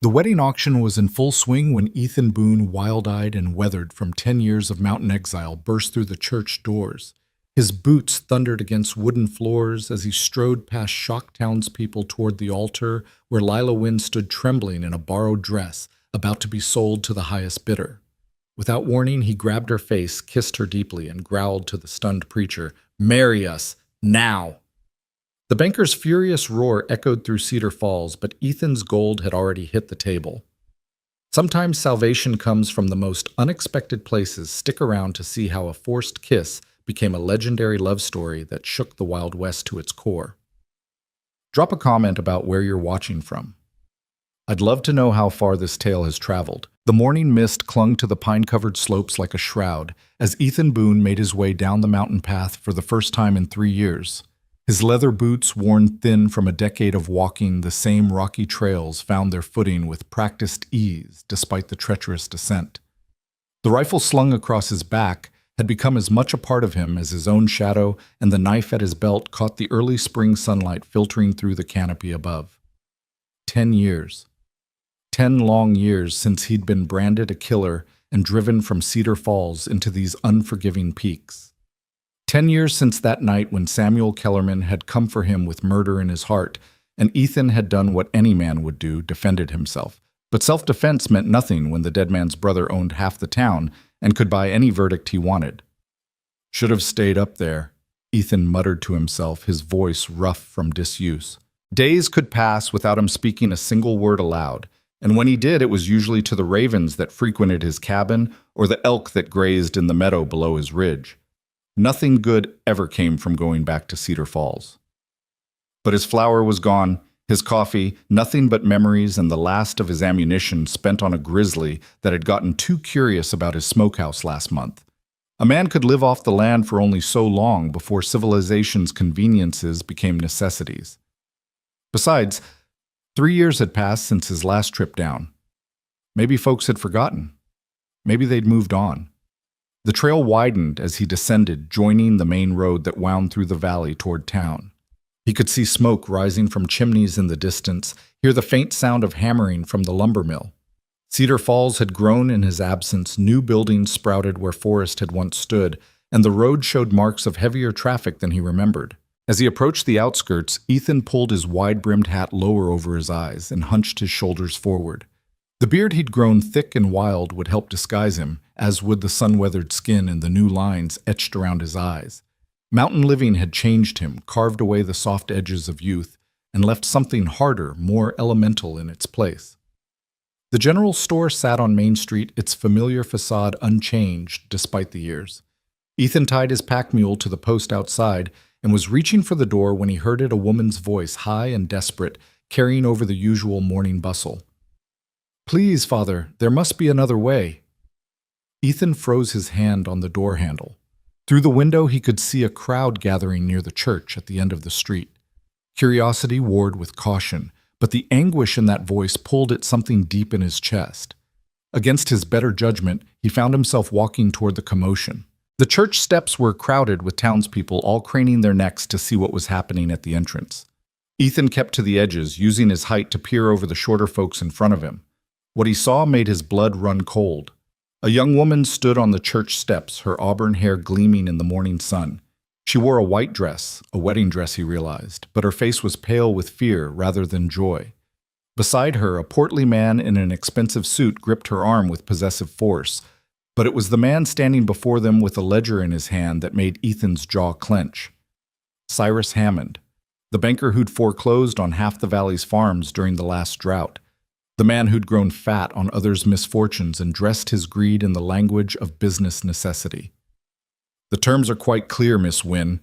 The wedding auction was in full swing when Ethan Boone, wild-eyed and weathered from 10 years of mountain exile, burst through the church doors. His boots thundered against wooden floors as he strode past shocked townspeople toward the altar where Lila Wynne stood trembling in a borrowed dress, about to be sold to the highest bidder. Without warning, he grabbed her face, kissed her deeply, and growled to the stunned preacher, "Marry us, now!" The banker's furious roar echoed through Cedar Falls, but Ethan's gold had already hit the table. Sometimes salvation comes from the most unexpected places. Stick around to see how a forced kiss became a legendary love story that shook the Wild West to its core. Drop a comment about where you're watching from. I'd love to know how far this tale has traveled. The morning mist clung to the pine-covered slopes like a shroud as Ethan Boone made his way down the mountain path for the first time in 3 years. His leather boots, worn thin from a decade of walking the same rocky trails, found their footing with practiced ease despite the treacherous descent. The rifle slung across his back had become as much a part of him as his own shadow, and the knife at his belt caught the early spring sunlight filtering through the canopy above. 10 years. 10 long years since he'd been branded a killer and driven from Cedar Falls into these unforgiving peaks. 10 years since that night when Samuel Kellerman had come for him with murder in his heart, and Ethan had done what any man would do, defended himself. But self-defense meant nothing when the dead man's brother owned half the town and could buy any verdict he wanted. "Should have stayed up there," Ethan muttered to himself, his voice rough from disuse. Days could pass without him speaking a single word aloud, and when he did, it was usually to the ravens that frequented his cabin or the elk that grazed in the meadow below his ridge. Nothing good ever came from going back to Cedar Falls. But his flour was gone, his coffee, nothing but memories, and the last of his ammunition spent on a grizzly that had gotten too curious about his smokehouse last month. A man could live off the land for only so long before civilization's conveniences became necessities. Besides, 3 years had passed since his last trip down. Maybe folks had forgotten. Maybe they'd moved on. The trail widened as he descended, joining the main road that wound through the valley toward town. He could see smoke rising from chimneys in the distance, hear the faint sound of hammering from the lumber mill. Cedar Falls had grown in his absence, new buildings sprouted where forest had once stood, and the road showed marks of heavier traffic than he remembered. As he approached the outskirts, Ethan pulled his wide-brimmed hat lower over his eyes and hunched his shoulders forward. The beard he'd grown thick and wild would help disguise him, as would the sun-weathered skin and the new lines etched around his eyes. Mountain living had changed him, carved away the soft edges of youth, and left something harder, more elemental in its place. The general store sat on Main Street, its familiar facade unchanged despite the years. Ethan tied his pack mule to the post outside and was reaching for the door when he heard a woman's voice, high and desperate, carrying over the usual morning bustle. "Please, Father, there must be another way." Ethan froze his hand on the door handle. Through the window, he could see a crowd gathering near the church at the end of the street. Curiosity warred with caution, but the anguish in that voice pulled at something deep in his chest. Against his better judgment, he found himself walking toward the commotion. The church steps were crowded with townspeople, all craning their necks to see what was happening at the entrance. Ethan kept to the edges, using his height to peer over the shorter folks in front of him. What he saw made his blood run cold. A young woman stood on the church steps, her auburn hair gleaming in the morning sun. She wore a white dress, a wedding dress he realized, but her face was pale with fear rather than joy. Beside her, a portly man in an expensive suit gripped her arm with possessive force, but it was the man standing before them with a ledger in his hand that made Ethan's jaw clench. Cyrus Hammond, the banker who'd foreclosed on half the valley's farms during the last drought. The man who'd grown fat on others' misfortunes and dressed his greed in the language of business necessity. "The terms are quite clear, Miss Wynne,"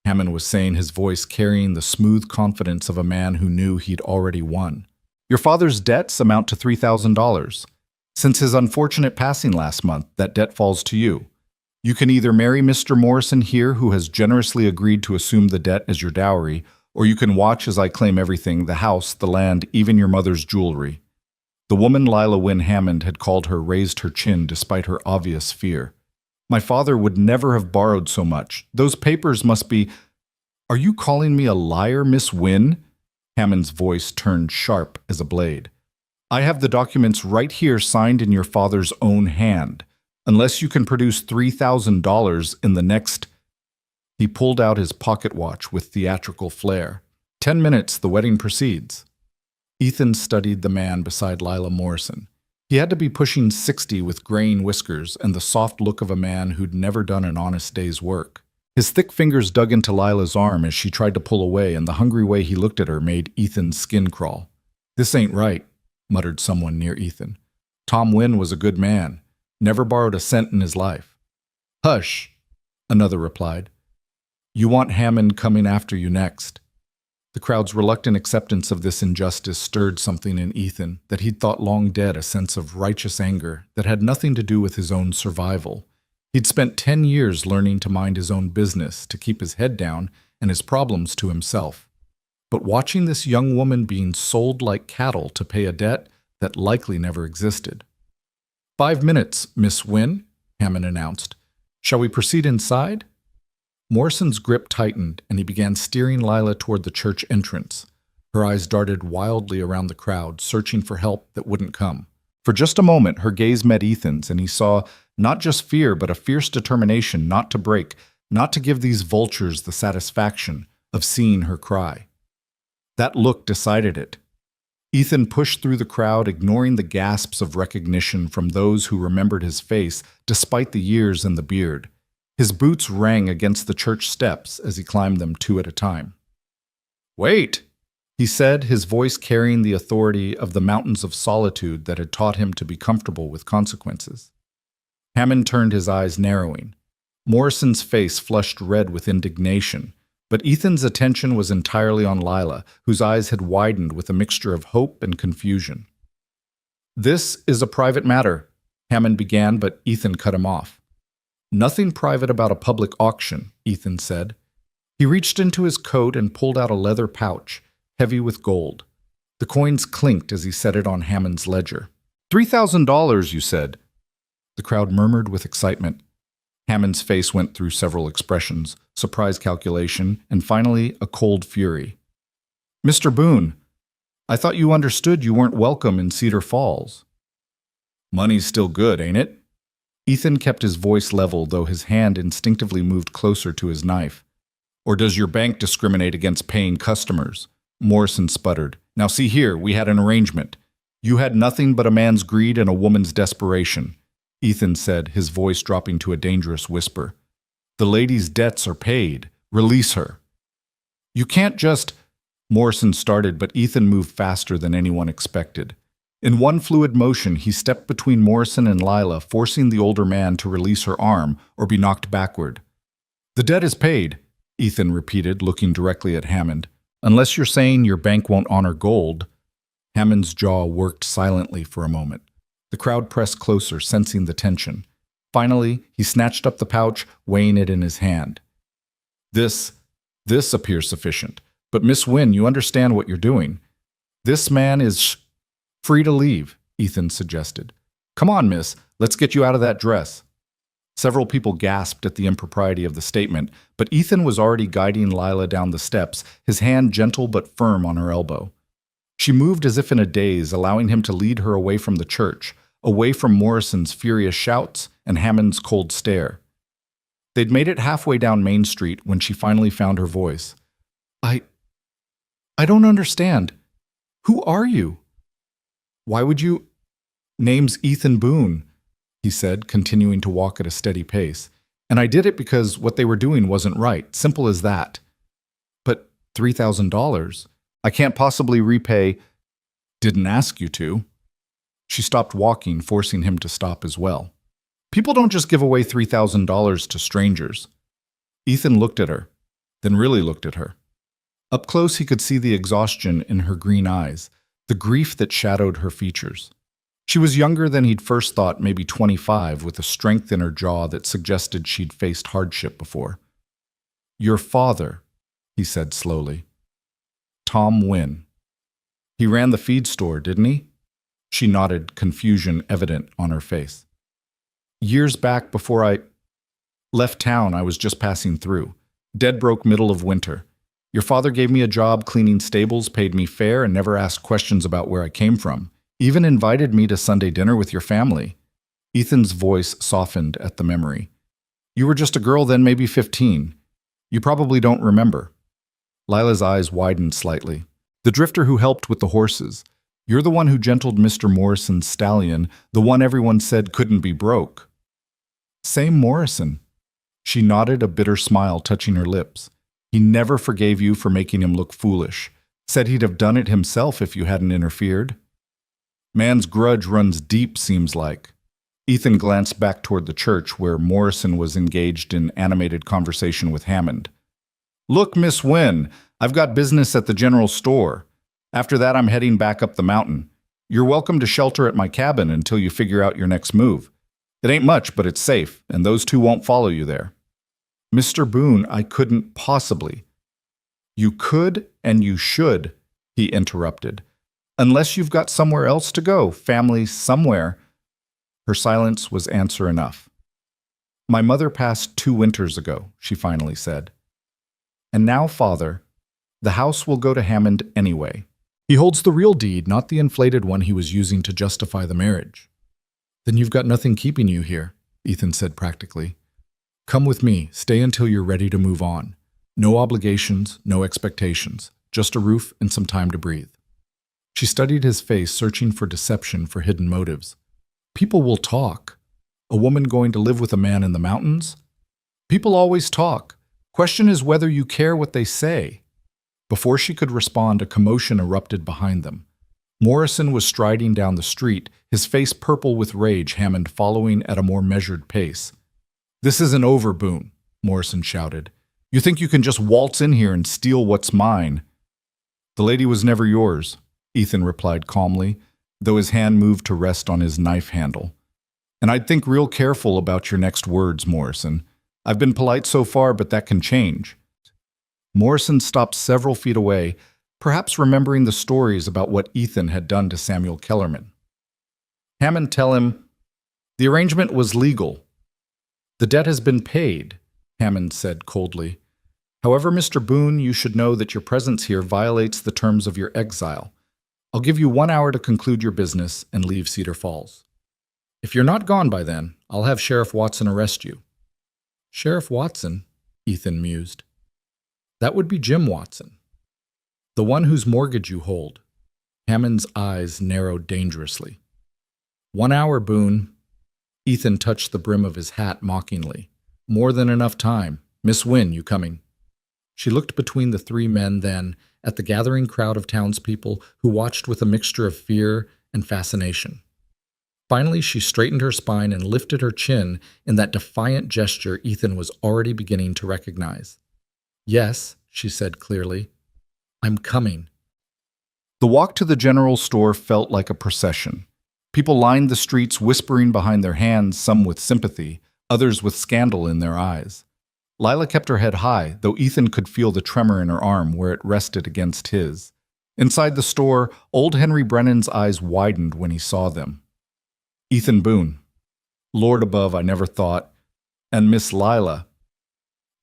Hammond was saying, his voice carrying the smooth confidence of a man who knew he'd already won. "Your father's debts amount to $3,000. Since his unfortunate passing last month, that debt falls to you. You can either marry Mr. Morrison here, who has generously agreed to assume the debt as your dowry, or you can watch as I claim everything, the house, the land, even your mother's jewelry." The woman Lila Wynne Hammond had called her raised her chin despite her obvious fear. "My father would never have borrowed so much. Those papers must be—" "Are you calling me a liar, Miss Wynne?" Hammond's voice turned sharp as a blade. I have the documents right here signed in your father's own hand. Unless you can produce $3,000 in the next... He pulled out his pocket watch with theatrical flair. 10 minutes, the wedding proceeds. Ethan studied the man beside Lila Morrison. He had to be pushing 60 with graying whiskers and the soft look of a man who'd never done an honest day's work. His thick fingers dug into Lila's arm as she tried to pull away, and the hungry way he looked at her made Ethan's skin crawl. "This ain't right," muttered someone near Ethan. "Tom Wynn was a good man. Never borrowed a cent in his life." "Hush," another replied. "You want Hammond coming after you next." The crowd's reluctant acceptance of this injustice stirred something in Ethan that he'd thought long dead, a sense of righteous anger that had nothing to do with his own survival. He'd spent 10 years learning to mind his own business, to keep his head down and his problems to himself. But watching this young woman being sold like cattle to pay a debt that likely never existed. "5 minutes, Miss Wynn," Hammond announced. "Shall we proceed inside?" Morrison's grip tightened, and he began steering Lila toward the church entrance. Her eyes darted wildly around the crowd, searching for help that wouldn't come. For just a moment, her gaze met Ethan's, and he saw not just fear, but a fierce determination not to break, not to give these vultures the satisfaction of seeing her cry. That look decided it. Ethan pushed through the crowd, ignoring the gasps of recognition from those who remembered his face despite the years and the beard. His boots rang against the church steps as he climbed them 2 at a time. "Wait," he said, his voice carrying the authority of the mountains of solitude that had taught him to be comfortable with consequences. Hammond turned, his eyes narrowing. Morrison's face flushed red with indignation, but Ethan's attention was entirely on Lila, whose eyes had widened with a mixture of hope and confusion. "This is a private matter," Hammond began, but Ethan cut him off. "Nothing private about a public auction," Ethan said. He reached into his coat and pulled out a leather pouch, heavy with gold. The coins clinked as he set it on Hammond's ledger. $3,000, you said." The crowd murmured with excitement. Hammond's face went through several expressions, surprise, calculation, and finally a cold fury. "Mr. Boone, I thought you understood you weren't welcome in Cedar Falls." "Money's still good, ain't it?" Ethan kept his voice level, though his hand instinctively moved closer to his knife. "Or does your bank discriminate against paying customers?" Morrison sputtered. "Now see here, we had an arrangement. You had nothing but a man's greed and a woman's desperation," Ethan said, his voice dropping to a dangerous whisper. "The lady's debts are paid. Release her." "You can't just..." Morrison started, but Ethan moved faster than anyone expected. In one fluid motion, he stepped between Morrison and Lila, forcing the older man to release her arm or be knocked backward. "The debt is paid," Ethan repeated, looking directly at Hammond. "Unless you're saying your bank won't honor gold." Hammond's jaw worked silently for a moment. The crowd pressed closer, sensing the tension. Finally, he snatched up the pouch, weighing it in his hand. This appears sufficient. But Miss Wynn, you understand what you're doing. This man is free to leave," Ethan suggested. "Come on, miss, let's get you out of that dress." Several people gasped at the impropriety of the statement, but Ethan was already guiding Lila down the steps, his hand gentle but firm on her elbow. She moved as if in a daze, allowing him to lead her away from the church, away from Morrison's furious shouts and Hammond's cold stare. They'd made it halfway down Main Street when she finally found her voice. I don't understand. Who are you?" "Why would you..." "Name's Ethan Boone," he said, continuing to walk at a steady pace. "And I did it because what they were doing wasn't right. Simple as that." "But $3,000? I can't possibly repay..." "Didn't ask you to." She stopped walking, forcing him to stop as well. "People don't just give away $3,000 to strangers." Ethan looked at her, then really looked at her. Up close, he could see the exhaustion in her green eyes, the grief that shadowed her features. She was younger than he'd first thought, maybe 25, with a strength in her jaw that suggested she'd faced hardship before. "Your father," he said slowly. "Tom Wynn. He ran the feed store, didn't he?" She nodded, confusion evident on her face. "Years back, before I left town, I was just passing through. Dead broke, middle of winter. Your father gave me a job cleaning stables, paid me fair, and never asked questions about where I came from, Even invited me to Sunday dinner with your family. Ethan's voice softened at the memory. You were just a girl then, maybe 15. You probably don't remember. Lila's eyes widened slightly. The drifter who helped with the horses. You're the one who gentled Mr. Morrison's stallion, the one everyone said couldn't be broke. Same Morrison. She nodded, a bitter smile touching her lips. He never forgave you for making him look foolish. Said he'd have done it himself if you hadn't interfered. Man's grudge runs deep, seems like. Ethan glanced back toward the church where Morrison was engaged in animated conversation with Hammond. Look, Miss Wynne, I've got business at the general store. After that, I'm heading back up the mountain. You're welcome to shelter at my cabin until you figure out your next move. It ain't much, but it's safe, and those two won't follow you there. Mr. Boone, I couldn't possibly. You could and you should, he interrupted. Unless you've got somewhere else to go, family somewhere. Her silence was answer enough. My mother passed 2 winters ago, she finally said. And now, Father, the house will go to Hammond anyway. He holds the real deed, not the inflated one he was using to justify the marriage. Then you've got nothing keeping you here, Ethan said practically. Come with me, stay until you're ready to move on. No obligations, no expectations, just a roof and some time to breathe. She studied his face, searching for deception, for hidden motives. People will talk. A woman going to live with a man in the mountains? People always talk. Question is whether you care what they say. Before she could respond, a commotion erupted behind them. Morrison was striding down the street, his face purple with rage, Hammond following at a more measured pace. This isn't over, Boone, Morrison shouted. You think you can just waltz in here and steal what's mine? The lady was never yours, Ethan replied calmly, though his hand moved to rest on his knife handle. And I'd think real careful about your next words, Morrison. I've been polite so far, but that can change. Morrison stopped several feet away, perhaps remembering the stories about what Ethan had done to Samuel Kellerman. Hammond, tell him, the arrangement was legal. The debt has been paid, Hammond said coldly. However, Mr. Boone, you should know that your presence here violates the terms of your exile. I'll give you 1 hour to conclude your business and leave Cedar Falls. If you're not gone by then, I'll have Sheriff Watson arrest you. Sheriff Watson, Ethan mused. That would be Jim Watson, the one whose mortgage you hold. Hammond's eyes narrowed dangerously. 1 hour, Boone. Ethan touched the brim of his hat mockingly. More than enough time. Miss Wynne, you coming? She looked between the 3 men then at the gathering crowd of townspeople who watched with a mixture of fear and fascination. Finally, she straightened her spine and lifted her chin in that defiant gesture Ethan was already beginning to recognize. Yes, she said clearly. I'm coming. The walk to the general store felt like a procession. People lined the streets, whispering behind their hands, some with sympathy, others with scandal in their eyes. Lila kept her head high, though Ethan could feel the tremor in her arm where it rested against his. Inside the store, old Henry Brennan's eyes widened when he saw them. Ethan Boone. Lord above, I never thought. And Miss Lila.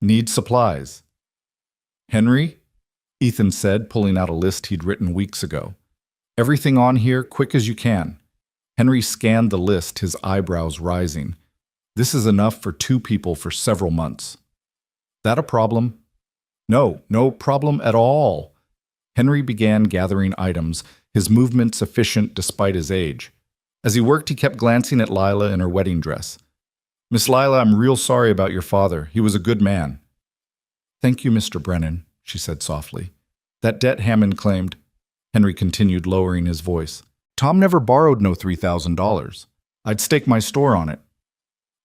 Need supplies. Henry? Ethan said, pulling out a list he'd written weeks ago. Everything on here, quick as you can. Henry scanned the list, his eyebrows rising. This is enough for 2 people for several months. That a problem? No, no problem at all. Henry began gathering items, his movements efficient despite his age. As he worked, he kept glancing at Lila in her wedding dress. Miss Lila, I'm real sorry about your father. He was a good man. Thank you, Mr. Brennan, she said softly. That debt Hammond claimed, Henry continued, lowering his voice. Tom never borrowed no $3,000. I'd stake my store on it.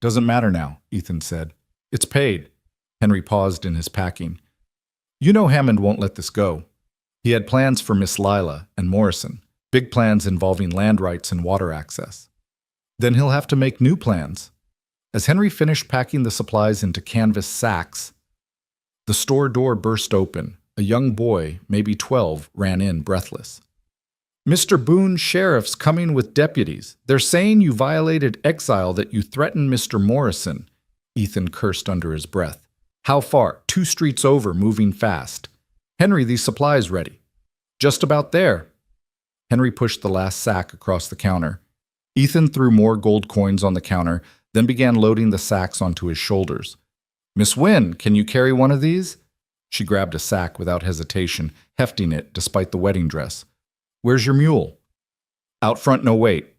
Doesn't matter now, Ethan said. It's paid. Henry paused in his packing. You know Hammond won't let this go. He had plans for Miss Lila and Morrison, big plans involving land rights and water access. Then he'll have to make new plans. As Henry finished packing the supplies into canvas sacks, the store door burst open. A young boy, maybe 12, ran in breathless. Mr. Boone, sheriff's coming with deputies. They're saying you violated exile, that you threatened Mr. Morrison. Ethan cursed under his breath. How far? 2 streets over, moving fast. Henry, these supplies ready. Just about there. Henry pushed the last sack across the counter. Ethan threw more gold coins on the counter, then began loading the sacks onto his shoulders. "Miss Wynne, can you carry one of these?" She grabbed a sack without hesitation, hefting it despite the wedding dress. "Where's your mule?" "Out front, no wait."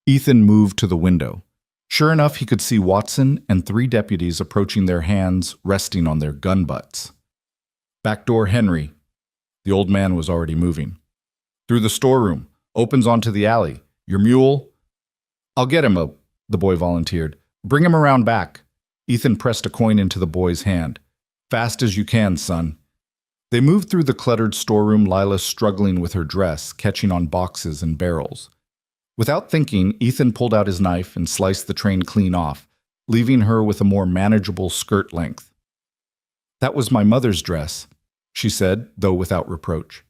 Ethan moved to the window. Sure enough, he could see Watson and 3 deputies approaching, their hands resting on their gun butts. "Back door, Henry." The old man was already moving. "Through the storeroom. Opens onto the alley. Your mule?" "I'll get him, the boy volunteered. "Bring him around back." Ethan pressed a coin into the boy's hand. "Fast as you can, son." They moved through the cluttered storeroom, Lila struggling with her dress, catching on boxes and barrels. Without thinking, Ethan pulled out his knife and sliced the train clean off, leaving her with a more manageable skirt length. "That was my mother's dress," she said, though without reproach.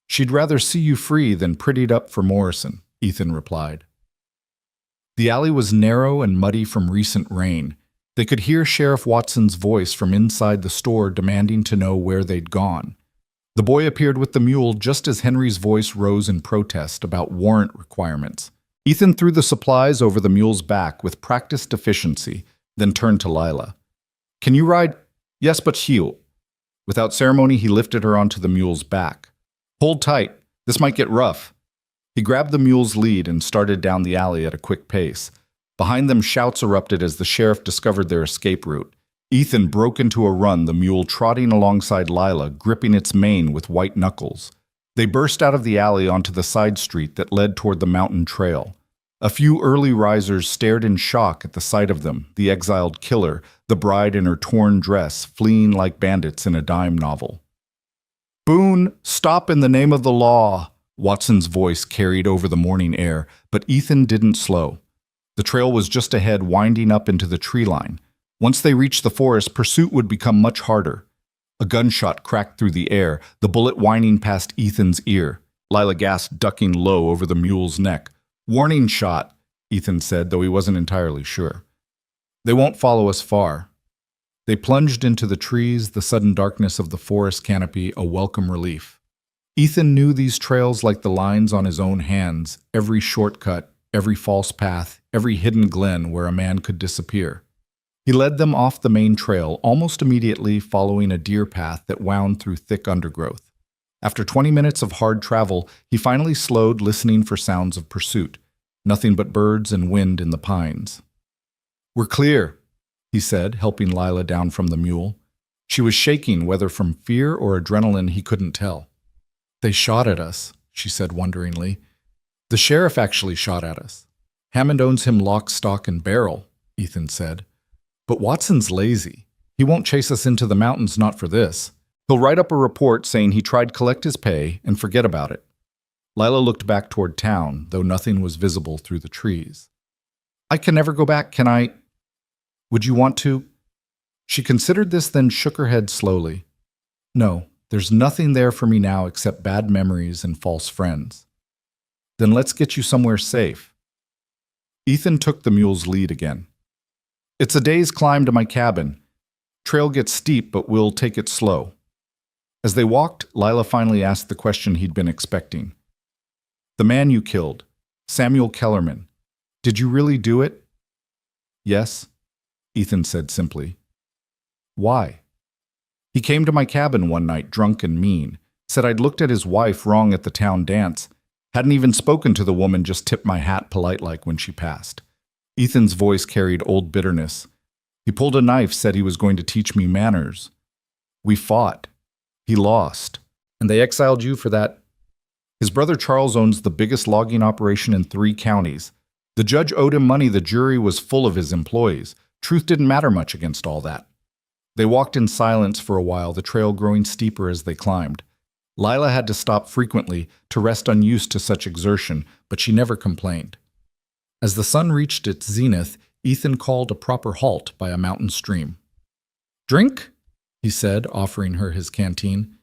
"She'd rather see you free than prettied up for Morrison," Ethan replied. The alley was narrow and muddy from recent rain. They could hear Sheriff Watson's voice from inside the store demanding to know where they'd gone. The boy appeared with the mule just as Henry's voice rose in protest about warrant requirements. Ethan threw the supplies over the mule's back with practiced efficiency, then turned to Lila. "Can you ride?" "Yes, but heel." Without ceremony, he lifted her onto the mule's back. "Hold tight. This might get rough." He grabbed the mule's lead and started down the alley at a quick pace. Behind them, shouts erupted as the sheriff discovered their escape route. Ethan broke into a run, the mule trotting alongside Lila, gripping its mane with white knuckles. They burst out of the alley onto the side street that led toward the mountain trail. A few early risers stared in shock at the sight of them, the exiled killer, the bride in her torn dress, fleeing like bandits in a dime novel. "Boone, stop in the name of the law!" Watson's voice carried over the morning air, but Ethan didn't slow. The trail was just ahead, winding up into the tree line. Once they reached the forest, pursuit would become much harder. A gunshot cracked through the air, the bullet whining past Ethan's ear. Lila gasped, ducking low over the mule's neck. "Warning shot," Ethan said, though he wasn't entirely sure. "They won't follow us far." They plunged into the trees, the sudden darkness of the forest canopy a welcome relief. Ethan knew these trails like the lines on his own hands, every shortcut, every false path, every hidden glen where a man could disappear. He led them off the main trail, almost immediately following a deer path that wound through thick undergrowth. After 20 minutes of hard travel, he finally slowed, listening for sounds of pursuit. Nothing but birds and wind in the pines. "We're clear," he said, helping Lila down from the mule. She was shaking, whether from fear or adrenaline he couldn't tell. "They shot at us," she said wonderingly. "The sheriff actually shot at us. Hammond owns him lock, stock, and barrel," Ethan said. "But Watson's lazy. He won't chase us into the mountains, not for this. He'll write up a report saying he tried to collect his pay and forget about it." Lila looked back toward town, though nothing was visible through the trees. "I can never go back, can I?" "Would you want to?" She considered this, then shook her head slowly. "No, there's nothing there for me now except bad memories and false friends." "Then let's get you somewhere safe." Ethan took the mule's lead again. "It's a day's climb to my cabin. Trail gets steep, but we'll take it slow." As they walked, Lila finally asked the question he'd been expecting. "The man you killed, Samuel Kellerman, did you really do it?" "Yes," Ethan said simply. "Why?" "He came to my cabin one night, drunk and mean. Said I'd looked at his wife wrong at the town dance. Hadn't even spoken to the woman, just tipped my hat polite-like when she passed." Ethan's voice carried old bitterness. "He pulled a knife, said he was going to teach me manners. We fought. He lost. And they exiled you for that." His brother Charles owns the biggest logging operation in 3 counties. The judge owed him money, the jury was full of his employees. Truth didn't matter much against all that. They walked in silence for a while, the trail growing steeper as they climbed. Lila had to stop frequently to rest, unused to such exertion, but she never complained. As the sun reached its zenith, Ethan called a proper halt by a mountain stream. "Drink?" he said, offering her his canteen.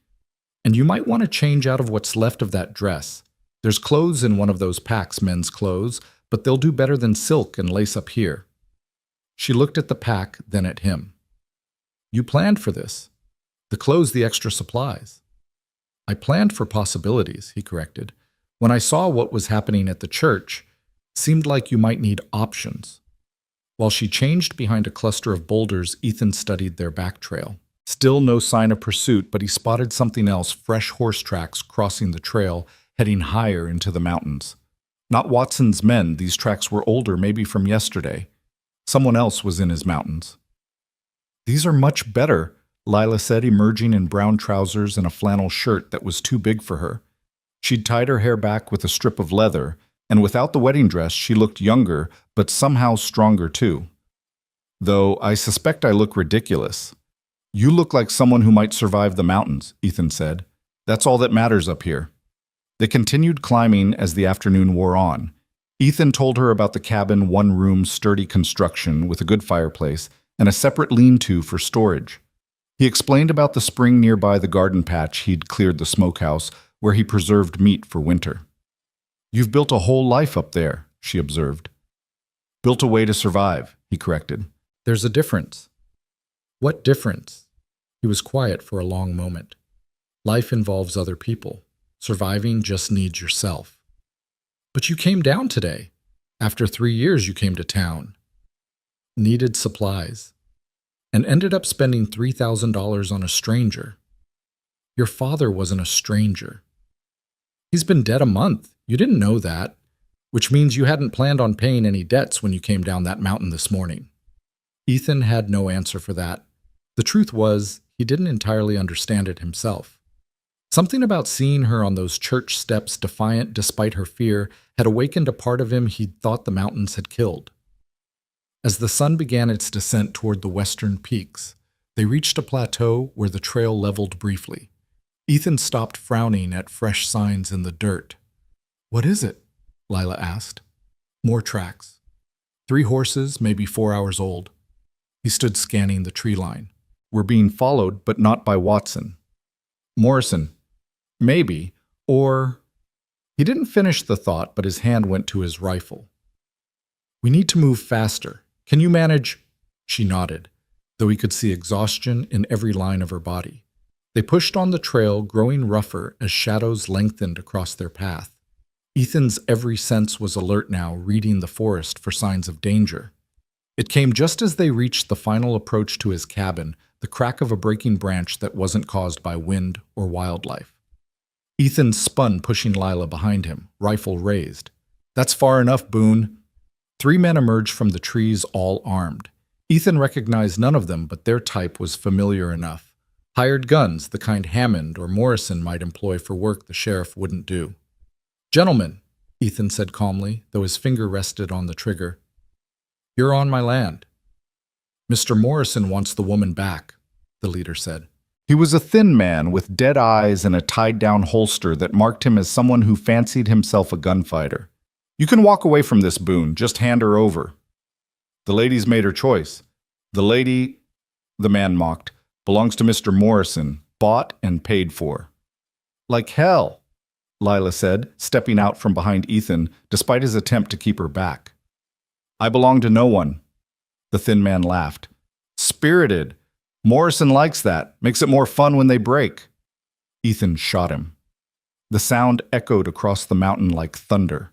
"And you might want to change out of what's left of that dress. There's clothes in one of those packs, men's clothes, but they'll do better than silk and lace up here." She looked at the pack, then at him. "You planned for this. The clothes, the extra supplies." "I planned for possibilities," he corrected. When I saw what was happening at the church, seemed like you might need options. While she changed behind a cluster of boulders, Ethan studied their back trail. Still no sign of pursuit, but he spotted something else, fresh horse tracks crossing the trail, heading higher into the mountains. Not Watson's men, these tracks were older, maybe from yesterday. Someone else was in his mountains. These are much better, Lila said, emerging in brown trousers and a flannel shirt that was too big for her. She'd tied her hair back with a strip of leather, and without the wedding dress she looked younger, but somehow stronger too. Though I suspect I look ridiculous. You look like someone who might survive the mountains, Ethan said. That's all that matters up here. They continued climbing as the afternoon wore on. Ethan told her about the cabin, one-room, sturdy construction with a good fireplace and a separate lean-to for storage. He explained about the spring nearby the garden patch he'd cleared the smokehouse, where he preserved meat for winter. You've built a whole life up there, she observed. Built a way to survive, he corrected. There's a difference. What difference? He was quiet for a long moment. Life involves other people. Surviving just needs yourself. But you came down today. After 3 years you came to town. Needed supplies. And ended up spending $3,000 on a stranger. Your father wasn't a stranger. He's been dead a month. You didn't know that, which means you hadn't planned on paying any debts when you came down that mountain this morning. Ethan had no answer for that. The truth was, he didn't entirely understand it himself. Something about seeing her on those church steps, defiant despite her fear, had awakened a part of him he'd thought the mountains had killed. As the sun began its descent toward the western peaks, they reached a plateau where the trail leveled briefly. Ethan stopped, frowning at fresh signs in the dirt. What is it? Lila asked. More tracks. 3 horses, maybe 4 hours old. He stood scanning the tree line. We're being followed, but not by Watson. Morrison. Maybe. Or... He didn't finish the thought, but his hand went to his rifle. We need to move faster. Can you manage? She nodded, though he could see exhaustion in every line of her body. They pushed on the trail, growing rougher as shadows lengthened across their path. Ethan's every sense was alert now, reading the forest for signs of danger. It came just as they reached the final approach to his cabin, the crack of a breaking branch that wasn't caused by wind or wildlife. Ethan spun, pushing Lila behind him, rifle raised. That's far enough, Boone. 3 men emerged from the trees, all armed. Ethan recognized none of them, but their type was familiar enough. Hired guns, the kind Hammond or Morrison might employ for work the sheriff wouldn't do. Gentlemen, Ethan said calmly, though his finger rested on the trigger. You're on my land. Mr. Morrison wants the woman back, the leader said. He was a thin man with dead eyes and a tied-down holster that marked him as someone who fancied himself a gunfighter. You can walk away from this, Boone. Just hand her over. The lady's made her choice. The lady, the man mocked, belongs to Mr. Morrison, bought and paid for. Like hell, Lila said, stepping out from behind Ethan, despite his attempt to keep her back. I belong to no one. The thin man laughed. Spirited. Morrison likes that. Makes it more fun when they break. Ethan shot him. The sound echoed across the mountain like thunder.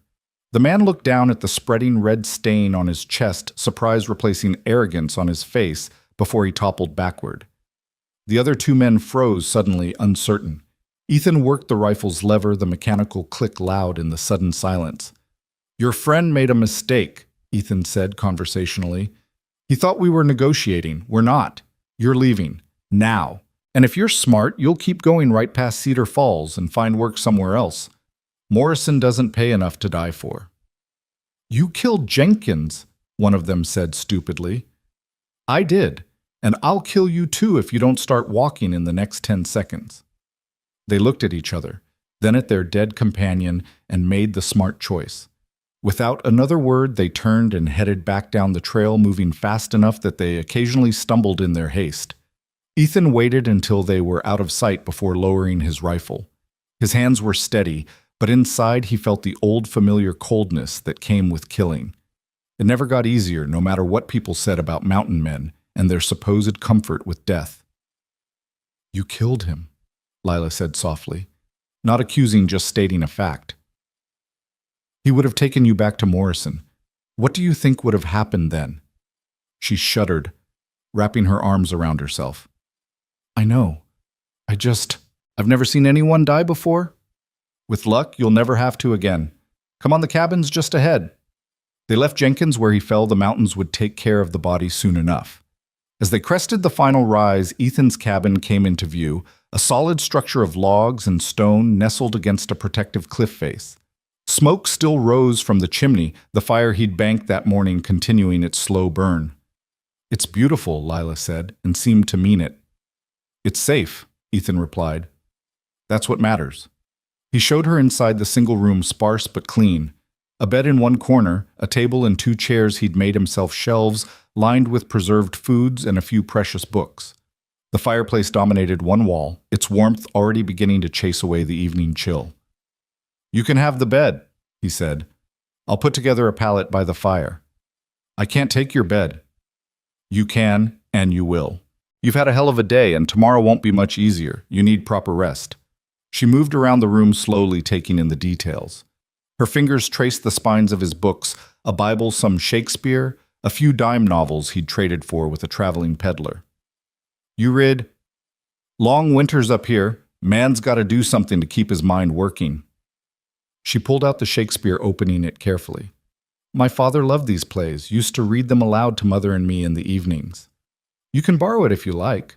The man looked down at the spreading red stain on his chest, surprise replacing arrogance on his face, before he toppled backward. The other 2 men froze suddenly, uncertain. Ethan worked the rifle's lever, the mechanical click loud in the sudden silence. Your friend made a mistake, Ethan said conversationally. He thought we were negotiating. We're not. You're leaving. Now. And if you're smart, you'll keep going right past Cedar Falls and find work somewhere else. Morrison doesn't pay enough to die for. You killed Jenkins, one of them said stupidly. I did, and I'll kill you too if you don't start walking in the next 10 seconds. They looked at each other, then at their dead companion, and made the smart choice. Without another word, they turned and headed back down the trail, moving fast enough that they occasionally stumbled in their haste. Ethan waited until they were out of sight before lowering his rifle. His hands were steady, but inside he felt the old familiar coldness that came with killing. It never got easier, no matter what people said about mountain men and their supposed comfort with death. You killed him, Lila said softly, not accusing, just stating a fact. He would have taken you back to Morrison. What do you think would have happened then? She shuddered, wrapping her arms around herself. I know. I've never seen anyone die before. With luck, you'll never have to again. Come on, the cabin's just ahead. They left Jenkins where he fell. The mountains would take care of the body soon enough. As they crested the final rise, Ethan's cabin came into view, a solid structure of logs and stone nestled against a protective cliff face. Smoke still rose from the chimney, the fire he'd banked that morning continuing its slow burn. It's beautiful, Lila said, and seemed to mean it. It's safe, Ethan replied. That's what matters. He showed her inside the single room, sparse but clean. A bed in one corner, a table and 2 chairs he'd made himself shelves, lined with preserved foods and a few precious books. The fireplace dominated one wall, its warmth already beginning to chase away the evening chill. You can have the bed, he said. I'll put together a pallet by the fire. I can't take your bed. You can, and you will. You've had a hell of a day, and tomorrow won't be much easier. You need proper rest. She moved around the room slowly, taking in the details. Her fingers traced the spines of his books, a Bible, some Shakespeare, a few dime novels he'd traded for with a traveling peddler. You read, Long winters up here. Man's got to do something to keep his mind working. She pulled out the Shakespeare, opening it carefully. My father loved these plays, used to read them aloud to Mother and me in the evenings. You can borrow it if you like.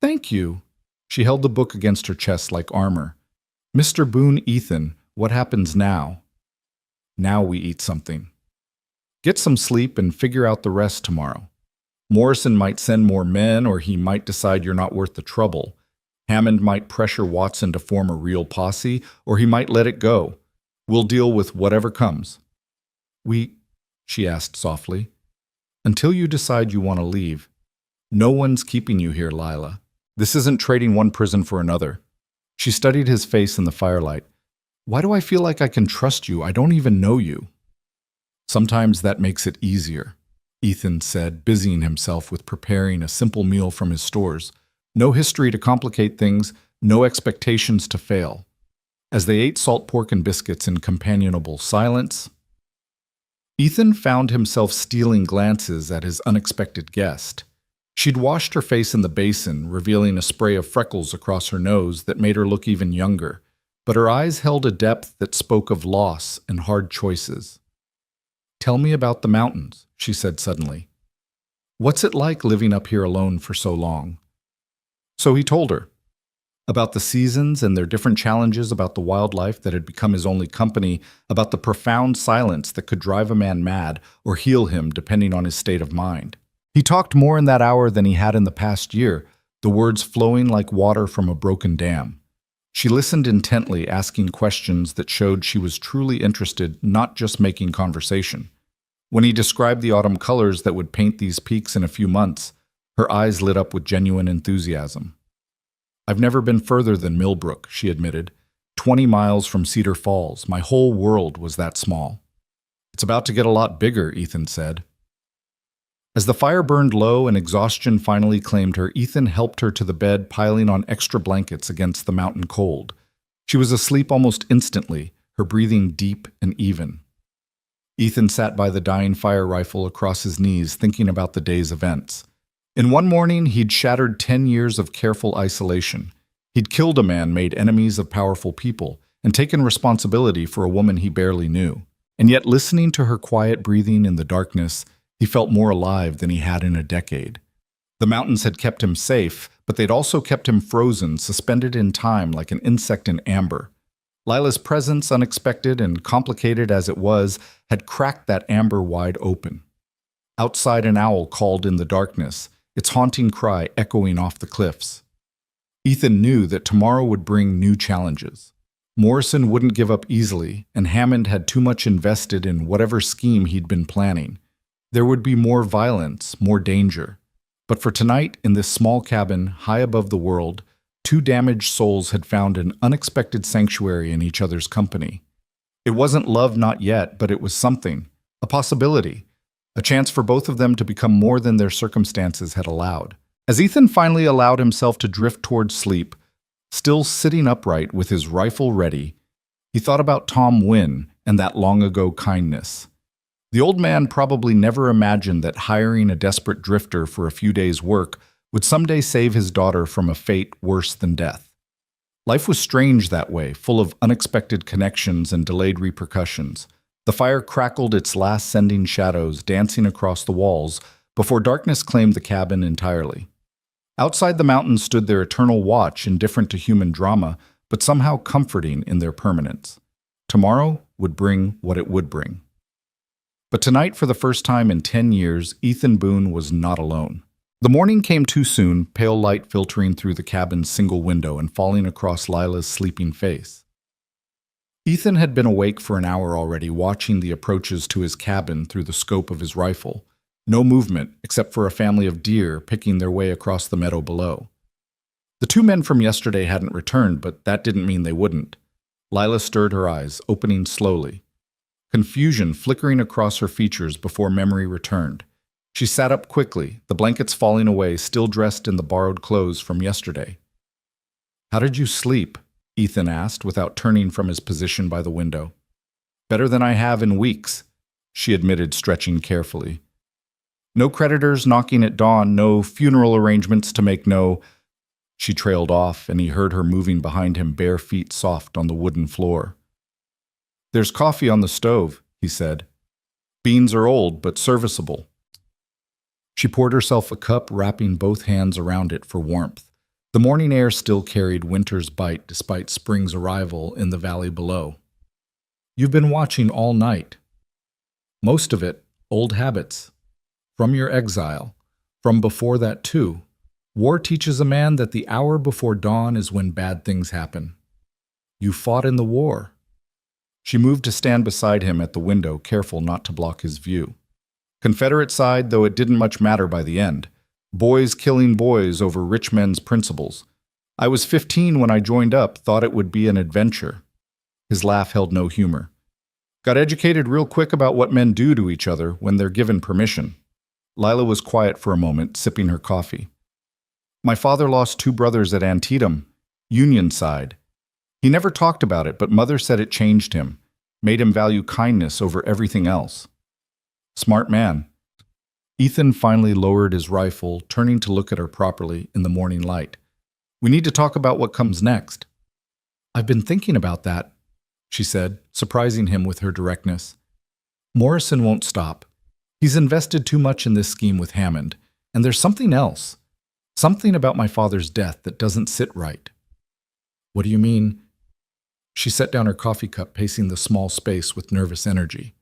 Thank you. She held the book against her chest like armor. Mr. Boone, Ethan, what happens now? Now we eat something. Get some sleep and figure out the rest tomorrow. Morrison might send more men, or he might decide you're not worth the trouble. Hammond might pressure Watson to form a real posse, or he might let it go. We'll deal with whatever comes. She asked softly, until you decide you want to leave. No one's keeping you here, Lila. This isn't trading one prison for another. She studied his face in the firelight. Why do I feel like I can trust you? I don't even know you. Sometimes that makes it easier, Ethan said, busying himself with preparing a simple meal from his stores. No history to complicate things, no expectations to fail. As they ate salt pork and biscuits in companionable silence, Ethan found himself stealing glances at his unexpected guest. She'd washed her face in the basin, revealing a spray of freckles across her nose that made her look even younger, but her eyes held a depth that spoke of loss and hard choices. Tell me about the mountains, she said suddenly. What's it like living up here alone for so long? So he told her about the seasons and their different challenges, about the wildlife that had become his only company, about the profound silence that could drive a man mad or heal him depending on his state of mind. He talked more in that hour than he had in the past year, the words flowing like water from a broken dam. She listened intently, asking questions that showed she was truly interested, not just making conversation. When he described the autumn colors that would paint these peaks in a few months, her eyes lit up with genuine enthusiasm. I've never been further than Millbrook, she admitted. 20 miles from Cedar Falls. My whole world was that small. It's about to get a lot bigger, Ethan said. As the fire burned low and exhaustion finally claimed her, Ethan helped her to the bed, piling on extra blankets against the mountain cold. She was asleep almost instantly, her breathing deep and even. Ethan sat by the dying fire rifle across his knees, thinking about the day's events. In one morning, he'd shattered 10 years of careful isolation. He'd killed a man, made enemies of powerful people, and taken responsibility for a woman he barely knew. And yet, listening to her quiet breathing in the darkness, he felt more alive than he had in a decade. The mountains had kept him safe, but they'd also kept him frozen, suspended in time like an insect in amber. Lila's presence, unexpected and complicated as it was, had cracked that amber wide open. Outside, an owl called in the darkness, its haunting cry echoing off the cliffs. Ethan knew that tomorrow would bring new challenges. Morrison wouldn't give up easily, and Hammond had too much invested in whatever scheme he'd been planning. There would be more violence, more danger. But for tonight, in this small cabin, high above the world, 2 damaged souls had found an unexpected sanctuary in each other's company. It wasn't love not yet, but it was something, a possibility, a chance for both of them to become more than their circumstances had allowed. As Ethan finally allowed himself to drift toward sleep, still sitting upright with his rifle ready, he thought about Tom Wynne and that long-ago kindness. The old man probably never imagined that hiring a desperate drifter for a few days' work would someday save his daughter from a fate worse than death. Life was strange that way, full of unexpected connections and delayed repercussions. The fire crackled its last sending shadows dancing across the walls before darkness claimed the cabin entirely. Outside the mountains stood their eternal watch, indifferent to human drama, but somehow comforting in their permanence. Tomorrow would bring what it would bring. But tonight, for the first time in 10 years, Ethan Boone was not alone. The morning came too soon, pale light filtering through the cabin's single window and falling across Lila's sleeping face. Ethan had been awake for an hour already, watching the approaches to his cabin through the scope of his rifle. No movement, except for a family of deer picking their way across the meadow below. The two men from yesterday hadn't returned, but that didn't mean they wouldn't. Lila stirred her eyes, opening slowly. Confusion flickering across her features before memory returned. She sat up quickly, the blankets falling away, still dressed in the borrowed clothes from yesterday. "How did you sleep?" Ethan asked, without turning from his position by the window. "Better than I have in weeks," she admitted, stretching carefully. "No creditors knocking at dawn, no funeral arrangements to make, no—" She trailed off, and he heard her moving behind him, bare feet soft on the wooden floor. "There's coffee on the stove," he said. "Beans are old, but serviceable." She poured herself a cup, wrapping both hands around it for warmth. The morning air still carried winter's bite despite spring's arrival in the valley below. "You've been watching all night. Most of it, old habits. From your exile. From before that, too. War teaches a man that the hour before dawn is when bad things happen. You fought in the war." She moved to stand beside him at the window, careful not to block his view. Confederate side, though it didn't much matter by the end. Boys killing boys over rich men's principles. I was 15 when I joined up, thought it would be an adventure. His laugh held no humor. Got educated real quick about what men do to each other when they're given permission. Lila was quiet for a moment, sipping her coffee. "My father lost 2 brothers at Antietam, Union side. He never talked about it, but Mother said it changed him, made him value kindness over everything else." "Smart man." Ethan finally lowered his rifle, turning to look at her properly in the morning light. "We need to talk about what comes next." "I've been thinking about that," she said, surprising him with her directness. "Morrison won't stop. He's invested too much in this scheme with Hammond, and there's something else. Something about my father's death that doesn't sit right." "What do you mean?" She set down her coffee cup, pacing the small space with nervous energy.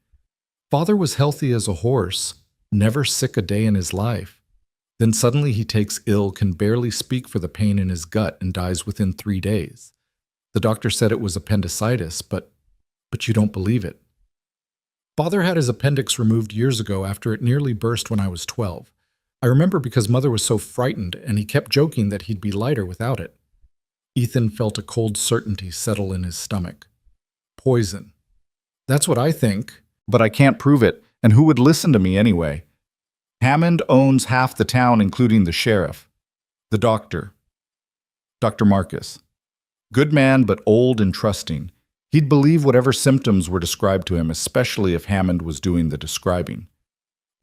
"Father was healthy as a horse, never sick a day in his life. Then suddenly he takes ill, can barely speak for the pain in his gut, and dies within 3 days. The doctor said it was appendicitis, but you don't believe it. Father had his appendix removed years ago after it nearly burst when I was 12. I remember because Mother was so frightened, and he kept joking that he'd be lighter without it." Ethan felt a cold certainty settle in his stomach. "Poison. That's what I think, but I can't prove it, and who would listen to me anyway? Hammond owns half the town, including the sheriff. The doctor. Dr. Marcus. Good man, but old and trusting. He'd believe whatever symptoms were described to him, especially if Hammond was doing the describing."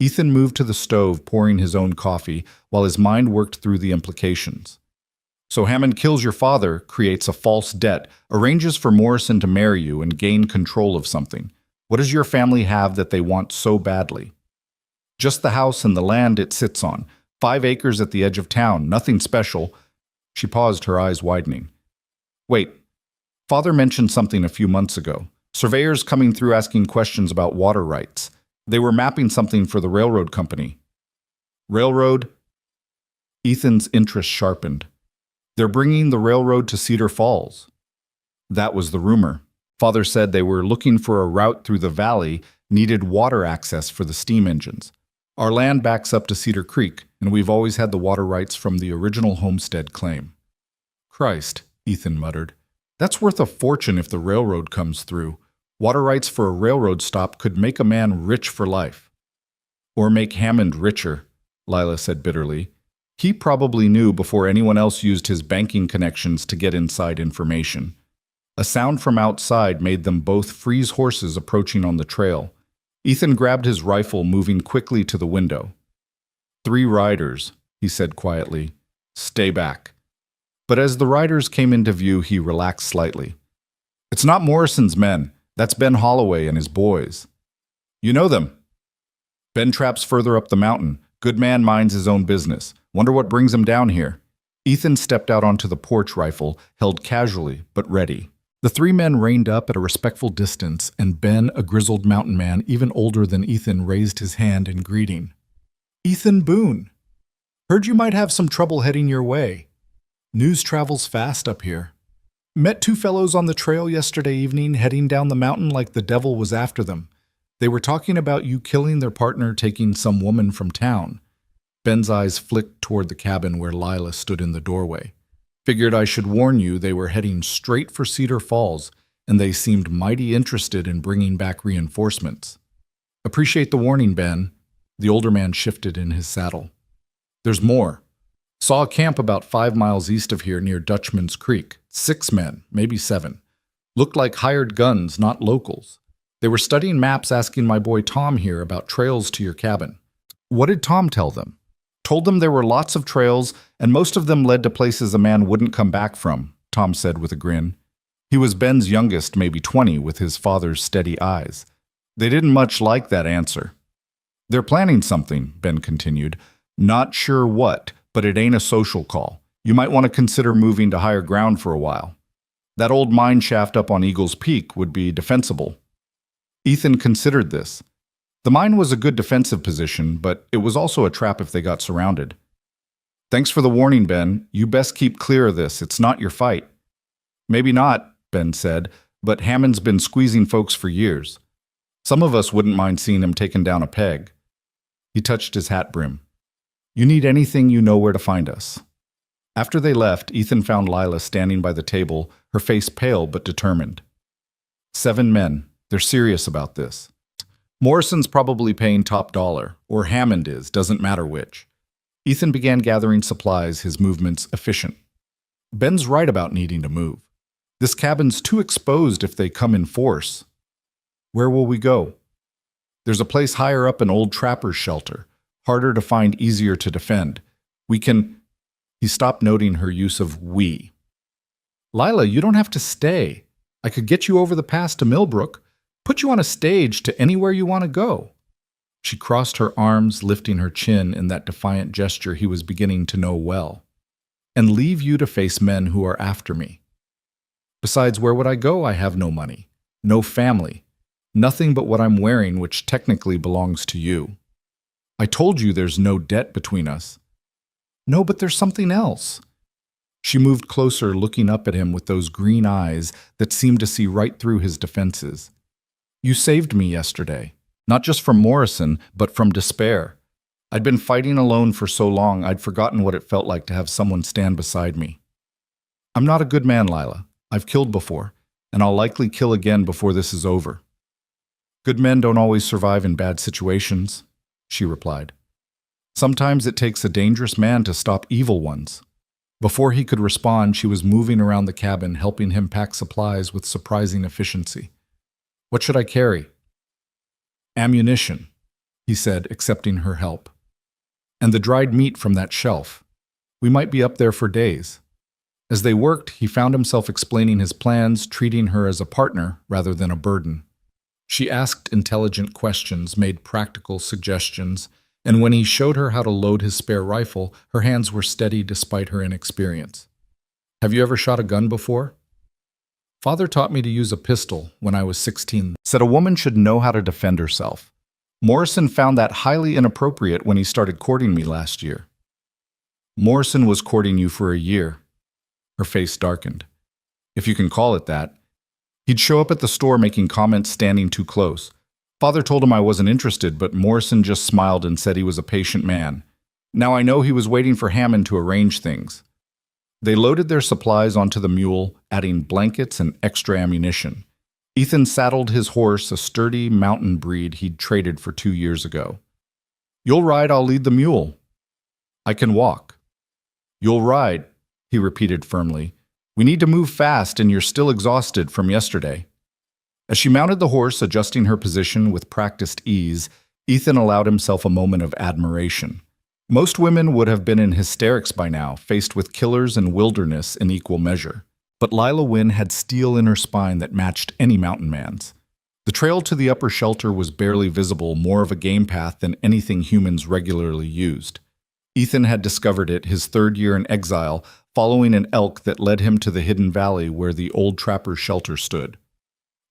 Ethan moved to the stove, pouring his own coffee, while his mind worked through the implications. "So Hammond kills your father, creates a false debt, arranges for Morrison to marry you and gain control of something. What does your family have that they want so badly?" "Just the house and the land it sits on. 5 acres at the edge of town, nothing special." She paused, her eyes widening. "Wait, Father mentioned something a few months ago. Surveyors coming through asking questions about water rights. They were mapping something for the railroad company." "Railroad?" Ethan's interest sharpened. "They're bringing the railroad to Cedar Falls." That was the rumor. Father said they were looking for a route through the valley, needed water access for the steam engines. "Our land backs up to Cedar Creek, and we've always had the water rights from the original homestead claim." "Christ," Ethan muttered. "That's worth a fortune if the railroad comes through. Water rights for a railroad stop could make a man rich for life." "Or make Hammond richer," Lila said bitterly. "He probably knew before anyone else used his banking connections to get inside information." A sound from outside made them both freeze horses approaching on the trail. Ethan grabbed his rifle, moving quickly to the window. 3 riders, he said quietly. Stay back. But as the riders came into view, he relaxed slightly. It's not Morrison's men. That's Ben Holloway and his boys. You know them. Ben traps further up the mountain. Good man minds his own business. Wonder what brings him down here. Ethan stepped out onto the porch, rifle held casually but ready. The 3 men reined up at a respectful distance, and Ben, a grizzled mountain man even older than Ethan, raised his hand in greeting. Ethan Boone. Heard you might have some trouble heading your way. News travels fast up here. Met 2 fellows on the trail yesterday evening heading down the mountain like the devil was after them. They were talking about you killing their partner taking some woman from town. Ben's eyes flicked toward the cabin where Lila stood in the doorway. Figured I should warn you they were heading straight for Cedar Falls, and they seemed mighty interested in bringing back reinforcements. Appreciate the warning, Ben. The older man shifted in his saddle. There's more. Saw a camp about 5 miles east of here near Dutchman's Creek. 6 men, maybe 7. Looked like hired guns, not locals. They were studying maps asking my boy Tom here about trails to your cabin. What did Tom tell them? Told them there were lots of trails, and most of them led to places a man wouldn't come back from, Tom said with a grin. He was Ben's youngest, maybe 20, with his father's steady eyes. They didn't much like that answer. They're planning something, Ben continued. Not sure what, but it ain't a social call. You might want to consider moving to higher ground for a while. That old mine shaft up on Eagle's Peak would be defensible. Ethan considered this. The mine was a good defensive position, but it was also a trap if they got surrounded. Thanks for the warning, Ben. You best keep clear of this. It's not your fight. Maybe not, Ben said, but Hammond's been squeezing folks for years. Some of us wouldn't mind seeing him taken down a peg. He touched his hat brim. You need anything, you know where to find us. After they left, Ethan found Lila standing by the table, her face pale but determined. 7 men. They're serious about this. Morrison's probably paying top dollar, or Hammond is, doesn't matter which. Ethan began gathering supplies, his movements efficient. Ben's right about needing to move. This cabin's too exposed if they come in force. Where will we go? There's a place higher up, an old trapper's shelter, harder to find, easier to defend. We can... He stopped, noting her use of we. Lila, you don't have to stay. I could get you over the pass to Millbrook, put you on a stage to anywhere you want to go. She crossed her arms, lifting her chin in that defiant gesture he was beginning to know well. And leave you to face men who are after me. Besides, where would I go? I have no money, no family, nothing but what I'm wearing, which technically belongs to you. I told you there's no debt between us. No, but there's something else. She moved closer, looking up at him with those green eyes that seemed to see right through his defenses. You saved me yesterday, not just from Morrison, but from despair. I'd been fighting alone for so long, I'd forgotten what it felt like to have someone stand beside me. I'm not a good man, Lila. I've killed before, and I'll likely kill again before this is over. Good men don't always survive in bad situations, she replied. Sometimes it takes a dangerous man to stop evil ones. Before he could respond, she was moving around the cabin, helping him pack supplies with surprising efficiency. What should I carry? Ammunition, he said, accepting her help. And the dried meat from that shelf. We might be up there for days. As they worked, he found himself explaining his plans, treating her as a partner rather than a burden. She asked intelligent questions, made practical suggestions, and when he showed her how to load his spare rifle, her hands were steady despite her inexperience. Have you ever shot a gun before? Father taught me to use a pistol when I was 16. Said a woman should know how to defend herself. Morrison found that highly inappropriate when he started courting me last year. Morrison was courting you for a year. Her face darkened. If you can call it that. He'd show up at the store making comments standing too close. Father told him I wasn't interested, but Morrison just smiled and said he was a patient man. Now I know he was waiting for Hammond to arrange things. They loaded their supplies onto the mule, adding blankets and extra ammunition. Ethan saddled his horse, a sturdy mountain breed he'd traded for 2 years ago. You'll ride, I'll lead the mule. I can walk. You'll ride, he repeated firmly. We need to move fast, and you're still exhausted from yesterday. As she mounted the horse, adjusting her position with practiced ease, Ethan allowed himself a moment of admiration. Most women would have been in hysterics by now, faced with killers and wilderness in equal measure. But Lila Wynn had steel in her spine that matched any mountain man's. The trail to the upper shelter was barely visible, more of a game path than anything humans regularly used. Ethan had discovered it his third year in exile, following an elk that led him to the hidden valley where the old trapper's shelter stood.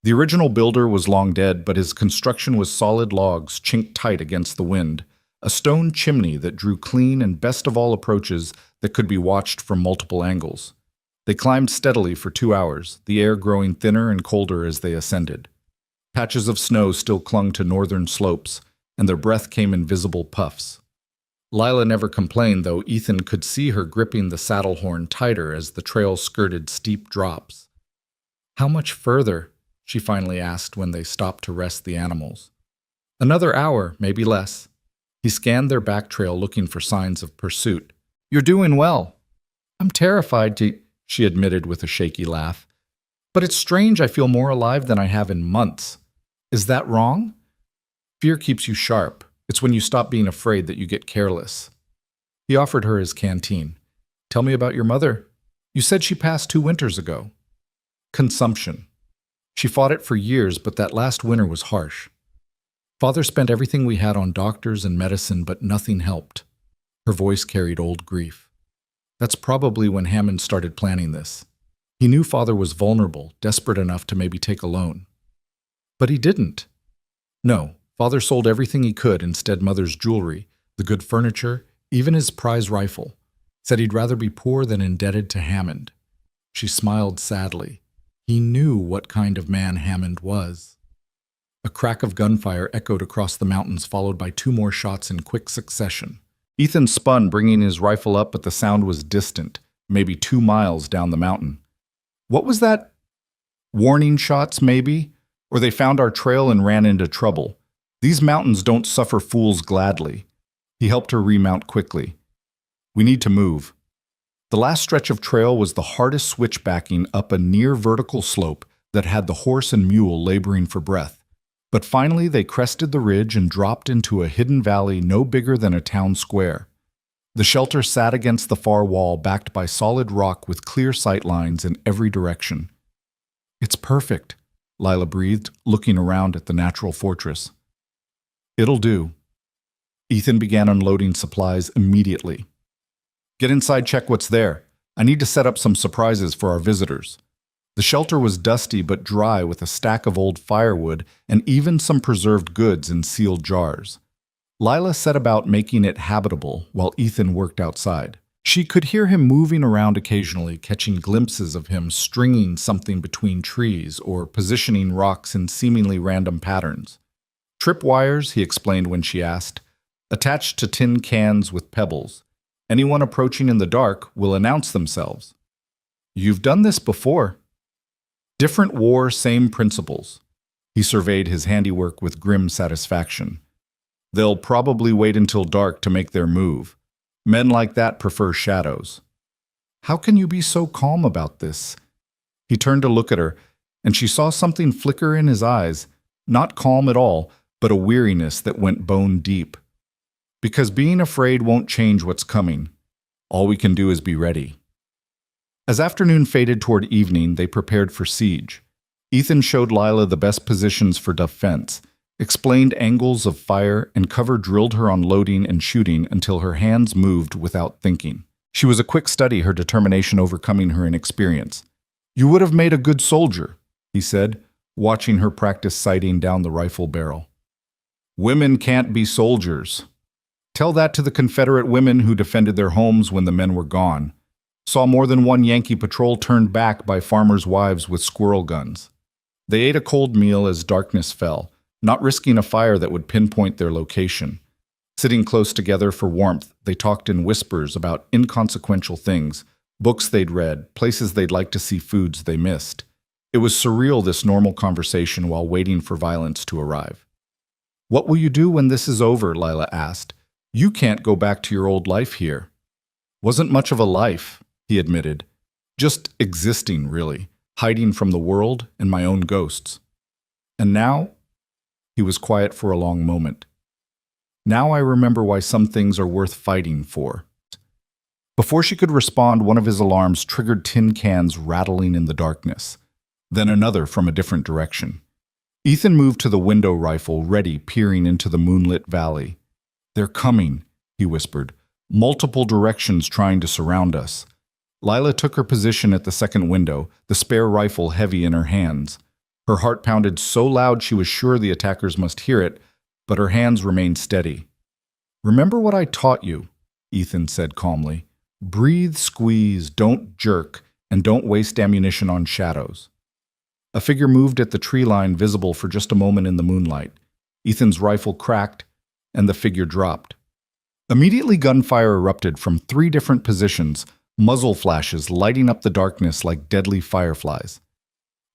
The original builder was long dead, but his construction was solid logs chinked tight against the wind, a stone chimney that drew clean and best of all approaches that could be watched from multiple angles. They climbed steadily for 2 hours, the air growing thinner and colder as they ascended. Patches of snow still clung to northern slopes, and their breath came in visible puffs. Lila never complained, though Ethan could see her gripping the saddle horn tighter as the trail skirted steep drops. "How much further?" she finally asked when they stopped to rest the animals. "Another hour, maybe less." He scanned their back trail looking for signs of pursuit. "You're doing well." "I'm terrified to," she admitted with a shaky laugh. "But it's strange I feel more alive than I have in months. Is that wrong?" "Fear keeps you sharp. It's when you stop being afraid that you get careless." He offered her his canteen. "Tell me about your mother. You said she passed 2 winters ago." "Consumption. She fought it for years, but that last winter was harsh. Father spent everything we had on doctors and medicine, but nothing helped." Her voice carried old grief. "That's probably when Hammond started planning this. He knew Father was vulnerable, desperate enough to maybe take a loan. But he didn't. No, Father sold everything he could, instead Mother's jewelry, the good furniture, even his prize rifle. Said he'd rather be poor than indebted to Hammond." She smiled sadly. He knew what kind of man Hammond was. A crack of gunfire echoed across the mountains, followed by 2 more shots in quick succession. Ethan spun, bringing his rifle up, but the sound was distant, maybe 2 miles down the mountain. "What was that? Warning shots, maybe? Or they found our trail and ran into trouble. These mountains don't suffer fools gladly." He helped her remount quickly. "We need to move." The last stretch of trail was the hardest switchbacking up a near-vertical slope that had the horse and mule laboring for breath. But finally they crested the ridge and dropped into a hidden valley no bigger than a town square. The shelter sat against the far wall, backed by solid rock with clear sight lines in every direction. "It's perfect," Lila breathed, looking around at the natural fortress. "It'll do." Ethan began unloading supplies immediately. "Get inside, check what's there. I need to set up some surprises for our visitors." The shelter was dusty but dry, with a stack of old firewood and even some preserved goods in sealed jars. Lila set about making it habitable while Ethan worked outside. She could hear him moving around occasionally, catching glimpses of him stringing something between trees or positioning rocks in seemingly random patterns. "Tripwires," he explained when she asked, "attached to tin cans with pebbles. Anyone approaching in the dark will announce themselves." "You've done this before." "Different war, same principles." He surveyed his handiwork with grim satisfaction. "They'll probably wait until dark to make their move. Men like that prefer shadows." "How can you be so calm about this?" He turned to look at her, and she saw something flicker in his eyes, not calm at all, but a weariness that went bone deep. "Because being afraid won't change what's coming. All we can do is be ready." As afternoon faded toward evening, they prepared for siege. Ethan showed Lila the best positions for defense, explained angles of fire, and Cover drilled her on loading and shooting until her hands moved without thinking. She was a quick study, her determination overcoming her inexperience. "You would have made a good soldier," he said, watching her practice sighting down the rifle barrel. "Women can't be soldiers." Tell that to the Confederate women who defended their homes when the men were gone. Saw more than one Yankee patrol turned back by farmers' wives with squirrel guns. They ate a cold meal as darkness fell, not risking a fire that would pinpoint their location. Sitting close together for warmth, they talked in whispers about inconsequential things, books they'd read, places they'd like to see, foods they missed. It was surreal, this normal conversation while waiting for violence to arrive. "What will you do when this is over?" Lila asked. "You can't go back to your old life here." "Wasn't much of a life," he admitted. Just existing, really, hiding from the world and my own ghosts. And now, he was quiet for a long moment. Now I remember why some things are worth fighting for. Before she could respond, one of his alarms triggered tin cans rattling in the darkness, then another from a different direction. Ethan moved to the window rifle, ready, peering into the moonlit valley. "They're coming," he whispered. "Multiple directions trying to surround us." Lila took her position at the second window, the spare rifle heavy in her hands. Her heart pounded so loud she was sure the attackers must hear it, but her hands remained steady. "Remember what I taught you," Ethan said calmly. "Breathe, squeeze, don't jerk, and don't waste ammunition on shadows." A figure moved at the tree line, visible for just a moment in the moonlight. Ethan's rifle cracked, and the figure dropped. Immediately gunfire erupted from 3 different positions, muzzle flashes lighting up the darkness like deadly fireflies.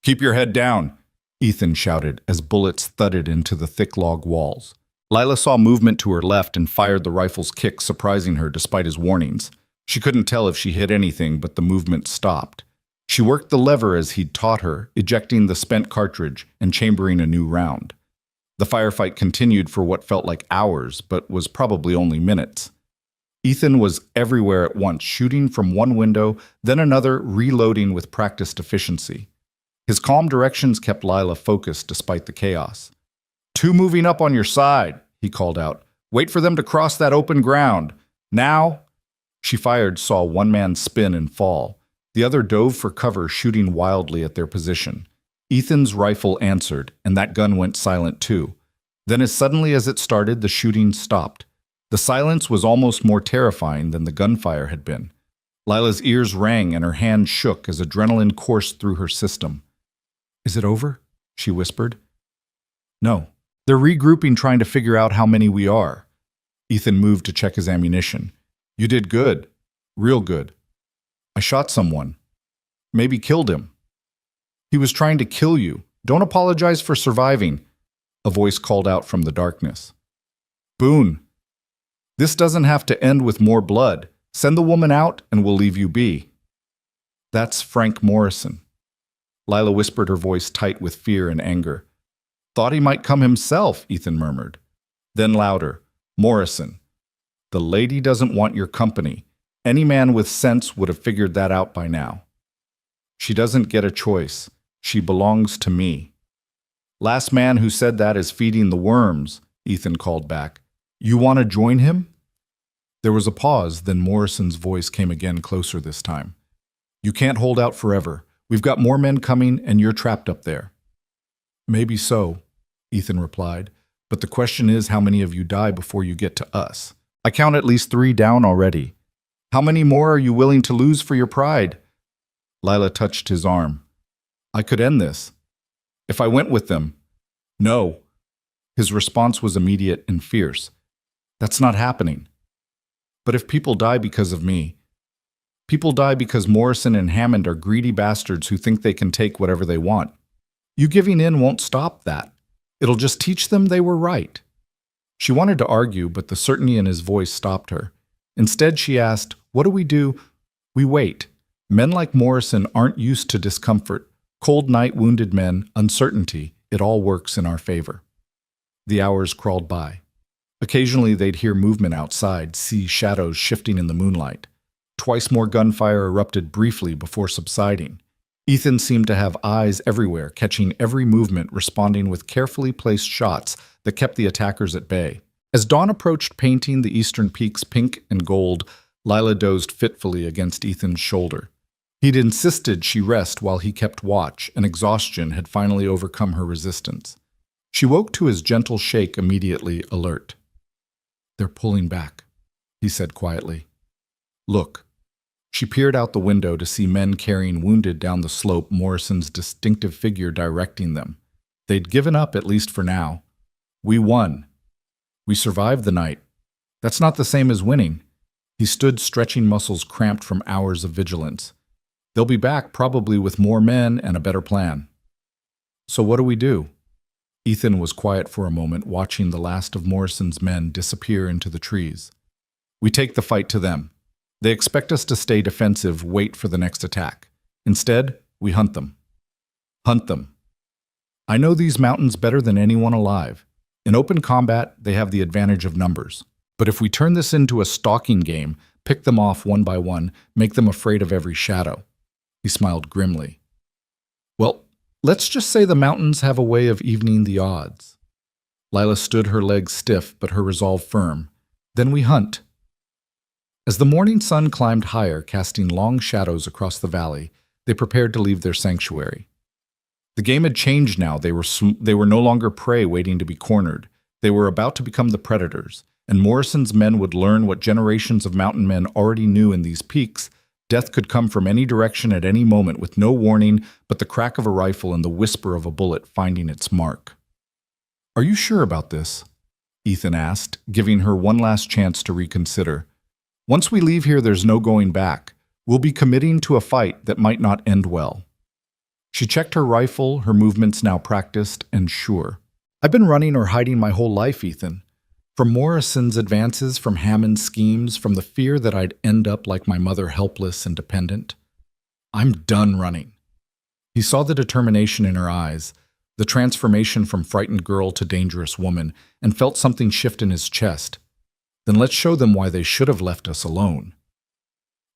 "Keep your head down," Ethan shouted as bullets thudded into the thick log walls. Lila saw movement to her left and fired the rifle's kick, surprising her despite his warnings. She couldn't tell if she hit anything, but the movement stopped. She worked the lever as he'd taught her, ejecting the spent cartridge and chambering a new round. The firefight continued for what felt like hours, but was probably only minutes. Ethan was everywhere at once, shooting from one window, then another, reloading with practiced efficiency. His calm directions kept Lila focused despite the chaos. "2 moving up on your side," he called out. "Wait for them to cross that open ground. Now." She fired, saw one man spin and fall. The other dove for cover, shooting wildly at their position. Ethan's rifle answered, and that gun went silent too. Then as suddenly as it started, the shooting stopped. The silence was almost more terrifying than the gunfire had been. Lila's ears rang and her hand shook as adrenaline coursed through her system. "Is it over?" she whispered. "No. They're regrouping, trying to figure out how many we are." Ethan moved to check his ammunition. "You did good. Real good. I shot someone. Maybe killed him." "He was trying to kill you. Don't apologize for surviving," a voice called out from the darkness. "Boone, this doesn't have to end with more blood. Send the woman out and we'll leave you be." "That's Frank Morrison." Lila whispered, her voice tight with fear and anger. "Thought he might come himself," Ethan murmured. Then louder, "Morrison, the lady doesn't want your company. Any man with sense would have figured that out by now. She doesn't get a choice. She belongs to me." "Last man who said that is feeding the worms," Ethan called back. "You want to join him?" There was a pause, then Morrison's voice came again, closer this time. "You can't hold out forever. We've got more men coming, and you're trapped up there." "Maybe so," Ethan replied, "but the question is how many of you die before you get to us. I count at least 3 down already. How many more are you willing to lose for your pride?" Lila touched his arm. "I could end this. If I went with them." "No." His response was immediate and fierce. "That's not happening." "But if people die because of me, people die because Morrison and Hammond are greedy bastards who think they can take whatever they want. You giving in won't stop that. It'll just teach them they were right." She wanted to argue, but the certainty in his voice stopped her. Instead, she asked, "What do we do?" "We wait. Men like Morrison aren't used to discomfort. Cold night, wounded men, uncertainty. It all works in our favor." The hours crawled by. Occasionally they'd hear movement outside, see shadows shifting in the moonlight. Twice more gunfire erupted briefly before subsiding. Ethan seemed to have eyes everywhere, catching every movement, responding with carefully placed shots that kept the attackers at bay. As dawn approached, painting the eastern peaks pink and gold, Lila dozed fitfully against Ethan's shoulder. He'd insisted she rest while he kept watch, and exhaustion had finally overcome her resistance. She woke to his gentle shake, immediately alert. "They're pulling back," he said quietly. "Look." She peered out the window to see men carrying wounded down the slope, Morrison's distinctive figure directing them. They'd given up, at least for now. "We won. We survived the night. That's not the same as winning." He stood, stretching muscles cramped from hours of vigilance. "They'll be back, probably with more men and a better plan." "So what do we do?" Ethan was quiet for a moment, watching the last of Morrison's men disappear into the trees. "We take the fight to them. They expect us to stay defensive, wait for the next attack. Instead, we hunt them. Hunt them. I know these mountains better than anyone alive. In open combat, they have the advantage of numbers. But if we turn this into a stalking game, pick them off one by one, make them afraid of every shadow. He smiled grimly. Well, let's just say the mountains have a way of evening the odds. Lila stood, her legs stiff, but her resolve firm. Then we hunt. As the morning sun climbed higher, casting long shadows across the valley, they prepared to leave their sanctuary. The game had changed now. They were no longer prey waiting to be cornered. They were about to become the predators, and Morrison's men would learn what generations of mountain men already knew in these peaks. Death could come from any direction at any moment with no warning but the crack of a rifle and the whisper of a bullet finding its mark. Are you sure about this? Ethan asked, giving her one last chance to reconsider. Once we leave here, there's no going back. We'll be committing to a fight that might not end well. She checked her rifle, her movements now practiced and sure. I've been running or hiding my whole life, Ethan. From Morrison's advances, from Hammond's schemes, from the fear that I'd end up like my mother, helpless and dependent. I'm done running. He saw the determination in her eyes, the transformation from frightened girl to dangerous woman, and felt something shift in his chest. Then let's show them why they should have left us alone.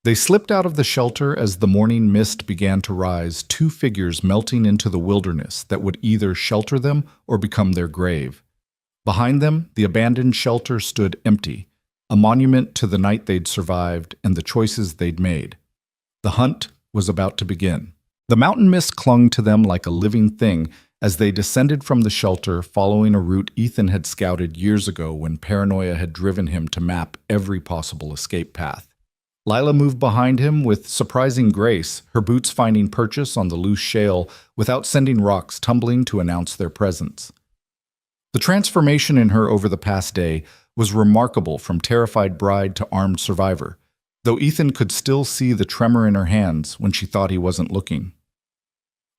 They slipped out of the shelter as the morning mist began to rise, two figures melting into the wilderness that would either shelter them or become their grave. Behind them, the abandoned shelter stood empty, a monument to the night they'd survived and the choices they'd made. The hunt was about to begin. The mountain mist clung to them like a living thing as they descended from the shelter, following a route Ethan had scouted years ago when paranoia had driven him to map every possible escape path. Lila moved behind him with surprising grace, her boots finding purchase on the loose shale without sending rocks tumbling to announce their presence. The transformation in her over the past day was remarkable, from terrified bride to armed survivor, though Ethan could still see the tremor in her hands when she thought he wasn't looking.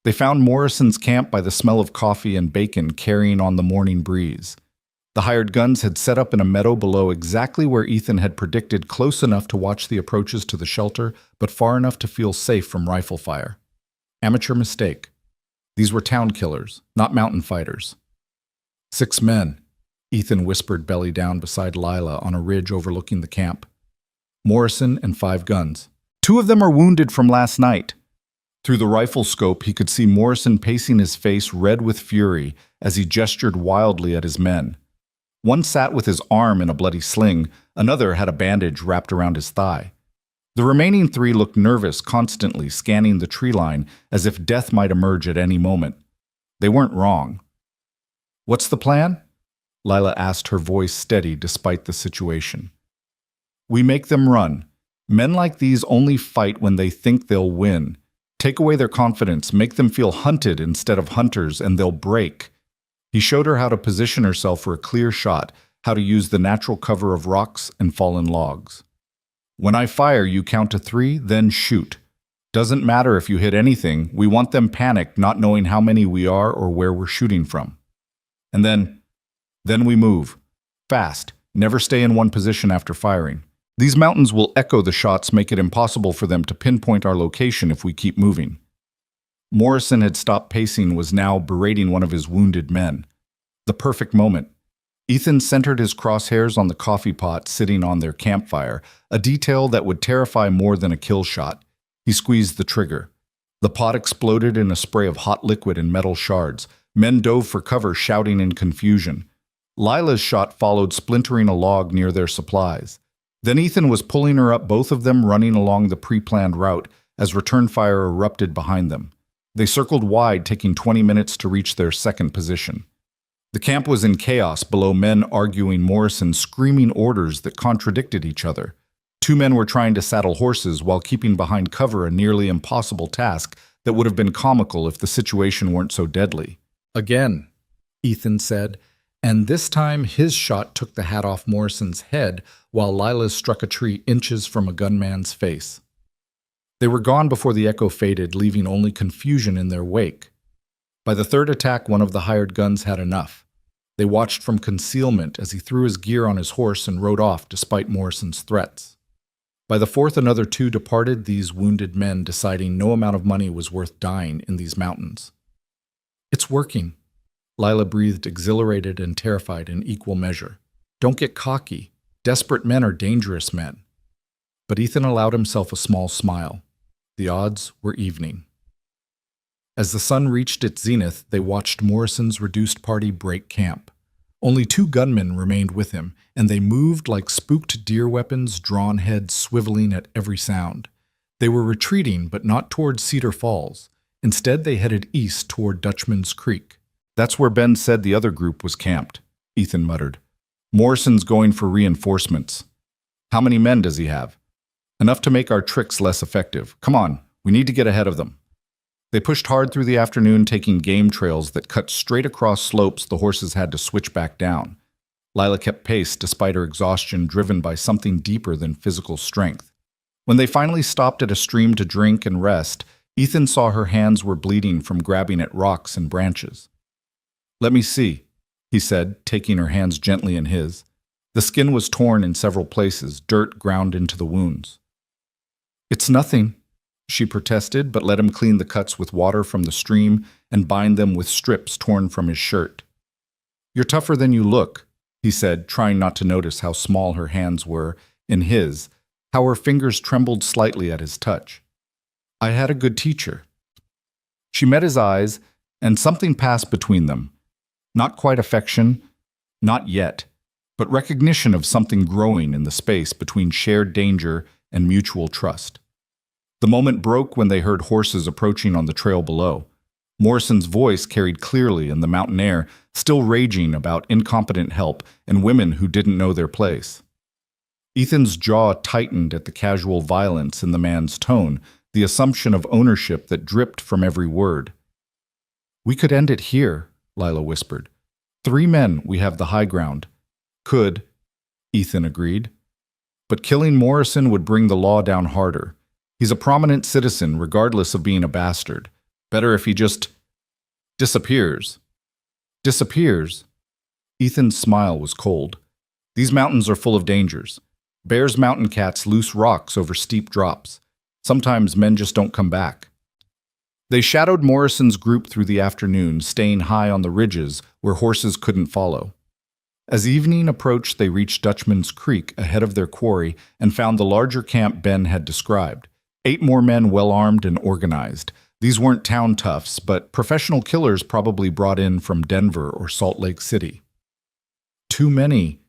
They found Morrison's camp by the smell of coffee and bacon carrying on the morning breeze. The hired guns had set up in a meadow below, exactly where Ethan had predicted, close enough to watch the approaches to the shelter, but far enough to feel safe from rifle fire. Amateur mistake. These were town killers, not mountain fighters. 6 men, Ethan whispered, belly down beside Lila on a ridge overlooking the camp. Morrison and 5 guns. 2 of them are wounded from last night. Through the rifle scope, he could see Morrison pacing, his face red with fury as he gestured wildly at his men. One sat with his arm in a bloody sling, another had a bandage wrapped around his thigh. The remaining 3 looked nervous, constantly scanning the tree line as if death might emerge at any moment. They weren't wrong. What's the plan? Lila asked, her voice steady despite the situation. We make them run. Men like these only fight when they think they'll win. Take away their confidence, make them feel hunted instead of hunters, and they'll break. He showed her how to position herself for a clear shot, how to use the natural cover of rocks and fallen logs. When I fire, you count to 3, then shoot. Doesn't matter if you hit anything, we want them panicked, not knowing how many we are or where we're shooting from. And then we move. Fast, never stay in one position after firing. These mountains will echo the shots, make it impossible for them to pinpoint our location if we keep moving. Morrison had stopped pacing, was now berating one of his wounded men. The perfect moment. Ethan centered his crosshairs on the coffee pot sitting on their campfire, a detail that would terrify more than a kill shot. He squeezed the trigger. The pot exploded in a spray of hot liquid and metal shards. Men dove for cover, shouting in confusion. Lila's shot followed, splintering a log near their supplies. Then Ethan was pulling her up, both of them running along the pre-planned route as return fire erupted behind them. They circled wide, taking 20 minutes to reach their second position. The camp was in chaos below, men arguing, Morrison screaming orders that contradicted each other. 2 men were trying to saddle horses while keeping behind cover, a nearly impossible task that would have been comical if the situation weren't so deadly. Again, Ethan said, and this time his shot took the hat off Morrison's head while Lila's struck a tree inches from a gunman's face. They were gone before the echo faded, leaving only confusion in their wake. By the 3rd attack, one of the hired guns had enough. They watched from concealment as he threw his gear on his horse and rode off despite Morrison's threats. By the fourth, another two departed, these wounded men deciding no amount of money was worth dying in these mountains. It's working. Lila breathed, exhilarated and terrified in equal measure. Don't get cocky. Desperate men are dangerous men. But Ethan allowed himself a small smile. The odds were evening. As the sun reached its zenith, they watched Morrison's reduced party break camp. Only 2 gunmen remained with him, and they moved like spooked deer weapons, drawn heads swiveling at every sound. They were retreating, but not toward Cedar Falls. Instead, they headed east toward Dutchman's Creek. That's where Ben said the other group was camped, Ethan muttered. Morrison's going for reinforcements. How many men does he have? Enough to make our tricks less effective. Come on, we need to get ahead of them. They pushed hard through the afternoon, taking game trails that cut straight across slopes the horses had to switch back down. Lila kept pace despite her exhaustion, driven by something deeper than physical strength. When they finally stopped at a stream to drink and rest, Ethan saw her hands were bleeding from grabbing at rocks and branches. Let me see, he said, taking her hands gently in his. The skin was torn in several places, dirt ground into the wounds. It's nothing, she protested, but let him clean the cuts with water from the stream and bind them with strips torn from his shirt. You're tougher than you look, he said, trying not to notice how small her hands were in his, how her fingers trembled slightly at his touch. I had a good teacher. She met his eyes, and something passed between them. Not quite affection, not yet, but recognition of something growing in the space between shared danger and mutual trust. The moment broke when they heard horses approaching on the trail below. Morrison's voice carried clearly in the mountain air, still raging about incompetent help and women who didn't know their place. Ethan's jaw tightened at the casual violence in the man's tone, the assumption of ownership that dripped from every word. We could end it here, Lila whispered. 3 men, we have the high ground. Could, Ethan agreed. But killing Morrison would bring the law down harder. He's a prominent citizen, regardless of being a bastard. Better if he just disappears. Disappears? Ethan's smile was cold. These mountains are full of dangers. Bears, mountain cats, loose rocks over steep drops. Sometimes men just don't come back. They shadowed Morrison's group through the afternoon, staying high on the ridges where horses couldn't follow. As evening approached, they reached Dutchman's Creek ahead of their quarry and found the larger camp Ben had described. 8 more men well-armed and organized. These weren't town toughs, but professional killers probably brought in from Denver or Salt Lake City. Too many,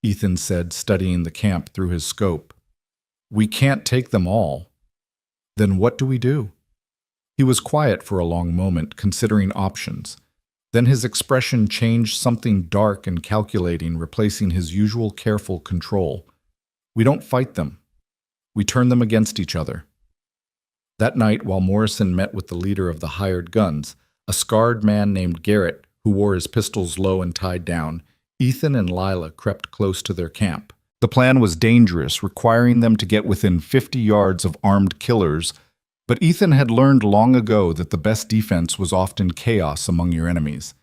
Ethan said, studying the camp through his scope. We can't take them all. Then what do we do? He was quiet for a long moment, considering options. Then his expression changed, something dark and calculating, replacing his usual careful control. We don't fight them. We turn them against each other. That night, while Morrison met with the leader of the hired guns, a scarred man named Garrett, who wore his pistols low and tied down, Ethan and Lila crept close to their camp. The plan was dangerous, requiring them to get within 50 yards of armed killers, but Ethan had learned long ago that the best defense was often chaos among your enemies.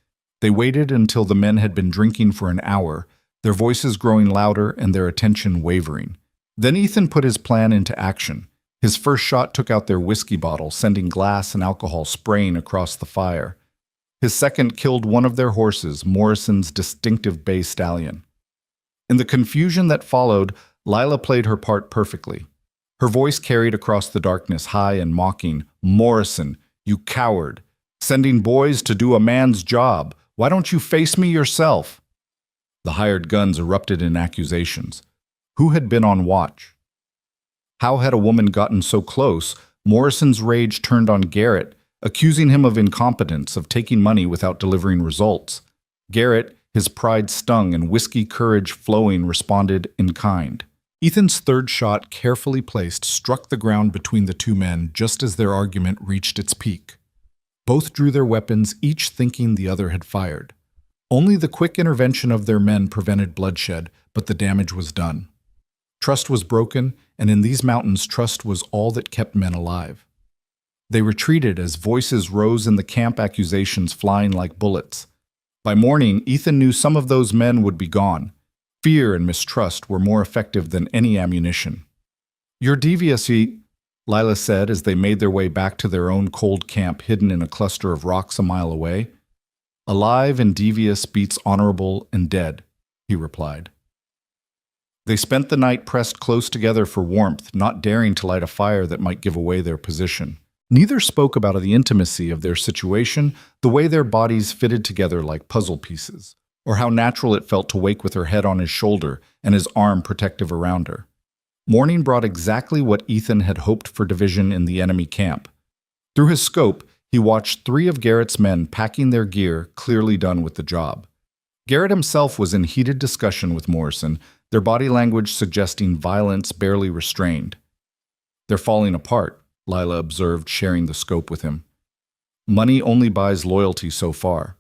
They waited until the men had been drinking for an hour, their voices growing louder and their attention wavering. Then Ethan put his plan into action. His first shot took out their whiskey bottle, sending glass and alcohol spraying across the fire. His second killed one of their horses, Morrison's distinctive bay stallion. In the confusion that followed, Lila played her part perfectly. Her voice carried across the darkness, high and mocking. Morrison, you coward! Sending boys to do a man's job. Why don't you face me yourself? The hired guns erupted in accusations. Who had been on watch? How had a woman gotten so close? Morrison's rage turned on Garrett, accusing him of incompetence, of taking money without delivering results. Garrett, his pride stung and whiskey courage flowing, responded in kind. Ethan's third shot, carefully placed, struck the ground between the 2 men just as their argument reached its peak. Both drew their weapons, each thinking the other had fired. Only the quick intervention of their men prevented bloodshed, but the damage was done. Trust was broken, and in these mountains, trust was all that kept men alive. They retreated as voices rose in the camp, accusations flying like bullets. By morning, Ethan knew some of those men would be gone. Fear and mistrust were more effective than any ammunition. You're devious, Lila said as they made their way back to their own cold camp hidden in a cluster of rocks a mile away. Alive and devious beats honorable and dead, he replied. They spent the night pressed close together for warmth, not daring to light a fire that might give away their position. Neither spoke about the intimacy of their situation, the way their bodies fitted together like puzzle pieces, or how natural it felt to wake with her head on his shoulder and his arm protective around her. Morning brought exactly what Ethan had hoped for division in the enemy camp. Through his scope, he watched 3 of Garrett's men packing their gear, clearly done with the job. Garrett himself was in heated discussion with Morrison, their body language suggesting violence barely restrained. They're falling apart, Lila observed, sharing the scope with him. Money only buys loyalty so far.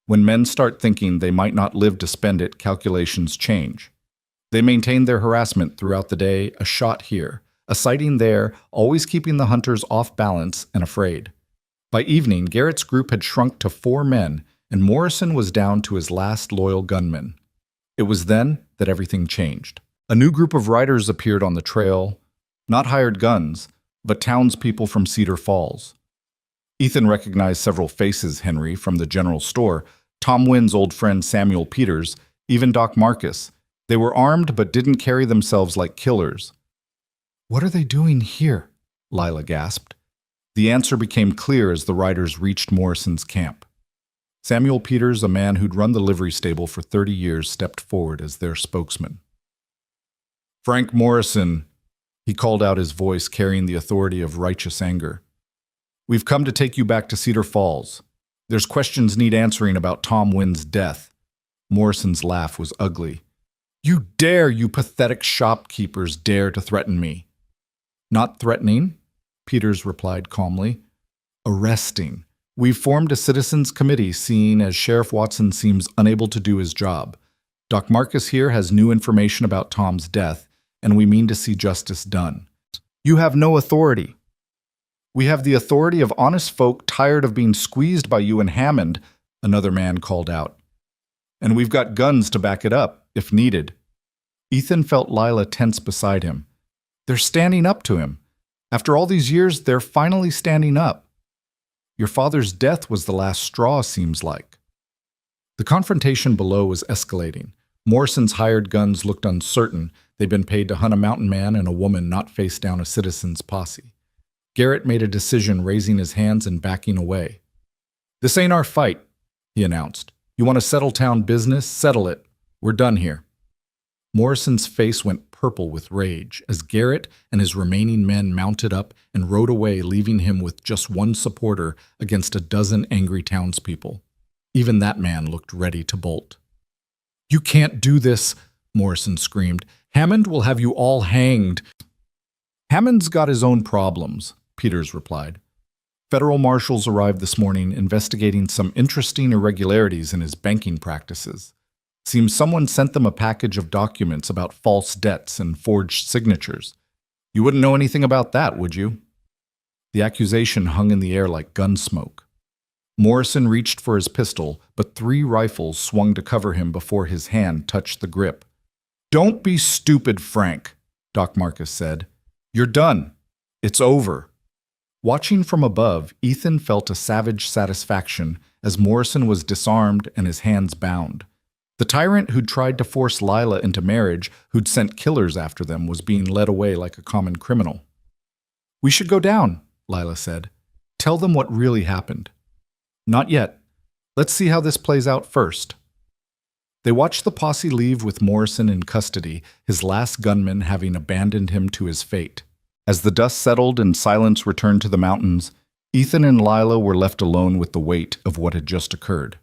When men start thinking they might not live to spend it, calculations change. They maintained their harassment throughout the day, a shot here, a sighting there, always keeping the hunters off balance and afraid. By evening, Garrett's group had shrunk to 4 men, and Morrison was down to his last loyal gunman. It was then that everything changed. A new group of riders appeared on the trail, not hired guns, but townspeople from Cedar Falls. Ethan recognized several faces, Henry, from the general store, Tom Wynn's old friend Samuel Peters, even Doc Marcus. They were armed but didn't carry themselves like killers. "What are they doing here?" Lila gasped. The answer became clear as the riders reached Morrison's camp. Samuel Peters, a man who'd run the livery stable for 30 years, stepped forward as their spokesman. "Frank Morrison," he called out, his voice carrying the authority of righteous anger. "We've come to take you back to Cedar Falls. There's questions need answering about Tom Wynn's death." Morrison's laugh was ugly. "You pathetic shopkeepers dare to threaten me." "Not threatening," Peters replied calmly. "Arresting. We've formed a citizens' committee, seeing as Sheriff Watson seems unable to do his job. Doc Marcus here has new information about Tom's death, and we mean to see justice done. You have no authority." "We have the authority of honest folk tired of being squeezed by you and Hammond," another man called out. "And we've got guns to back it up, if needed." Ethan felt Lila tense beside him. They're standing up to him. After all these years, they're finally standing up. Your father's death was the last straw, seems like. The confrontation below was escalating. Morrison's hired guns looked uncertain. They'd been paid to hunt a mountain man and a woman, not face down a citizen's posse. Garrett made a decision, raising his hands and backing away. "This ain't our fight," he announced. "You want to settle town business? Settle it. We're done here." Morrison's face went purple with rage as Garrett and his remaining men mounted up and rode away, leaving him with just one supporter against a dozen angry townspeople. Even that man looked ready to bolt. "You can't do this," Morrison screamed. "Hammond will have you all hanged." "Hammond's got his own problems," Peters replied. "Federal marshals arrived this morning investigating some interesting irregularities in his banking practices. Seems someone sent them a package of documents about false debts and forged signatures. You wouldn't know anything about that, would you?" The accusation hung in the air like gun smoke. Morrison reached for his pistol, but 3 rifles swung to cover him before his hand touched the grip. "Don't be stupid, Frank," Doc Marcus said. "You're done. It's over." Watching from above, Ethan felt a savage satisfaction as Morrison was disarmed and his hands bound. The tyrant who'd tried to force Lila into marriage, who'd sent killers after them, was being led away like a common criminal. "We should go down," Lila said. "Tell them what really happened." "Not yet. Let's see how this plays out first." They watched the posse leave with Morrison in custody, his last gunman having abandoned him to his fate. As the dust settled and silence returned to the mountains, Ethan and Lila were left alone with the weight of what had just occurred.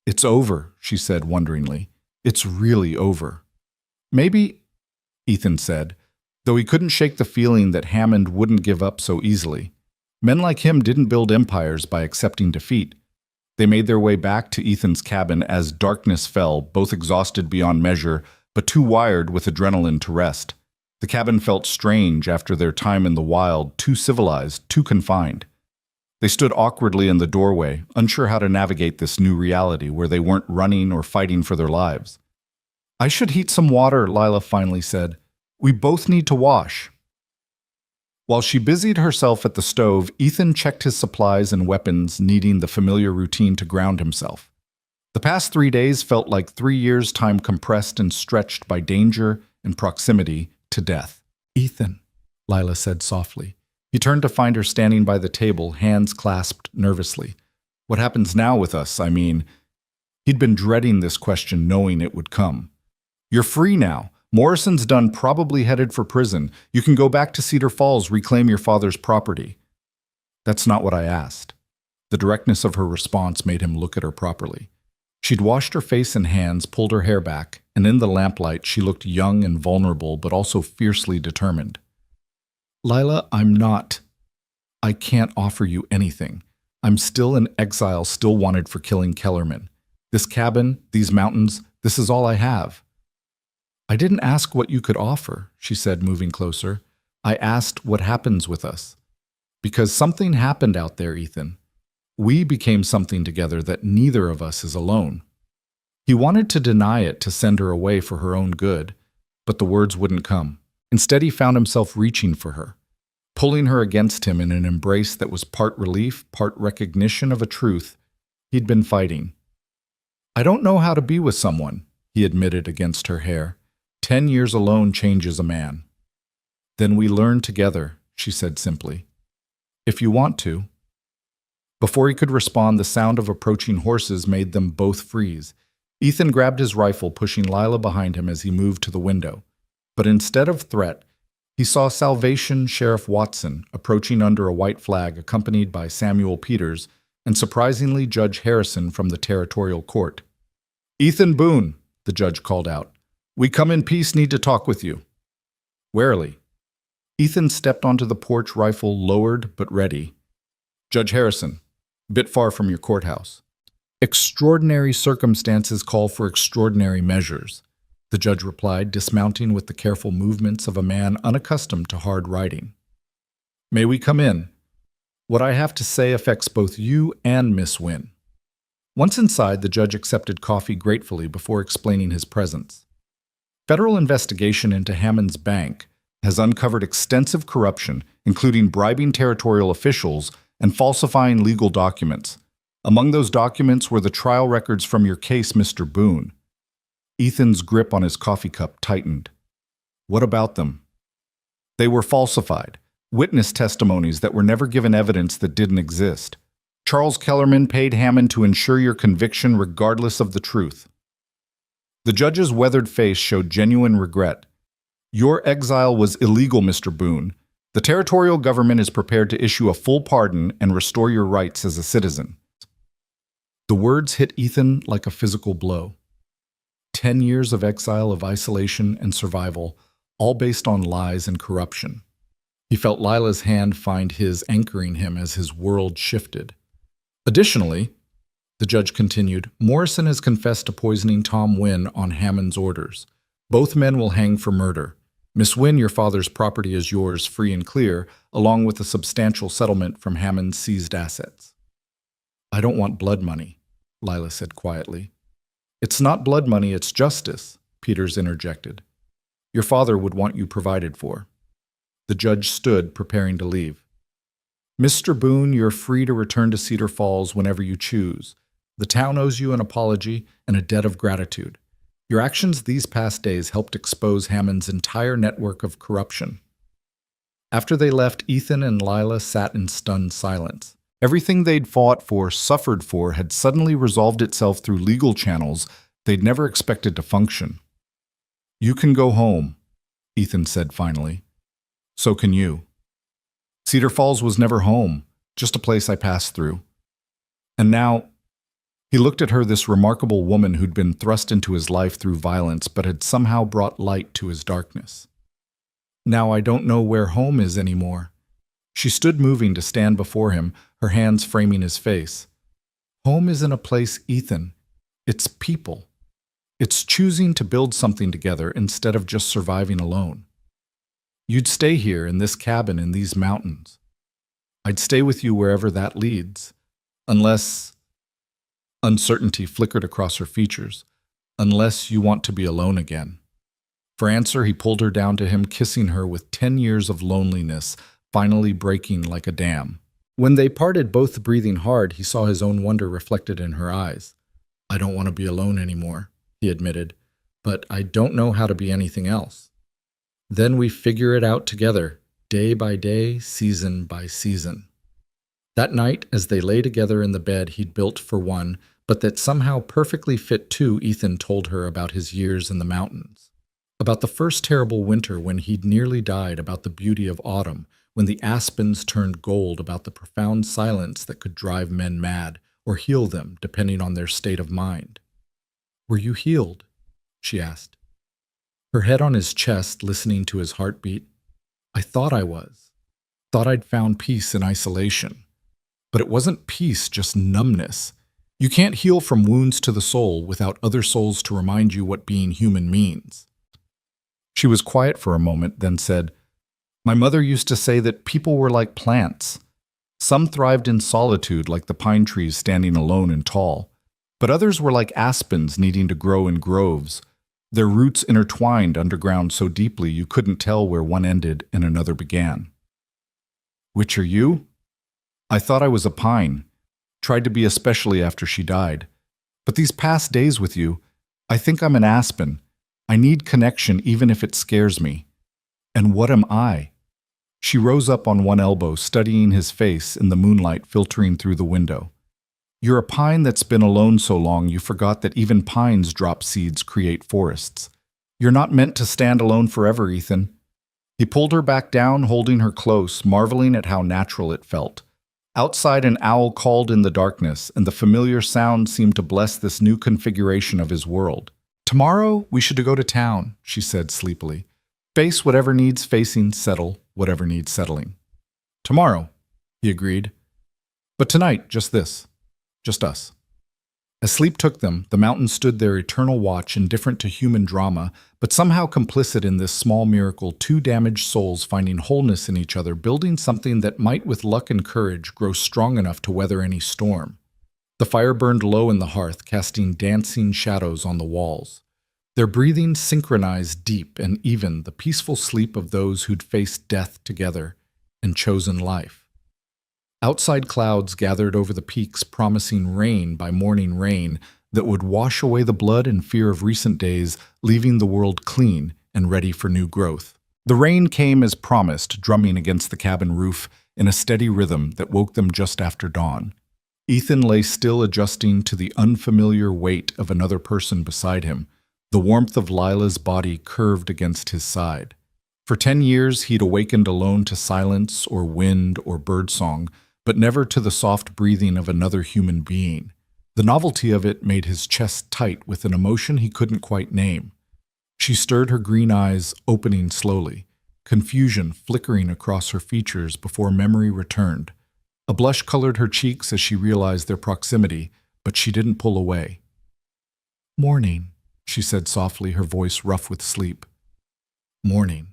"It's over," she said wonderingly. "It's really over." "Maybe," Ethan said, though he couldn't shake the feeling that Hammond wouldn't give up so easily. Men like him didn't build empires by accepting defeat. They made their way back to Ethan's cabin as darkness fell, both exhausted beyond measure, but too wired with adrenaline to rest. The cabin felt strange after their time in the wild, too civilized, too confined. They stood awkwardly in the doorway, unsure how to navigate this new reality where they weren't running or fighting for their lives. "I should heat some water," Lila finally said. We both need to wash. While she busied herself at the stove, Ethan checked his supplies and weapons, needing the familiar routine to ground himself. The past 3 days felt like 3 years' time compressed and stretched by danger and proximity to death. Ethan, Lila said softly. He turned to find her standing by the table, hands clasped nervously. What happens now with us, I mean? He'd been dreading this question, knowing it would come. You're free now. Morrison's done, probably headed for prison. You can go back to Cedar Falls, reclaim your father's property. That's not what I asked. The directness of her response made him look at her properly. She'd washed her face and hands, pulled her hair back, and in the lamplight she looked young and vulnerable, but also fiercely determined. Lila, I can't offer you anything. I'm still in exile, still wanted for killing Kellerman. This cabin, these mountains, this is all I have. I didn't ask what you could offer, she said, moving closer. I asked what happens with us. Because something happened out there, Ethan. We became something together that neither of us is alone. He wanted to deny it, to send her away for her own good, but the words wouldn't come. Instead, he found himself reaching for her, pulling her against him in an embrace that was part relief, part recognition of a truth he'd been fighting. I don't know how to be with someone, he admitted against her hair. 10 years alone changes a man. Then we learn together, she said simply. If you want to. Before he could respond, the sound of approaching horses made them both freeze. Ethan grabbed his rifle, pushing Lila behind him as he moved to the window. But instead of threat, he saw Salvation Sheriff Watson approaching under a white flag, accompanied by Samuel Peters and, surprisingly, Judge Harrison from the territorial court. Ethan Boone, the judge called out. We come in peace, need to talk with you. Warily. Ethan stepped onto the porch, rifle lowered but ready. Judge Harrison, bit far from your courthouse. Extraordinary circumstances call for extraordinary measures, the judge replied, dismounting with the careful movements of a man unaccustomed to hard riding. May we come in? What I have to say affects both you and Miss Wynne. Once inside, the judge accepted coffee gratefully before explaining his presence. Federal investigation into Hammond's bank has uncovered extensive corruption, including bribing territorial officials and falsifying legal documents. Among those documents were the trial records from your case, Mr. Boone. Ethan's grip on his coffee cup tightened. What about them? They were falsified, witness testimonies that were never given evidence that didn't exist. Charles Kellerman paid Hammond to ensure your conviction regardless of the truth. The judge's weathered face showed genuine regret. Your exile was illegal, Mr. Boone. The territorial government is prepared to issue a full pardon and restore your rights as a citizen. The words hit Ethan like a physical blow. 10 years of exile, of isolation and survival, all based on lies and corruption. He felt Lila's hand find his, anchoring him as his world shifted. Additionally, the judge continued, Morrison has confessed to poisoning Tom Wynne on Hammond's orders. Both men will hang for murder. Miss Wynne, your father's property is yours, free and clear, along with a substantial settlement from Hammond's seized assets. I don't want blood money, Lila said quietly. It's not blood money, it's justice, Peters interjected. Your father would want you provided for. The judge stood, preparing to leave. Mr. Boone, you're free to return to Cedar Falls whenever you choose. The town owes you an apology and a debt of gratitude. Your actions these past days helped expose Hammond's entire network of corruption. After they left, Ethan and Lila sat in stunned silence. Everything they'd fought for, suffered for, had suddenly resolved itself through legal channels they'd never expected to function. You can go home, Ethan said finally. So can you. Cedar Falls was never home, just a place I passed through. And now, he looked at her, this remarkable woman who'd been thrust into his life through violence but had somehow brought light to his darkness. Now I don't know where home is anymore. She stood moving to stand before him, her hands framing his face. Home isn't a place, Ethan. It's people. It's choosing to build something together instead of just surviving alone. You'd stay here in this cabin in these mountains. I'd stay with you wherever that leads, unless... Uncertainty flickered across her features. Unless you want to be alone again. For answer, he pulled her down to him, kissing her with 10 years of loneliness, finally breaking like a dam. When they parted, both breathing hard, he saw his own wonder reflected in her eyes. "I don't want to be alone anymore," he admitted, "but I don't know how to be anything else. Then we figure it out together, day by day, season by season." That night, as they lay together in the bed he'd built for one, but that somehow perfectly fit two, Ethan told her about his years in the mountains. About the first terrible winter when he'd nearly died, about the beauty of autumn, when the aspens turned gold, about the profound silence that could drive men mad, or heal them, depending on their state of mind. "Were you healed?" she asked. Her head on his chest, listening to his heartbeat. "I thought I was. Thought I'd found peace in isolation. But it wasn't peace, just numbness. You can't heal from wounds to the soul without other souls to remind you what being human means." She was quiet for a moment, then said, "My mother used to say that people were like plants. Some thrived in solitude, like the pine trees standing alone and tall, but others were like aspens needing to grow in groves, their roots intertwined underground so deeply you couldn't tell where one ended and another began." "Which are you?" "I thought I was a pine. Tried to be, especially after she died. But these past days with you, I think I'm an aspen. I need connection even if it scares me. And what am I?" She rose up on one elbow, studying his face in the moonlight filtering through the window. "You're a pine that's been alone so long you forgot that even pines drop seeds, create forests. You're not meant to stand alone forever, Ethan." He pulled her back down, holding her close, marveling at how natural it felt. Outside, an owl called in the darkness, and the familiar sound seemed to bless this new configuration of his world. "Tomorrow, we should go to town," she said sleepily. "Face whatever needs facing, settle whatever needs settling." "Tomorrow," he agreed. "But tonight, just this. Just us." As sleep took them, the mountains stood their eternal watch, indifferent to human drama, but somehow complicit in this small miracle, two damaged souls finding wholeness in each other, building something that might, with luck and courage, grow strong enough to weather any storm. The fire burned low in the hearth, casting dancing shadows on the walls. Their breathing synchronized deep and even, the peaceful sleep of those who'd faced death together and chosen life. Outside clouds gathered over the peaks, promising rain by morning rain that would wash away the blood and fear of recent days, leaving the world clean and ready for new growth. The rain came as promised, drumming against the cabin roof in a steady rhythm that woke them just after dawn. Ethan lay still, adjusting to the unfamiliar weight of another person beside him, the warmth of Lila's body curved against his side. For 10 years he'd awakened alone to silence or wind or birdsong, but never to the soft breathing of another human being. The novelty of it made his chest tight with an emotion he couldn't quite name. She stirred her green eyes, opening slowly, confusion flickering across her features before memory returned. A blush colored her cheeks as she realized their proximity, but she didn't pull away. "Morning," she said softly, her voice rough with sleep. "Morning.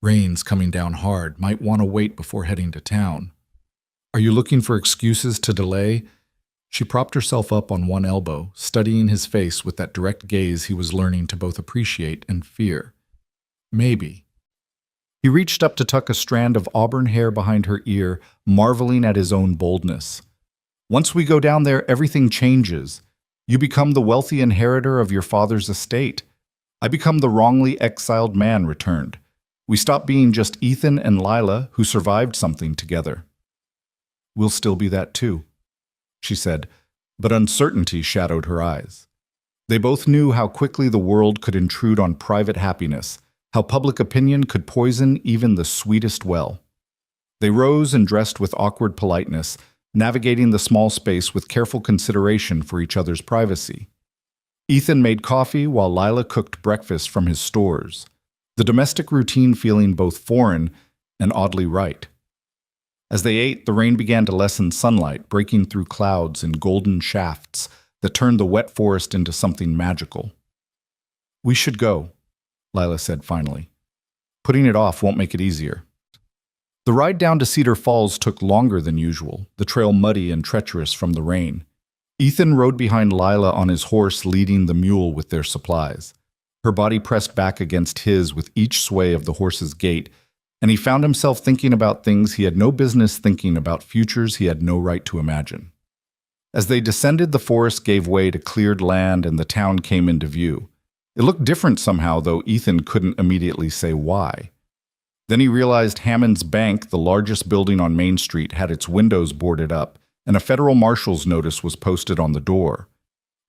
Rain's coming down hard, might want to wait before heading to town. Are you looking for excuses to delay?" She propped herself up on one elbow, studying his face with that direct gaze he was learning to both appreciate and fear. "Maybe." He reached up to tuck a strand of auburn hair behind her ear, marveling at his own boldness. "Once we go down there, everything changes. You become the wealthy inheritor of your father's estate. I become the wrongly exiled man returned. We stop being just Ethan and Lila who survived something together." "We'll still be that too," she said, but uncertainty shadowed her eyes. They both knew how quickly the world could intrude on private happiness, how public opinion could poison even the sweetest well. They rose and dressed with awkward politeness, navigating the small space with careful consideration for each other's privacy. Ethan made coffee while Lila cooked breakfast from his stores, the domestic routine feeling both foreign and oddly right. As they ate, the rain began to lessen sunlight, breaking through clouds in golden shafts that turned the wet forest into something magical. "We should go," Lila said finally. "Putting it off won't make it easier." The ride down to Cedar Falls took longer than usual, the trail muddy and treacherous from the rain. Ethan rode behind Lila on his horse, leading the mule with their supplies. Her body pressed back against his with each sway of the horse's gait, and he found himself thinking about things he had no business thinking, about futures he had no right to imagine. As they descended, the forest gave way to cleared land and the town came into view. It looked different somehow, though Ethan couldn't immediately say why. Then he realized Hammond's Bank, the largest building on Main Street, had its windows boarded up, and a federal marshal's notice was posted on the door.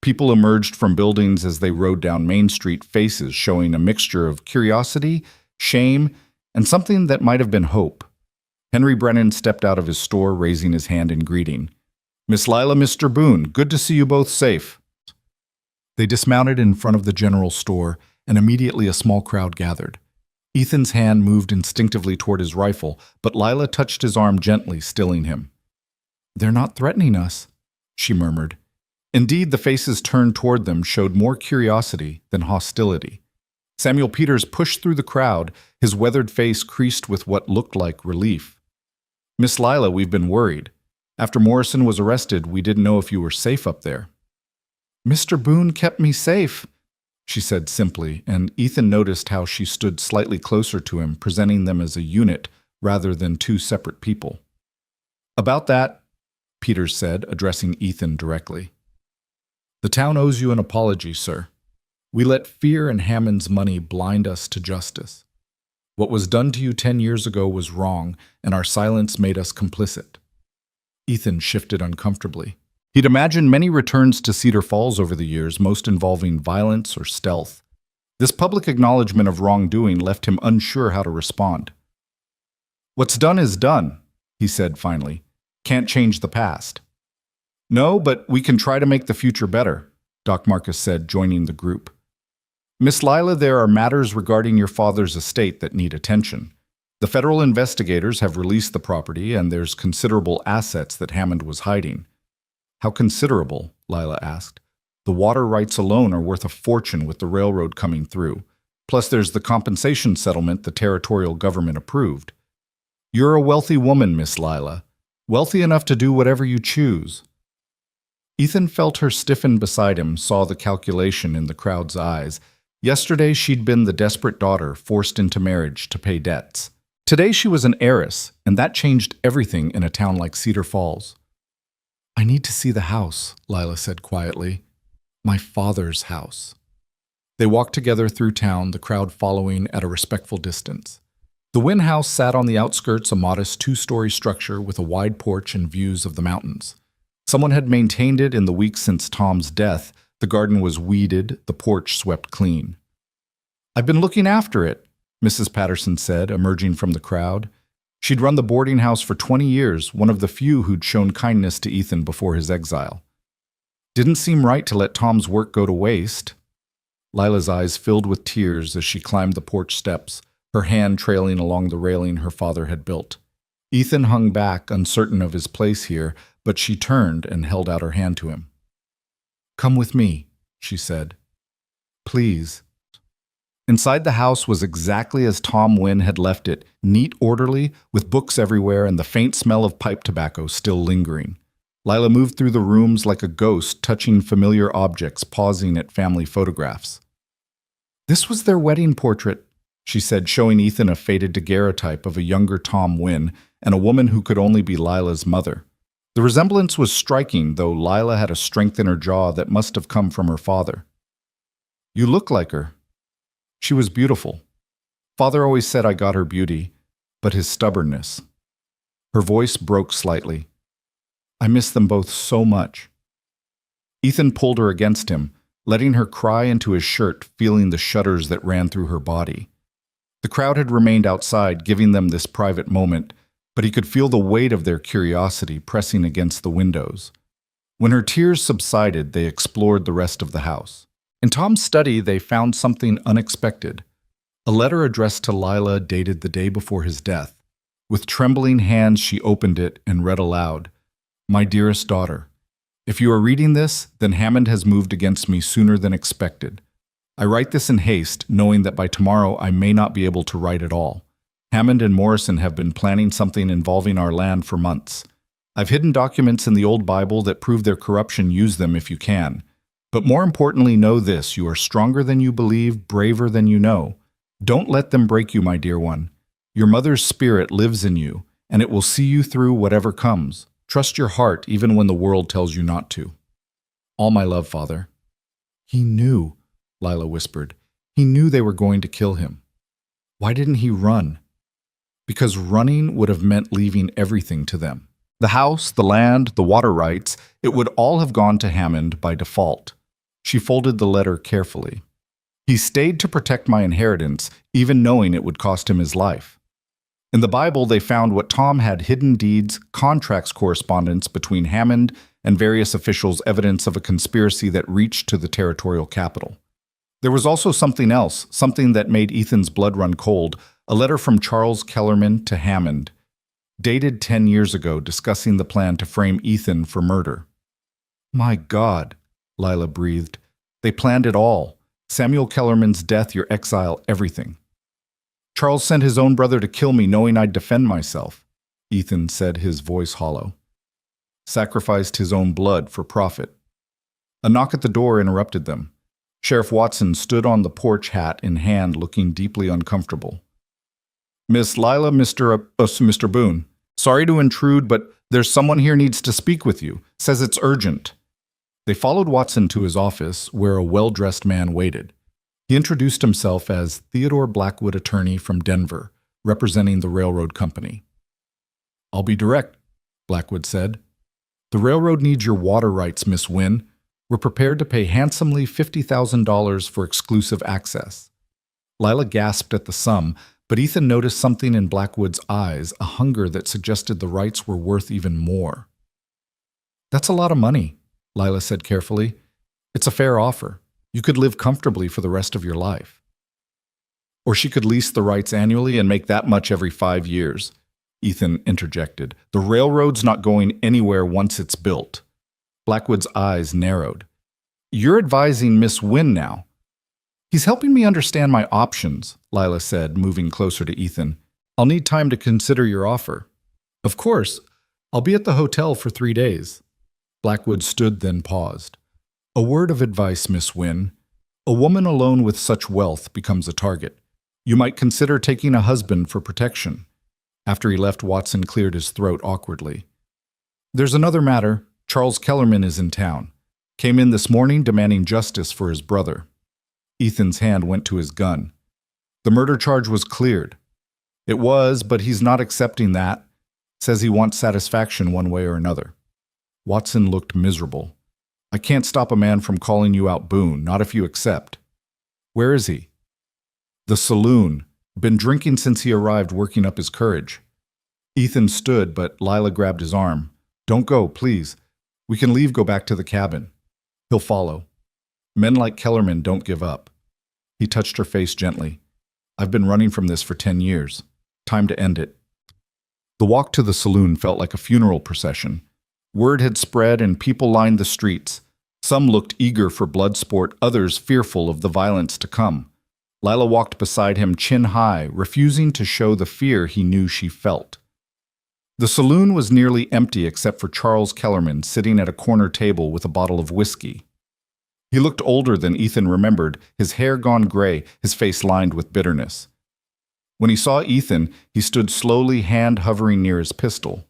People emerged from buildings as they rode down Main Street, faces showing a mixture of curiosity, shame, and something that might have been hope. Henry Brennan stepped out of his store, raising his hand in greeting. "Miss Lila, Mr. Boone, good to see you both safe." They dismounted in front of the general store, and immediately a small crowd gathered. Ethan's hand moved instinctively toward his rifle, but Lila touched his arm gently, stilling him. "They're not threatening us," she murmured. Indeed, the faces turned toward them showed more curiosity than hostility. Samuel Peters pushed through the crowd, his weathered face creased with what looked like relief. "Miss Lila, we've been worried. After Morrison was arrested, we didn't know if you were safe up there." "Mr. Boone kept me safe," she said simply, and Ethan noticed how she stood slightly closer to him, presenting them as a unit rather than two separate people. "About that," Peters said, addressing Ethan directly. "The town owes you an apology, sir. We let fear and Hammond's money blind us to justice. What was done to you 10 years ago was wrong, and our silence made us complicit." Ethan shifted uncomfortably. He'd imagined many returns to Cedar Falls over the years, most involving violence or stealth. This public acknowledgement of wrongdoing left him unsure how to respond. "What's done is done," he said finally. "Can't change the past." "No, but we can try to make the future better," Doc Marcus said, joining the group. "Miss Lila, there are matters regarding your father's estate that need attention. The federal investigators have released the property, and there's considerable assets that Hammond was hiding." "How considerable?" Lila asked. "The water rights alone are worth a fortune with the railroad coming through. Plus there's the compensation settlement the territorial government approved." "You're a wealthy woman, Miss Lila. Wealthy enough to do whatever you choose." Ethan felt her stiffen beside him, saw the calculation in the crowd's eyes. Yesterday she'd been the desperate daughter forced into marriage to pay debts. Today she was an heiress, and that changed everything in a town like Cedar Falls. "I need to see the house," Lila said quietly. "My father's house." They walked together through town, the crowd following at a respectful distance. The Wynn house sat on the outskirts, a modest two-story structure with a wide porch and views of the mountains. Someone had maintained it in the weeks since Tom's death. The garden was weeded, the porch swept clean. "I've been looking after it," Mrs. Patterson said, emerging from the crowd. She'd run the boarding house for 20 years, one of the few who'd shown kindness to Ethan before his exile. "Didn't seem right to let Tom's work go to waste." Lila's eyes filled with tears as she climbed the porch steps, her hand trailing along the railing her father had built. Ethan hung back, uncertain of his place here, but she turned and held out her hand to him. "Come with me," she said. "Please." Inside the house was exactly as Tom Wynn had left it, neat, orderly, with books everywhere and the faint smell of pipe tobacco still lingering. Lila moved through the rooms like a ghost, touching familiar objects, pausing at family photographs. "This was their wedding portrait," she said, showing Ethan a faded daguerreotype of a younger Tom Wynn and a woman who could only be Lila's mother. The resemblance was striking, though Lila had a strength in her jaw that must have come from her father. "You look like her." "She was beautiful. Father always said I got her beauty, but his stubbornness." Her voice broke slightly. "I miss them both so much." Ethan pulled her against him, letting her cry into his shirt, feeling the shudders that ran through her body. The crowd had remained outside, giving them this private moment, but he could feel the weight of their curiosity pressing against the windows. When her tears subsided, they explored the rest of the house. In Tom's study, they found something unexpected. A letter addressed to Lila dated the day before his death. With trembling hands, she opened it and read aloud, "My dearest daughter, if you are reading this, then Hammond has moved against me sooner than expected. I write this in haste, knowing that by tomorrow I may not be able to write at all. Hammond and Morrison have been planning something involving our land for months. I've hidden documents in the old Bible that prove their corruption. Use them if you can. But more importantly, know this: you are stronger than you believe, braver than you know. Don't let them break you, my dear one. Your mother's spirit lives in you, and it will see you through whatever comes. Trust your heart even when the world tells you not to. All my love, Father. He knew, Lila whispered. He knew they were going to kill him. Why didn't he run? Because running would have meant leaving everything to them. The house, the land, the water rights, it would all have gone to Hammond by default. She folded the letter carefully. He stayed to protect my inheritance, even knowing it would cost him his life. In the Bible, they found what Tom had: hidden deeds, contracts correspondence between Hammond and various officials, evidence of a conspiracy that reached to the territorial capital. There was also something else, something that made Ethan's blood run cold: a letter from Charles Kellerman to Hammond, dated 10 years ago, discussing the plan to frame Ethan for murder. My God, Lila breathed. They planned it all. Samuel Kellerman's death, your exile, everything. Charles sent his own brother to kill me, knowing I'd defend myself, Ethan said, his voice hollow. Sacrificed his own blood for profit. A knock at the door interrupted them. Sheriff Watson stood on the porch, hat in hand, looking deeply uncomfortable. Miss Lila, Mr. Boone. Sorry to intrude, but there's someone here needs to speak with you. Says it's urgent. They followed Watson to his office, where a well-dressed man waited. He introduced himself as Theodore Blackwood, attorney from Denver, representing the railroad company. I'll be direct, Blackwood said. The railroad needs your water rights, Miss Wynne. We're prepared to pay handsomely $50,000 for exclusive access. Lila gasped at the sum, but Ethan noticed something in Blackwood's eyes, a hunger that suggested the rights were worth even more. That's a lot of money, Lila said carefully. It's a fair offer. You could live comfortably for the rest of your life. Or she could lease the rights annually and make that much every 5 years, Ethan interjected. The railroad's not going anywhere once it's built. Blackwood's eyes narrowed. You're advising Miss Wynne now. He's helping me understand my options, Lila said, moving closer to Ethan. I'll need time to consider your offer. Of course. I'll be at the hotel for 3 days. Blackwood stood, then paused. A word of advice, Miss Wynne. A woman alone with such wealth becomes a target. You might consider taking a husband for protection. After he left, Watson cleared his throat awkwardly. There's another matter. Charles Kellerman is in town. Came in this morning demanding justice for his brother. Ethan's hand went to his gun. The murder charge was cleared. It was, but he's not accepting that. Says he wants satisfaction one way or another. Watson looked miserable. I can't stop a man from calling you out, Boone, not if you accept. Where is he? The saloon. Been drinking since he arrived, working up his courage. Ethan stood, but Lila grabbed his arm. Don't go, please. We can leave, go back to the cabin. He'll follow. Men like Kellerman don't give up. He touched her face gently. I've been running from this for 10 years. Time to end it. The walk to the saloon felt like a funeral procession. Word had spread and people lined the streets. Some looked eager for blood sport, others fearful of the violence to come. Lila walked beside him, chin high, refusing to show the fear he knew she felt. The saloon was nearly empty except for Charles Kellerman sitting at a corner table with a bottle of whiskey. He looked older than Ethan remembered, his hair gone gray, his face lined with bitterness. When he saw Ethan, he stood slowly, hand hovering near his pistol.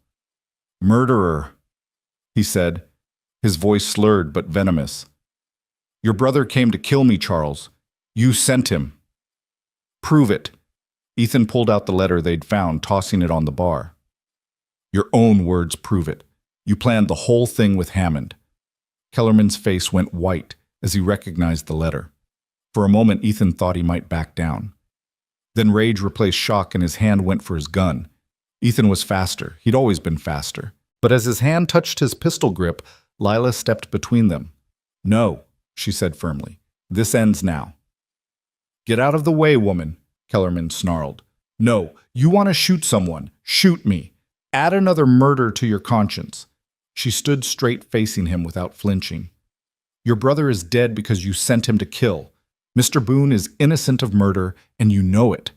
Murderer, he said, his voice slurred but venomous. Your brother came to kill me, Charles. You sent him. Prove it. Ethan pulled out the letter they'd found, tossing it on the bar. Your own words prove it. You planned the whole thing with Hammond. Kellerman's face went white as he recognized the letter. For a moment, Ethan thought he might back down. Then rage replaced shock and his hand went for his gun. Ethan was faster. He'd always been faster. But as his hand touched his pistol grip, Lila stepped between them. No, she said firmly. This ends now. Get out of the way, woman, Kellerman snarled. No, you want to shoot someone. Shoot me. Add another murder to your conscience. She stood straight facing him without flinching. Your brother is dead because you sent him to kill. Mr. Boone is innocent of murder, and you know it.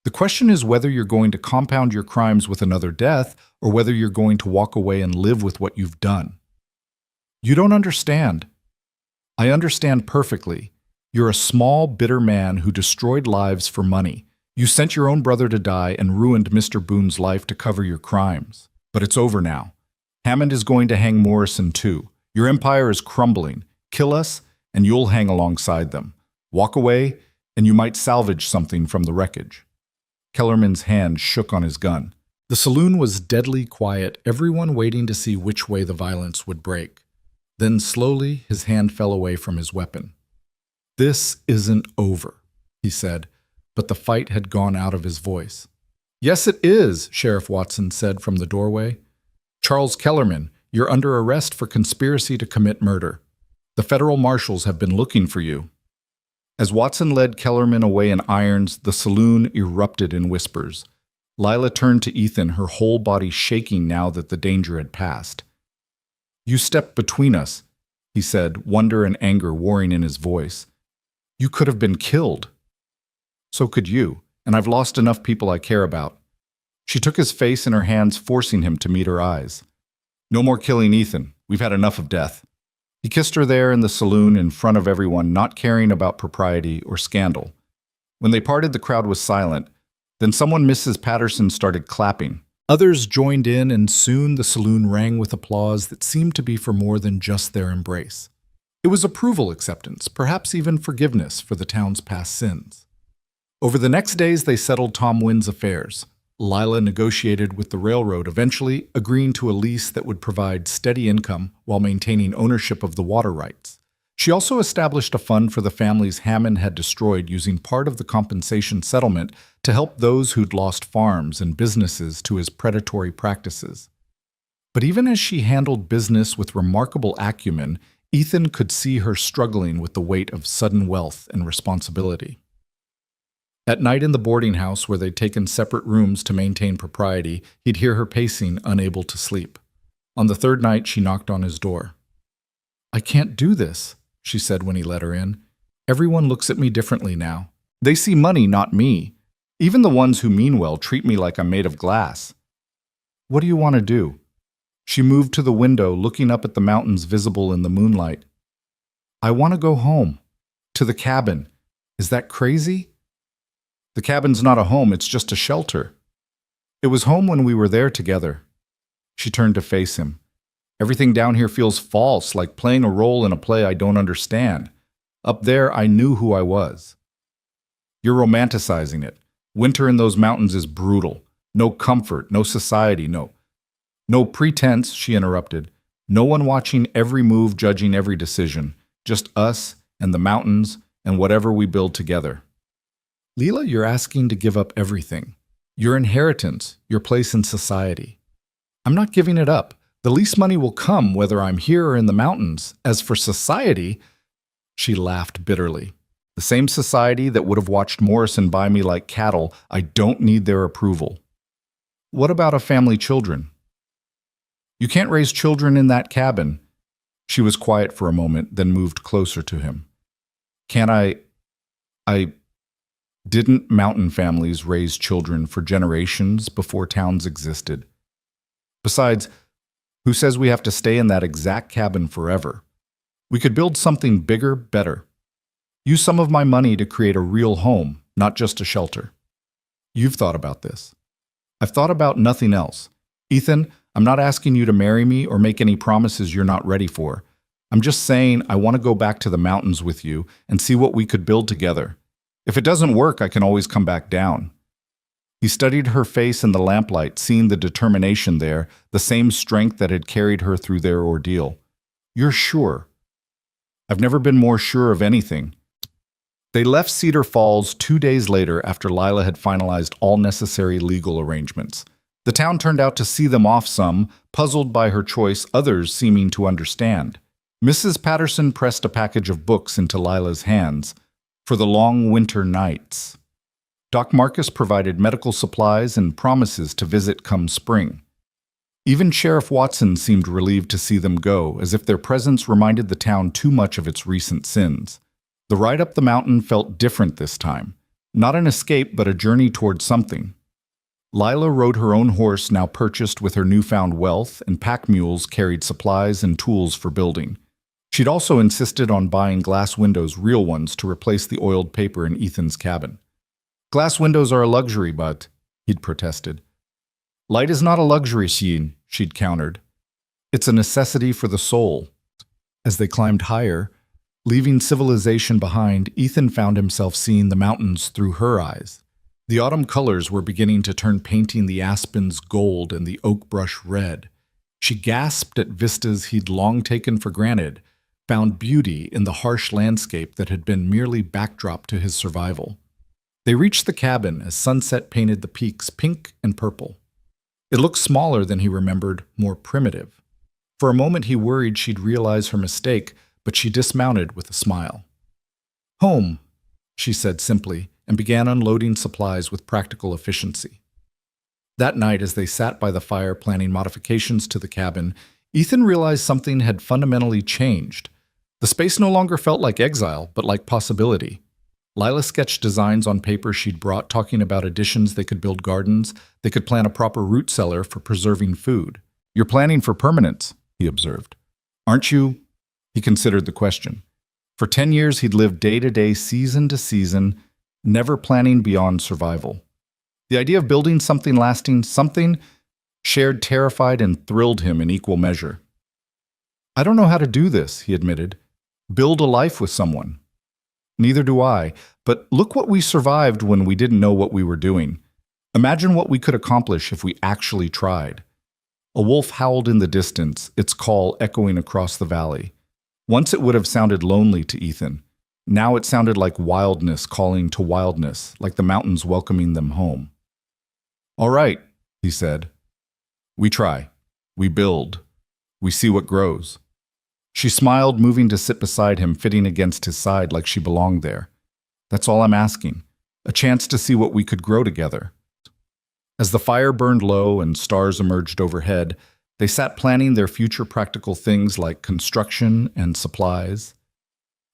The question is whether you're going to compound your crimes with another death or whether you're going to walk away and live with what you've done. You don't understand. I understand perfectly. You're a small, bitter man who destroyed lives for money. You sent your own brother to die and ruined Mr. Boone's life to cover your crimes. But it's over now. Hammond is going to hang Morrison too. Your empire is crumbling. Kill us, and you'll hang alongside them. Walk away, and you might salvage something from the wreckage. Kellerman's hand shook on his gun. The saloon was deadly quiet, everyone waiting to see which way the violence would break. Then slowly his hand fell away from his weapon. "This isn't over," he said, but the fight had gone out of his voice. "Yes, it is," Sheriff Watson said from the doorway. "Charles Kellerman, you're under arrest for conspiracy to commit murder. The federal marshals have been looking for you." As Watson led Kellerman away in irons, the saloon erupted in whispers. Lila turned to Ethan, her whole body shaking now that the danger had passed. "You stepped between us," he said, wonder and anger warring in his voice. "You could have been killed." "So could you, and I've lost enough people I care about." She took his face in her hands, forcing him to meet her eyes. "No more killing Ethan. We've had enough of death." He kissed her there in the saloon in front of everyone, not caring about propriety or scandal. When they parted, the crowd was silent. Then someone, Mrs. Patterson, started clapping. Others joined in, and soon the saloon rang with applause that seemed to be for more than just their embrace. It was approval acceptance, perhaps even forgiveness for the town's past sins. Over the next days, they settled Tom Wynn's affairs. Lila negotiated with the railroad, eventually agreeing to a lease that would provide steady income while maintaining ownership of the water rights. She also established a fund for the families Hammond had destroyed, using part of the compensation settlement to help those who'd lost farms and businesses to his predatory practices. But even as she handled business with remarkable acumen, Ethan could see her struggling with the weight of sudden wealth and responsibility. At night in the boarding house, where they'd taken separate rooms to maintain propriety, he'd hear her pacing, unable to sleep. On the third night, she knocked on his door. "I can't do this," she said when he let her in. "Everyone looks at me differently now. They see money, not me. Even the ones who mean well treat me like I'm made of glass." "What do you want to do?" She moved to the window, looking up at the mountains visible in the moonlight. "I want to go home. To the cabin. Is that crazy?" "The cabin's not a home, it's just a shelter. It was home when we were there together." She turned to face him. "Everything down here feels false, like playing a role in a play I don't understand. Up there, I knew who I was." "You're romanticizing it. Winter in those mountains is brutal. No comfort, no society, no pretense," she interrupted. "No one watching every move, judging every decision. Just us and the mountains and whatever we build together." "Leela, you're asking to give up everything. Your inheritance, your place in society." "I'm not giving it up. The least money will come whether I'm here or in the mountains. As for society," she laughed bitterly. "The same society that would have watched Morrison buy me like cattle, I don't need their approval." "What about a family, children?" "You can't raise children in that cabin." She was quiet for a moment, then moved closer to him. "Can't I Didn't mountain families raise children for generations before towns existed? Besides, who says we have to stay in that exact cabin forever? We could build something bigger, better. Use some of my money to create a real home, not just a shelter." "You've thought about this." "I've thought about nothing else. Ethan, I'm not asking you to marry me or make any promises you're not ready for. I'm just saying I want to go back to the mountains with you and see what we could build together. If it doesn't work, I can always come back down." He studied her face in the lamplight, seeing the determination there, the same strength that had carried her through their ordeal. "You're sure?" "I've never been more sure of anything." They left Cedar Falls 2 days later after Lila had finalized all necessary legal arrangements. The town turned out to see them off some, puzzled by her choice, others seeming to understand. Mrs. Patterson pressed a package of books into Lila's hands. For the long winter nights. Doc Marcus provided medical supplies and promises to visit come spring. Even Sheriff Watson seemed relieved to see them go, as if their presence reminded the town too much of its recent sins. The ride up the mountain felt different this time. Not an escape, but a journey toward something. Lila rode her own horse, now purchased with her newfound wealth, and pack mules carried supplies and tools for building. She'd also insisted on buying glass windows, real ones, to replace the oiled paper in Ethan's cabin. Glass windows are a luxury, but, he'd protested. Light is not a luxury, she'd countered. It's a necessity for the soul. As they climbed higher, leaving civilization behind, Ethan found himself seeing the mountains through her eyes. The autumn colors were beginning to turn, painting the aspens gold and the oak brush red. She gasped at vistas he'd long taken for granted, found beauty in the harsh landscape that had been merely backdrop to his survival. They reached the cabin as sunset painted the peaks pink and purple. It looked smaller than he remembered, more primitive. For a moment he worried she'd realize her mistake, but she dismounted with a smile. Home, she said simply, and began unloading supplies with practical efficiency. That night, as they sat by the fire planning modifications to the cabin, Ethan realized something had fundamentally changed. The space no longer felt like exile, but like possibility. Lila sketched designs on paper she'd brought, talking about additions. They could build gardens. They could plant a proper root cellar for preserving food. You're planning for permanence, he observed. Aren't you? He considered the question. For 10 years, he'd lived day to day, season to season, never planning beyond survival. The idea of building something lasting, something shared, terrified and thrilled him in equal measure. I don't know how to do this, he admitted. Build a life with someone. Neither do I, but look what we survived when we didn't know what we were doing. Imagine what we could accomplish if we actually tried. A wolf howled in the distance, its call echoing across the valley. Once it would have sounded lonely to Ethan. Now it sounded like wildness calling to wildness, like the mountains welcoming them home. All right, he said. We try. We build. We see what grows. She smiled, moving to sit beside him, fitting against his side like she belonged there. That's all I'm asking. A chance to see what we could grow together. As the fire burned low and stars emerged overhead, they sat planning their future, practical things like construction and supplies.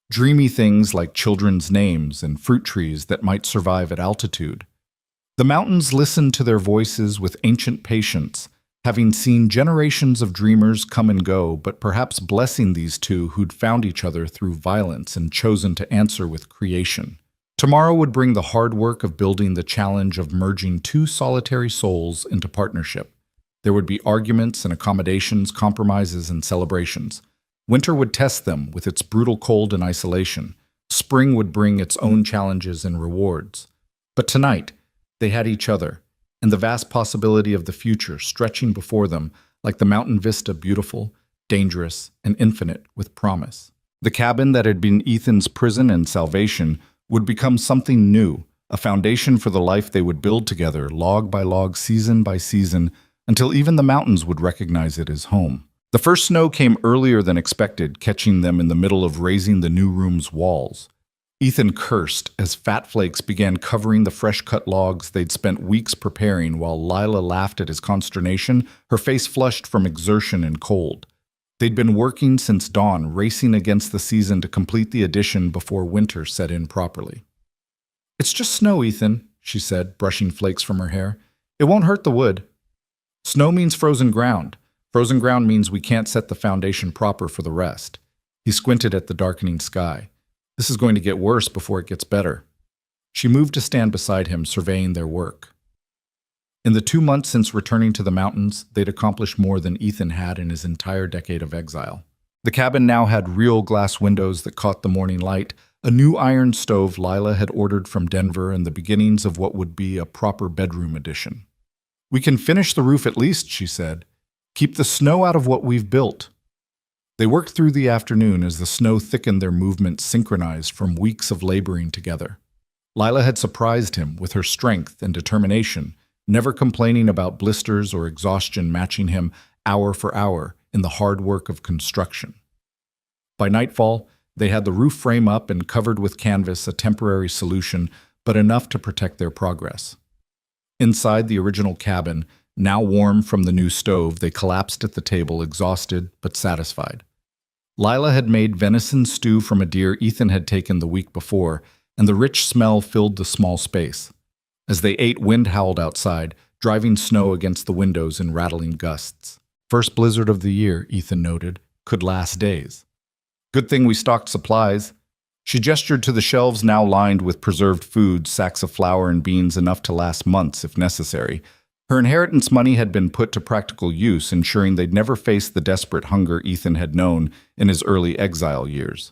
Dreamy things like children's names and fruit trees that might survive at altitude. The mountains listened to their voices with ancient patience, having seen generations of dreamers come and go, but perhaps blessing these two who'd found each other through violence and chosen to answer with creation. Tomorrow would bring the hard work of building, the challenge of merging two solitary souls into partnership. There would be arguments and accommodations, compromises and celebrations. Winter would test them with its brutal cold and isolation. Spring would bring its own challenges and rewards. But tonight, they had each other, and the vast possibility of the future stretching before them like the mountain vista, beautiful, dangerous, and infinite with promise. The cabin that had been Ethan's prison and salvation would become something new, a foundation for the life they would build together, log by log, season by season, until even the mountains would recognize it as home. The first snow came earlier than expected, catching them in the middle of raising the new room's walls. Ethan cursed as fat flakes began covering the fresh-cut logs they'd spent weeks preparing, while Lila laughed at his consternation, her face flushed from exertion and cold. They'd been working since dawn, racing against the season to complete the addition before winter set in properly. It's just snow, Ethan, she said, brushing flakes from her hair. It won't hurt the wood. Snow means frozen ground. Frozen ground means we can't set the foundation proper for the rest. He squinted at the darkening sky. This is going to get worse before it gets better. She moved to stand beside him, surveying their work. In the 2 months since returning to the mountains, they'd accomplished more than Ethan had in his entire decade of exile. The cabin now had real glass windows that caught the morning light, a new iron stove Lila had ordered from Denver, and the beginnings of what would be a proper bedroom addition. We can finish the roof at least, she said. Keep the snow out of what we've built. They worked through the afternoon as the snow thickened, their movements synchronized from weeks of laboring together. Lila had surprised him with her strength and determination, never complaining about blisters or exhaustion, matching him hour for hour in the hard work of construction. By nightfall, they had the roof frame up and covered with canvas, a temporary solution, but enough to protect their progress. Inside the original cabin, now warm from the new stove, they collapsed at the table, exhausted but satisfied. Lila had made venison stew from a deer Ethan had taken the week before, and the rich smell filled the small space. As they ate, wind howled outside, driving snow against the windows in rattling gusts. First blizzard of the year, Ethan noted, could last days. Good thing we stocked supplies. She gestured to the shelves now lined with preserved foods, sacks of flour and beans enough to last months if necessary. Her inheritance money had been put to practical use, ensuring they'd never face the desperate hunger Ethan had known in his early exile years.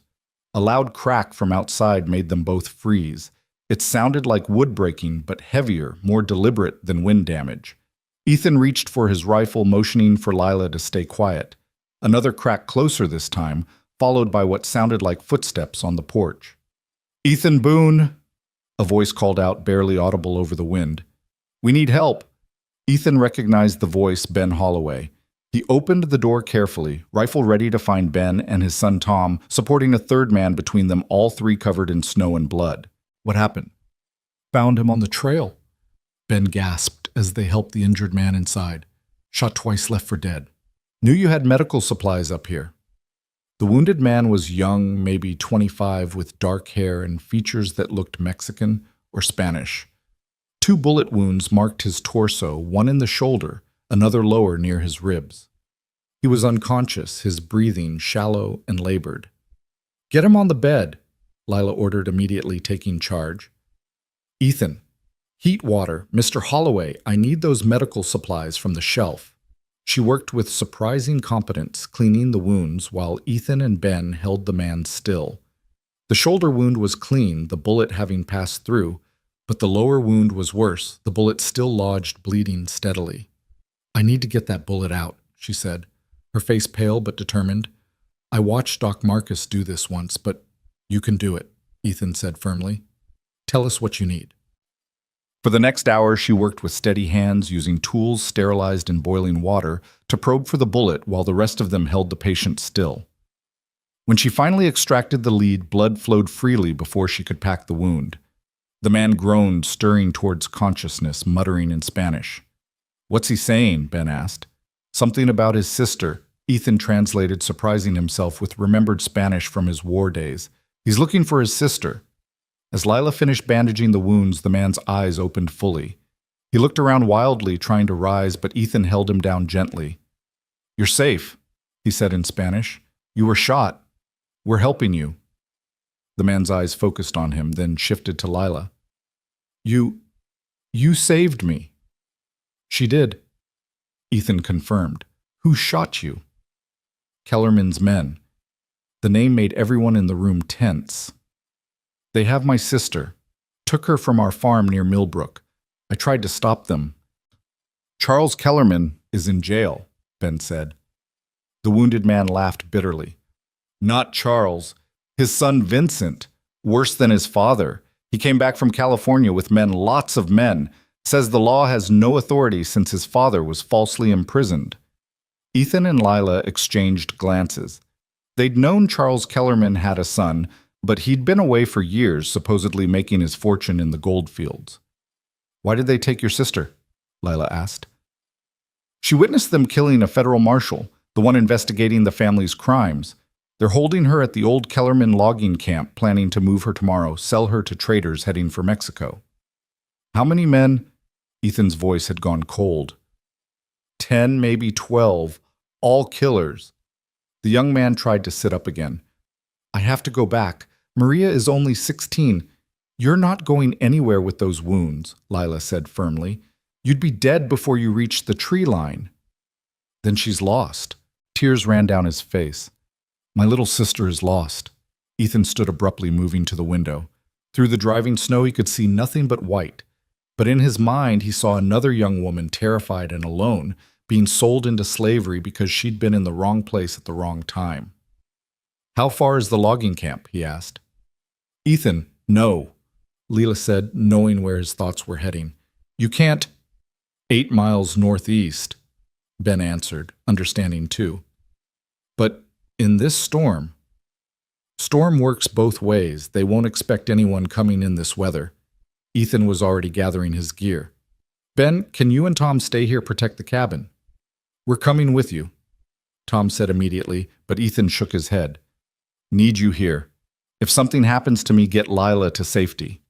A loud crack from outside made them both freeze. It sounded like wood breaking, but heavier, more deliberate than wind damage. Ethan reached for his rifle, motioning for Lila to stay quiet. Another crack closer this time, followed by what sounded like footsteps on the porch. "Ethan Boone," a voice called out, barely audible over the wind. "We need help." Ethan recognized the voice, Ben Holloway. He opened the door carefully, rifle ready to find Ben and his son Tom, supporting a third man between them, all three covered in snow and blood. "What happened?" "Found him on the trail," Ben gasped as they helped the injured man inside. "Shot twice, left for dead. Knew you had medical supplies up here." The wounded man was young, maybe 25, with dark hair and features that looked Mexican or Spanish. 2 bullet wounds marked his torso, one in the shoulder, another lower near his ribs. He was unconscious, his breathing shallow and labored. "Get him on the bed," Lila ordered, immediately taking charge. "Ethan, heat water. Mr. Holloway, I need those medical supplies from the shelf." She worked with surprising competence, cleaning the wounds while Ethan and Ben held the man still. The shoulder wound was clean, the bullet having passed through, but the lower wound was worse, the bullet still lodged, bleeding steadily. "I need to get that bullet out," she said, her face pale but determined. "I watched Doc Marcus do this once, but you can do it," Ethan said firmly. "Tell us what you need." For the next hour, she worked with steady hands, using tools sterilized in boiling water to probe for the bullet while the rest of them held the patient still. When she finally extracted the lead, blood flowed freely before she could pack the wound. The man groaned, stirring towards consciousness, muttering in Spanish. "What's he saying?" Ben asked. "Something about his sister," Ethan translated, surprising himself with remembered Spanish from his war days. "He's looking for his sister." As Lila finished bandaging the wounds, the man's eyes opened fully. He looked around wildly, trying to rise, but Ethan held him down gently. "You're safe," he said in Spanish. "You were shot. We're helping you." The man's eyes focused on him, then shifted to Lila. You saved me." "She did," Ethan confirmed. "Who shot you?" "Kellerman's men." The name made everyone in the room tense. "They have my sister. Took her from our farm near Millbrook. I tried to stop them." "Charles Kellerman is in jail," Ben said. The wounded man laughed bitterly. "Not Charles. His son Vincent. Worse than his father. He came back from California with men, lots of men. Says the law has no authority since his father was falsely imprisoned." Ethan and Lila exchanged glances. They'd known Charles Kellerman had a son, but he'd been away for years, supposedly making his fortune in the gold fields. "Why did they take your sister?" Lila asked. "She witnessed them killing a federal marshal, the one investigating the family's crimes. They're holding her at the old Kellerman logging camp, planning to move her tomorrow, sell her to traders heading for Mexico." "How many men?" Ethan's voice had gone cold. 10, maybe 12, all killers." The young man tried to sit up again. "I have to go back. Maria is only 16. You're not going anywhere with those wounds," Lila said firmly. "You'd be dead before you reached the tree line." "Then she's lost." Tears ran down his face. "My little sister is lost." Ethan stood abruptly, moving to the window. Through the driving snow, he could see nothing but white. But in his mind, he saw another young woman, terrified and alone, being sold into slavery because she'd been in the wrong place at the wrong time. "How far is the logging camp?" he asked. "Ethan, no," Lila said, knowing where his thoughts were heading. "You can't." 8 miles northeast," Ben answered, understanding too. "But in this storm..." "Storm works both ways. They won't expect anyone coming in this weather." Ethan was already gathering his gear. "Ben, can you and Tom stay here, protect the cabin?" "We're coming with you," Tom said immediately, but Ethan shook his head. "Need you here. If something happens to me, get Lila to safety."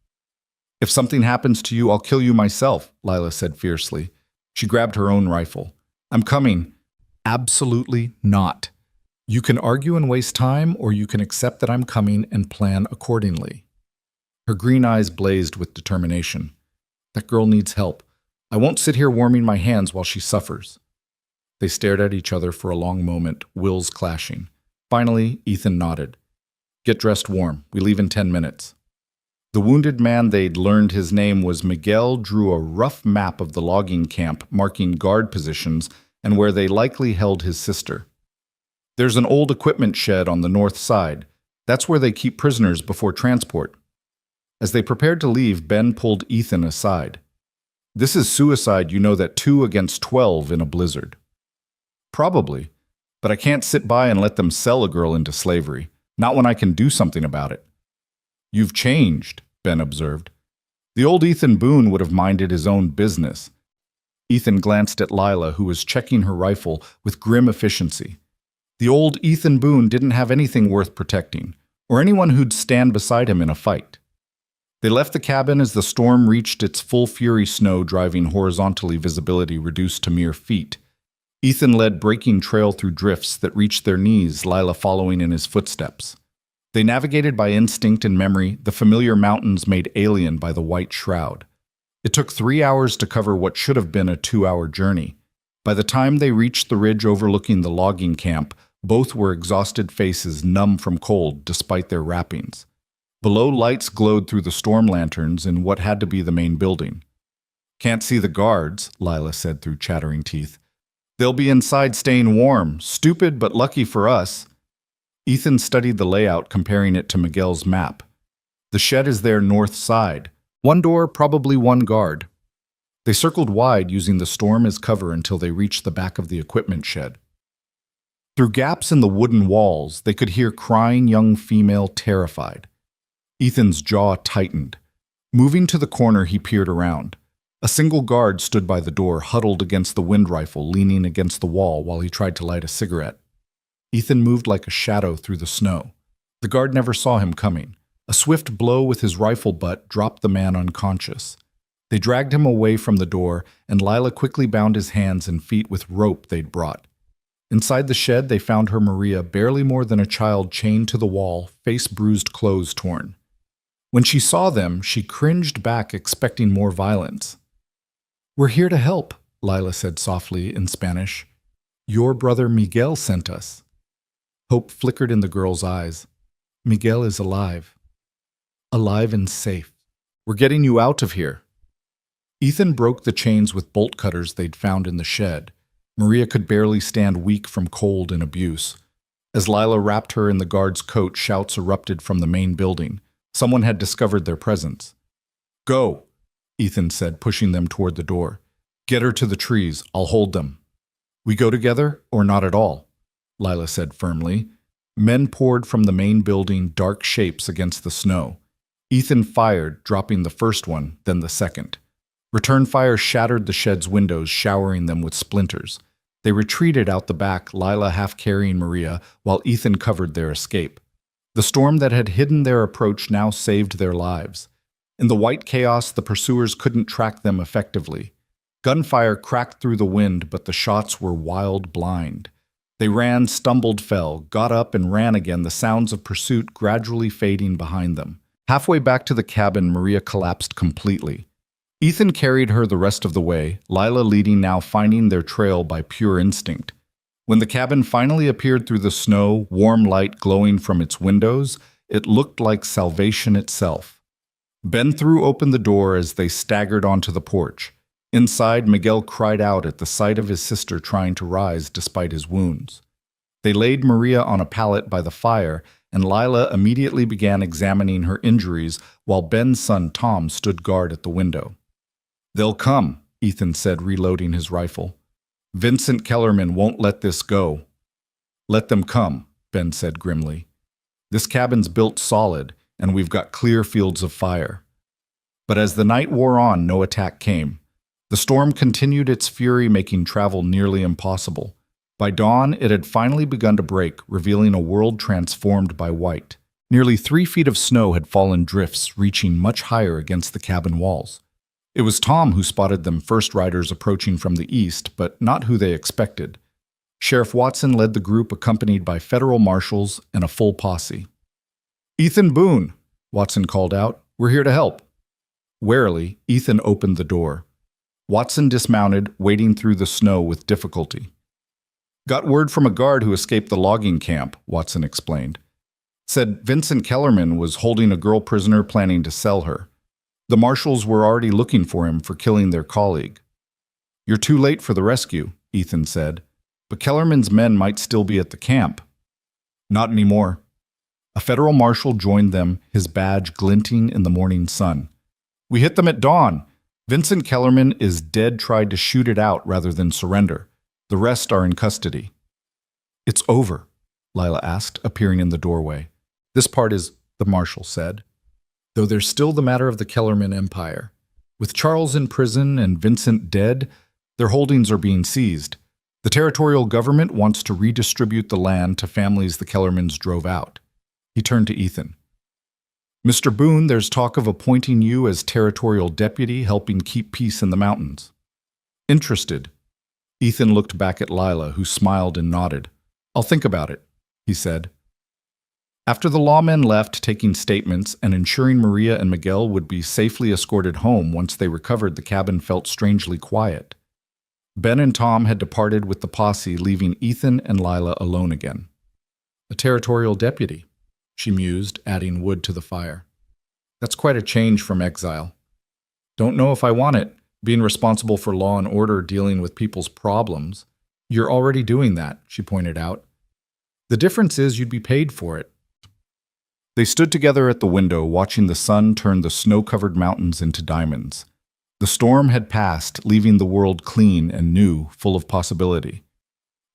"If something happens to you, I'll kill you myself," Lila said fiercely. She grabbed her own rifle. "I'm coming." "Absolutely not." You can argue and waste time, or you can accept that I'm coming and plan accordingly. Her green eyes blazed with determination. That girl needs help. I won't sit here warming my hands while she suffers. They stared at each other for a long moment, wills clashing. Finally, Ethan nodded. Get dressed warm. We leave in 10 minutes. The wounded man they'd learned his name was Miguel drew a rough map of the logging camp, marking guard positions and where they likely held his sister. There's an old equipment shed on the north side. That's where they keep prisoners before transport. As they prepared to leave, Ben pulled Ethan aside. This is suicide, you know that 2 against 12 in a blizzard. Probably, but I can't sit by and let them sell a girl into slavery, not when I can do something about it. You've changed, Ben observed. The old Ethan Boone would have minded his own business. Ethan glanced at Lila, who was checking her rifle with grim efficiency. The old Ethan Boone didn't have anything worth protecting, or anyone who'd stand beside him in a fight. They left the cabin as the storm reached its full fury, snow driving horizontally, visibility reduced to mere feet. Ethan led breaking trail through drifts that reached their knees, Lila following in his footsteps. They navigated by instinct and memory, the familiar mountains made alien by the white shroud. It took 3 hours to cover what should have been a 2-hour journey. By the time they reached the ridge overlooking the logging camp, both were exhausted faces, numb from cold despite their wrappings. Below, lights glowed through the storm lanterns in what had to be the main building. Can't see the guards, Lila said through chattering teeth. They'll be inside staying warm. Stupid, but lucky for us. Ethan studied the layout, comparing it to Miguel's map. The shed is their north side. 1 door, probably 1 guard. They circled wide, using the storm as cover until they reached the back of the equipment shed. Through gaps in the wooden walls, they could hear crying young female, terrified. Ethan's jaw tightened. Moving to the corner, he peered around. A single guard stood by the door, huddled against the wind rifle, leaning against the wall while he tried to light a cigarette. Ethan moved like a shadow through the snow. The guard never saw him coming. A swift blow with his rifle butt dropped the man unconscious. They dragged him away from the door, and Lila quickly bound his hands and feet with rope they'd brought. Inside the shed, they found her Maria, barely more than a child, chained to the wall, face bruised, clothes torn. When she saw them, she cringed back, expecting more violence. We're here to help, Lila said softly in Spanish. Your brother Miguel sent us. Hope flickered in the girl's eyes. Miguel is alive. Alive and safe. We're getting you out of here. Ethan broke the chains with bolt cutters they'd found in the shed. Maria could barely stand, weak from cold and abuse. As Lila wrapped her in the guard's coat, shouts erupted from the main building. Someone had discovered their presence. Go, Ethan said, pushing them toward the door. Get her to the trees. I'll hold them. We go together or not at all, Lila said firmly. Men poured from the main building, dark shapes against the snow. Ethan fired, dropping the first one, then the second. Return fire shattered the shed's windows, showering them with splinters. They retreated out the back, Lila half carrying Maria, while Ethan covered their escape. The storm that had hidden their approach now saved their lives. In the white chaos, the pursuers couldn't track them effectively. Gunfire cracked through the wind, but the shots were wild, blind. They ran, stumbled, fell, got up and ran again, the sounds of pursuit gradually fading behind them. Halfway back to the cabin, Maria collapsed completely. Ethan carried her the rest of the way, Lila leading, now finding their trail by pure instinct. When the cabin finally appeared through the snow, warm light glowing from its windows, it looked like salvation itself. Ben threw open the door as they staggered onto the porch. Inside, Miguel cried out at the sight of his sister trying to rise despite his wounds. They laid Maria on a pallet by the fire, and Lila immediately began examining her injuries while Ben's son Tom stood guard at the window. They'll come, Ethan said, reloading his rifle. Vincent Kellerman won't let this go. Let them come, Ben said grimly. This cabin's built solid, and we've got clear fields of fire. But as the night wore on, no attack came. The storm continued its fury, making travel nearly impossible. By dawn, it had finally begun to break, revealing a world transformed by white. Nearly 3 feet of snow had fallen, drifts reaching much higher against the cabin walls. It was Tom who spotted them first, riders approaching from the east, but not who they expected. Sheriff Watson led the group accompanied by federal marshals and a full posse. "Ethan Boone," Watson called out. "We're here to help." Warily, Ethan opened the door. Watson dismounted, wading through the snow with difficulty. "Got word from a guard who escaped the logging camp," Watson explained. "Said Vincent Kellerman was holding a girl prisoner planning to sell her. The marshals were already looking for him for killing their colleague." "You're too late for the rescue," Ethan said. "But Kellerman's men might still be at the camp." "Not anymore." A federal marshal joined them, his badge glinting in the morning sun. "We hit them at dawn. Vincent Kellerman is dead, tried to shoot it out rather than surrender. The rest are in custody." "It's over?" Lila asked, appearing in the doorway. "This part is," the marshal said. "Though there's still the matter of the Kellerman Empire. With Charles in prison and Vincent dead, their holdings are being seized. The territorial government wants to redistribute the land to families the Kellermans drove out." He turned to Ethan. "Mr. Boone, there's talk of appointing you as territorial deputy, helping keep peace in the mountains." "Interested?" Ethan looked back at Lila, who smiled and nodded. "I'll think about it," he said. After the lawmen left, taking statements and ensuring Maria and Miguel would be safely escorted home once they recovered, the cabin felt strangely quiet. Ben and Tom had departed with the posse, leaving Ethan and Lila alone again. "A territorial deputy," she mused, adding wood to the fire. "That's quite a change from exile. Don't know if I want it, being responsible for law and order, dealing with people's problems." "You're already doing that," she pointed out. "The difference is you'd be paid for it." They stood together at the window, watching the sun turn the snow-covered mountains into diamonds. The storm had passed, leaving the world clean and new, full of possibility.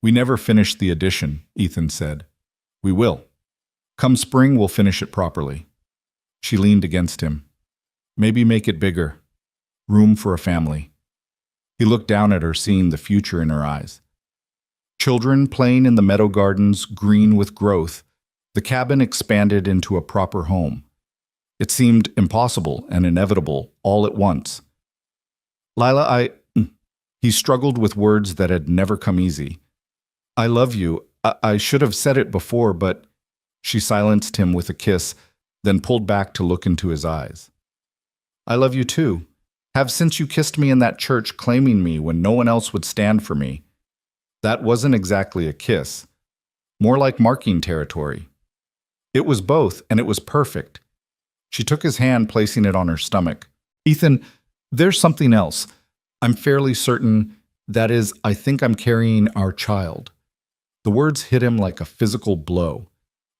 "We never finished the addition," Ethan said. "We will. Come spring, we'll finish it properly." She leaned against him. "Maybe make it bigger. Room for a family." He looked down at her, seeing the future in her eyes. Children playing in the meadow gardens, green with growth. The cabin expanded into a proper home. It seemed impossible and inevitable all at once. "Lila, He struggled with words that had never come easy. "I love you. I should have said it before, but..." She silenced him with a kiss, then pulled back to look into his eyes. "I love you too. Have since you kissed me in that church, claiming me when no one else would stand for me." That wasn't exactly a kiss. More like marking territory. It was both, and it was perfect. She took his hand, placing it on her stomach. "Ethan, there's something else. I'm fairly certain, that is, I think I'm carrying our child." The words hit him like a physical blow.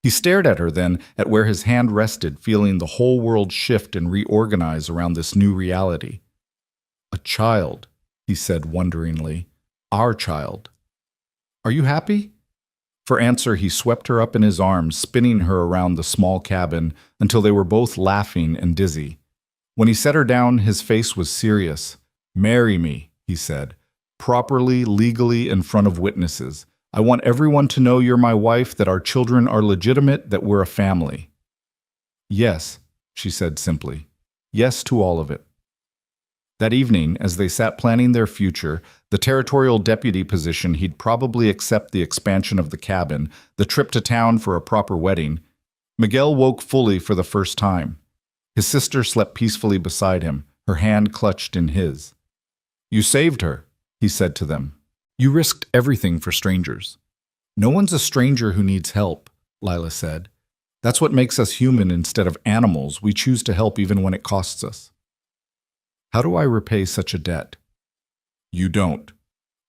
He stared at her then, at where his hand rested, feeling the whole world shift and reorganize around this new reality. "A child," he said wonderingly. "Our child. Are you happy?" For answer, he swept her up in his arms, spinning her around the small cabin until they were both laughing and dizzy. When he set her down, his face was serious. "Marry me," he said, "properly, legally, in front of witnesses. I want everyone to know you're my wife, that our children are legitimate, that we're a family." "Yes," she said simply. "Yes to all of it." That evening, as they sat planning their future, the territorial deputy position, he'd probably accept the expansion of the cabin, the trip to town for a proper wedding. Miguel woke fully for the first time. His sister slept peacefully beside him, her hand clutched in his. "You saved her," he said to them. "You risked everything for strangers." "No one's a stranger who needs help," Lila said. "That's what makes us human instead of animals. We choose to help even when it costs us." "How do I repay such a debt?" "You don't,"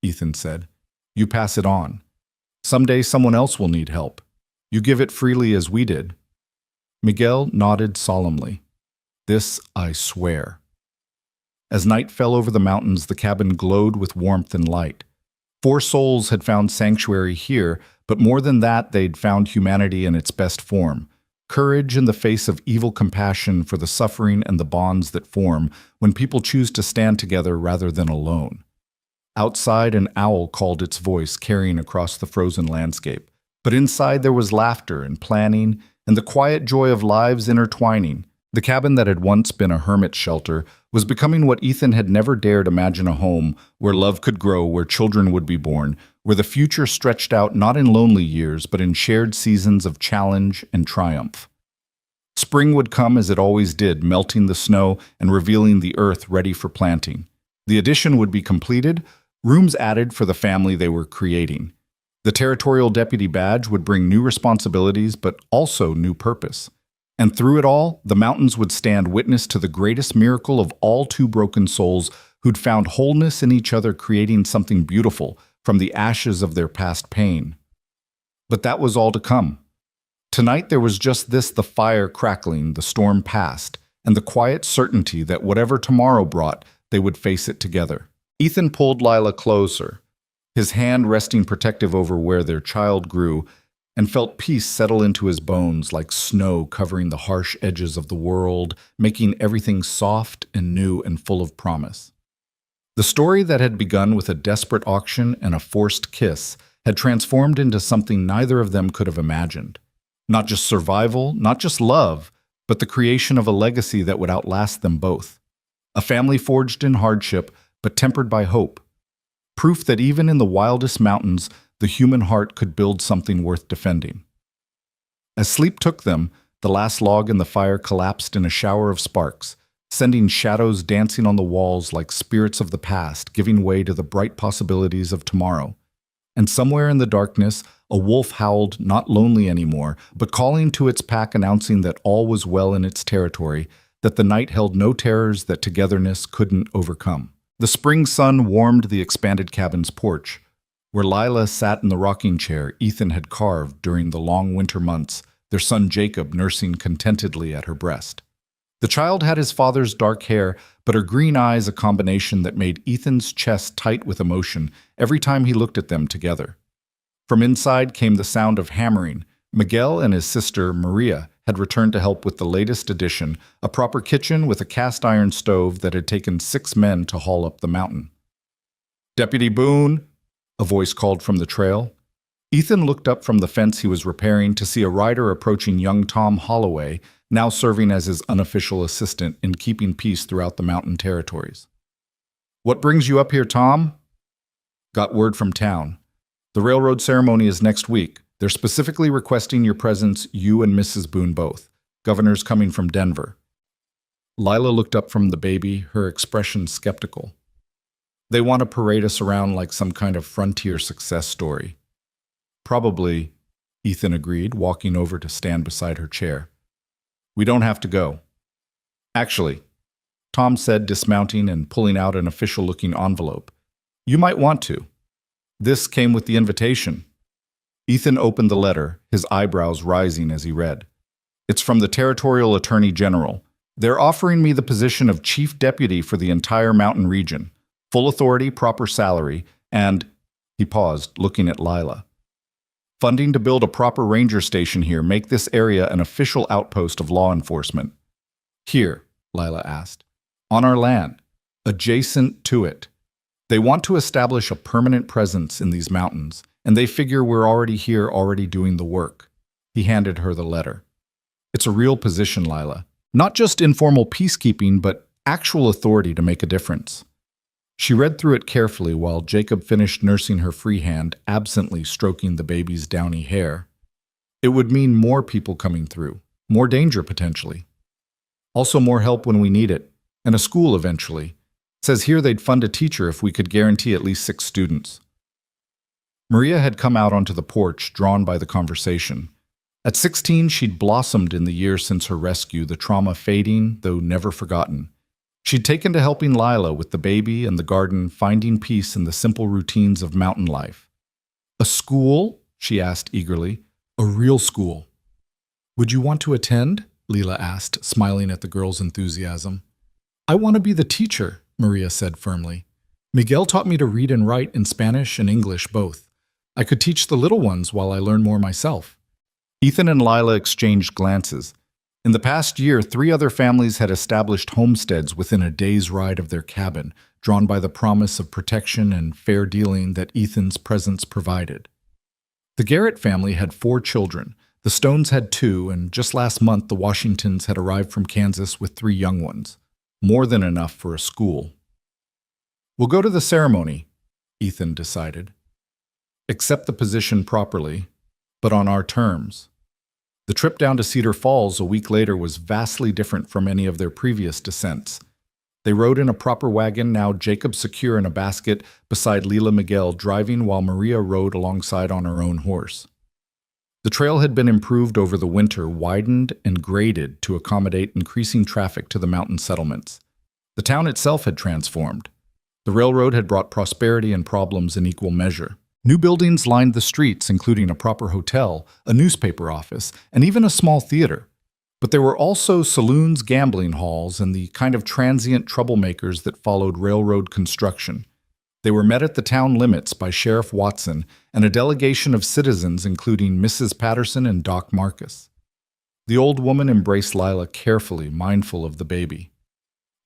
Ethan said. "You pass it on. Someday someone else will need help. You give it freely as we did." Miguel nodded solemnly. "This I swear." As night fell over the mountains, the cabin glowed with warmth and light. 4 souls had found sanctuary here, but more than that, they'd found humanity in its best form. Courage in the face of evil, compassion for the suffering, and the bonds that form when people choose to stand together rather than alone. Outside, an owl called its voice, carrying across the frozen landscape. But inside there was laughter and planning, and the quiet joy of lives intertwining. The cabin that had once been a hermit shelter was becoming what Ethan had never dared imagine: a home where love could grow, where children would be born, where the future stretched out not in lonely years, but in shared seasons of challenge and triumph. Spring would come as it always did, melting the snow and revealing the earth ready for planting. The addition would be completed, rooms added for the family they were creating. The territorial deputy badge would bring new responsibilities, but also new purpose. And through it all, the mountains would stand witness to the greatest miracle of all two broken souls who'd found wholeness in each other, creating something beautiful from the ashes of their past pain. But that was all to come. Tonight there was just this: the fire crackling, the storm past, and the quiet certainty that whatever tomorrow brought, they would face it together. Ethan pulled Lila closer, his hand resting protective over where their child grew, and felt peace settle into his bones like snow covering the harsh edges of the world, making everything soft and new and full of promise. The story that had begun with a desperate auction and a forced kiss had transformed into something neither of them could have imagined. Not just survival, not just love, but the creation of a legacy that would outlast them both. A family forged in hardship, but tempered by hope. Proof that even in the wildest mountains, the human heart could build something worth defending. As sleep took them, the last log in the fire collapsed in a shower of sparks, sending shadows dancing on the walls like spirits of the past, giving way to the bright possibilities of tomorrow. And somewhere in the darkness, a wolf howled, not lonely anymore, but calling to its pack, announcing that all was well in its territory, that the night held no terrors that togetherness couldn't overcome. The spring sun warmed the expanded cabin's porch, where Lila sat in the rocking chair Ethan had carved during the long winter months, their son Jacob nursing contentedly at her breast. The child had his father's dark hair, but her green eyes a combination that made Ethan's chest tight with emotion every time he looked at them together. From inside came the sound of hammering. Miguel and his sister, Maria, had returned to help with the latest addition, a proper kitchen with a cast-iron stove that had taken 6 men to haul up the mountain. "Deputy Boone," a voice called from the trail. Ethan looked up from the fence he was repairing to see a rider approaching young Tom Holloway, now serving as his unofficial assistant in keeping peace throughout the mountain territories. "What brings you up here, Tom?" "Got word from town. The railroad ceremony is next week. They're specifically requesting your presence, you and Mrs. Boone both. Governor's coming from Denver." Lila looked up from the baby, her expression skeptical. "They want to parade us around like some kind of frontier success story." "Probably," Ethan agreed, walking over to stand beside her chair. "We don't have to go." "Actually," Tom said, dismounting and pulling out an official-looking envelope, "you might want to. This came with the invitation." Ethan opened the letter, his eyebrows rising as he read. "It's from the Territorial Attorney General. They're offering me the position of Chief Deputy for the entire mountain region. Full authority, proper salary, and—" he paused, looking at Lila. "Funding to build a proper ranger station here, make this area an official outpost of law enforcement." "Here," Lila asked. "On our land, adjacent to it. They want to establish a permanent presence in these mountains, and they figure we're already here, already doing the work." He handed her the letter. "It's a real position, Lila. Not just informal peacekeeping, but actual authority to make a difference." She read through it carefully while Jacob finished nursing her free hand, absently stroking the baby's downy hair. It would mean more people coming through, more danger potentially. Also more help when we need it, and a school eventually. It says here they'd fund a teacher if we could guarantee at least 6 students. Maria had come out onto the porch, drawn by the conversation. At 16, she'd blossomed in the years since her rescue, the trauma fading, though never forgotten. She'd taken to helping Lila with the baby and the garden, finding peace in the simple routines of mountain life. "A school?" she asked eagerly. "A real school." "Would you want to attend?" Lila asked, smiling at the girl's enthusiasm. "I want to be the teacher," Maria said firmly. "Miguel taught me to read and write in Spanish and English both. I could teach the little ones while I learn more myself." Ethan and Lila exchanged glances. In the past year, 3 other families had established homesteads within a day's ride of their cabin, drawn by the promise of protection and fair dealing that Ethan's presence provided. The Garrett family had 4 children. The Stones had 2, and just last month the Washingtons had arrived from Kansas with 3 young ones. More than enough for a school. "We'll go to the ceremony," Ethan decided. Accept the position properly, but on our terms. The trip down to Cedar Falls a week later was vastly different from any of their previous descents. They rode in a proper wagon, now Jacob secure in a basket beside Lila Miguel driving while Maria rode alongside on her own horse. The trail had been improved over the winter, widened and graded to accommodate increasing traffic to the mountain settlements. The town itself had transformed. The railroad had brought prosperity and problems in equal measure. New buildings lined the streets, including a proper hotel, a newspaper office, and even a small theater. But there were also saloons, gambling halls, and the kind of transient troublemakers that followed railroad construction. They were met at the town limits by Sheriff Watson and a delegation of citizens including Mrs. Patterson and Doc Marcus. The old woman embraced Lila carefully, mindful of the baby.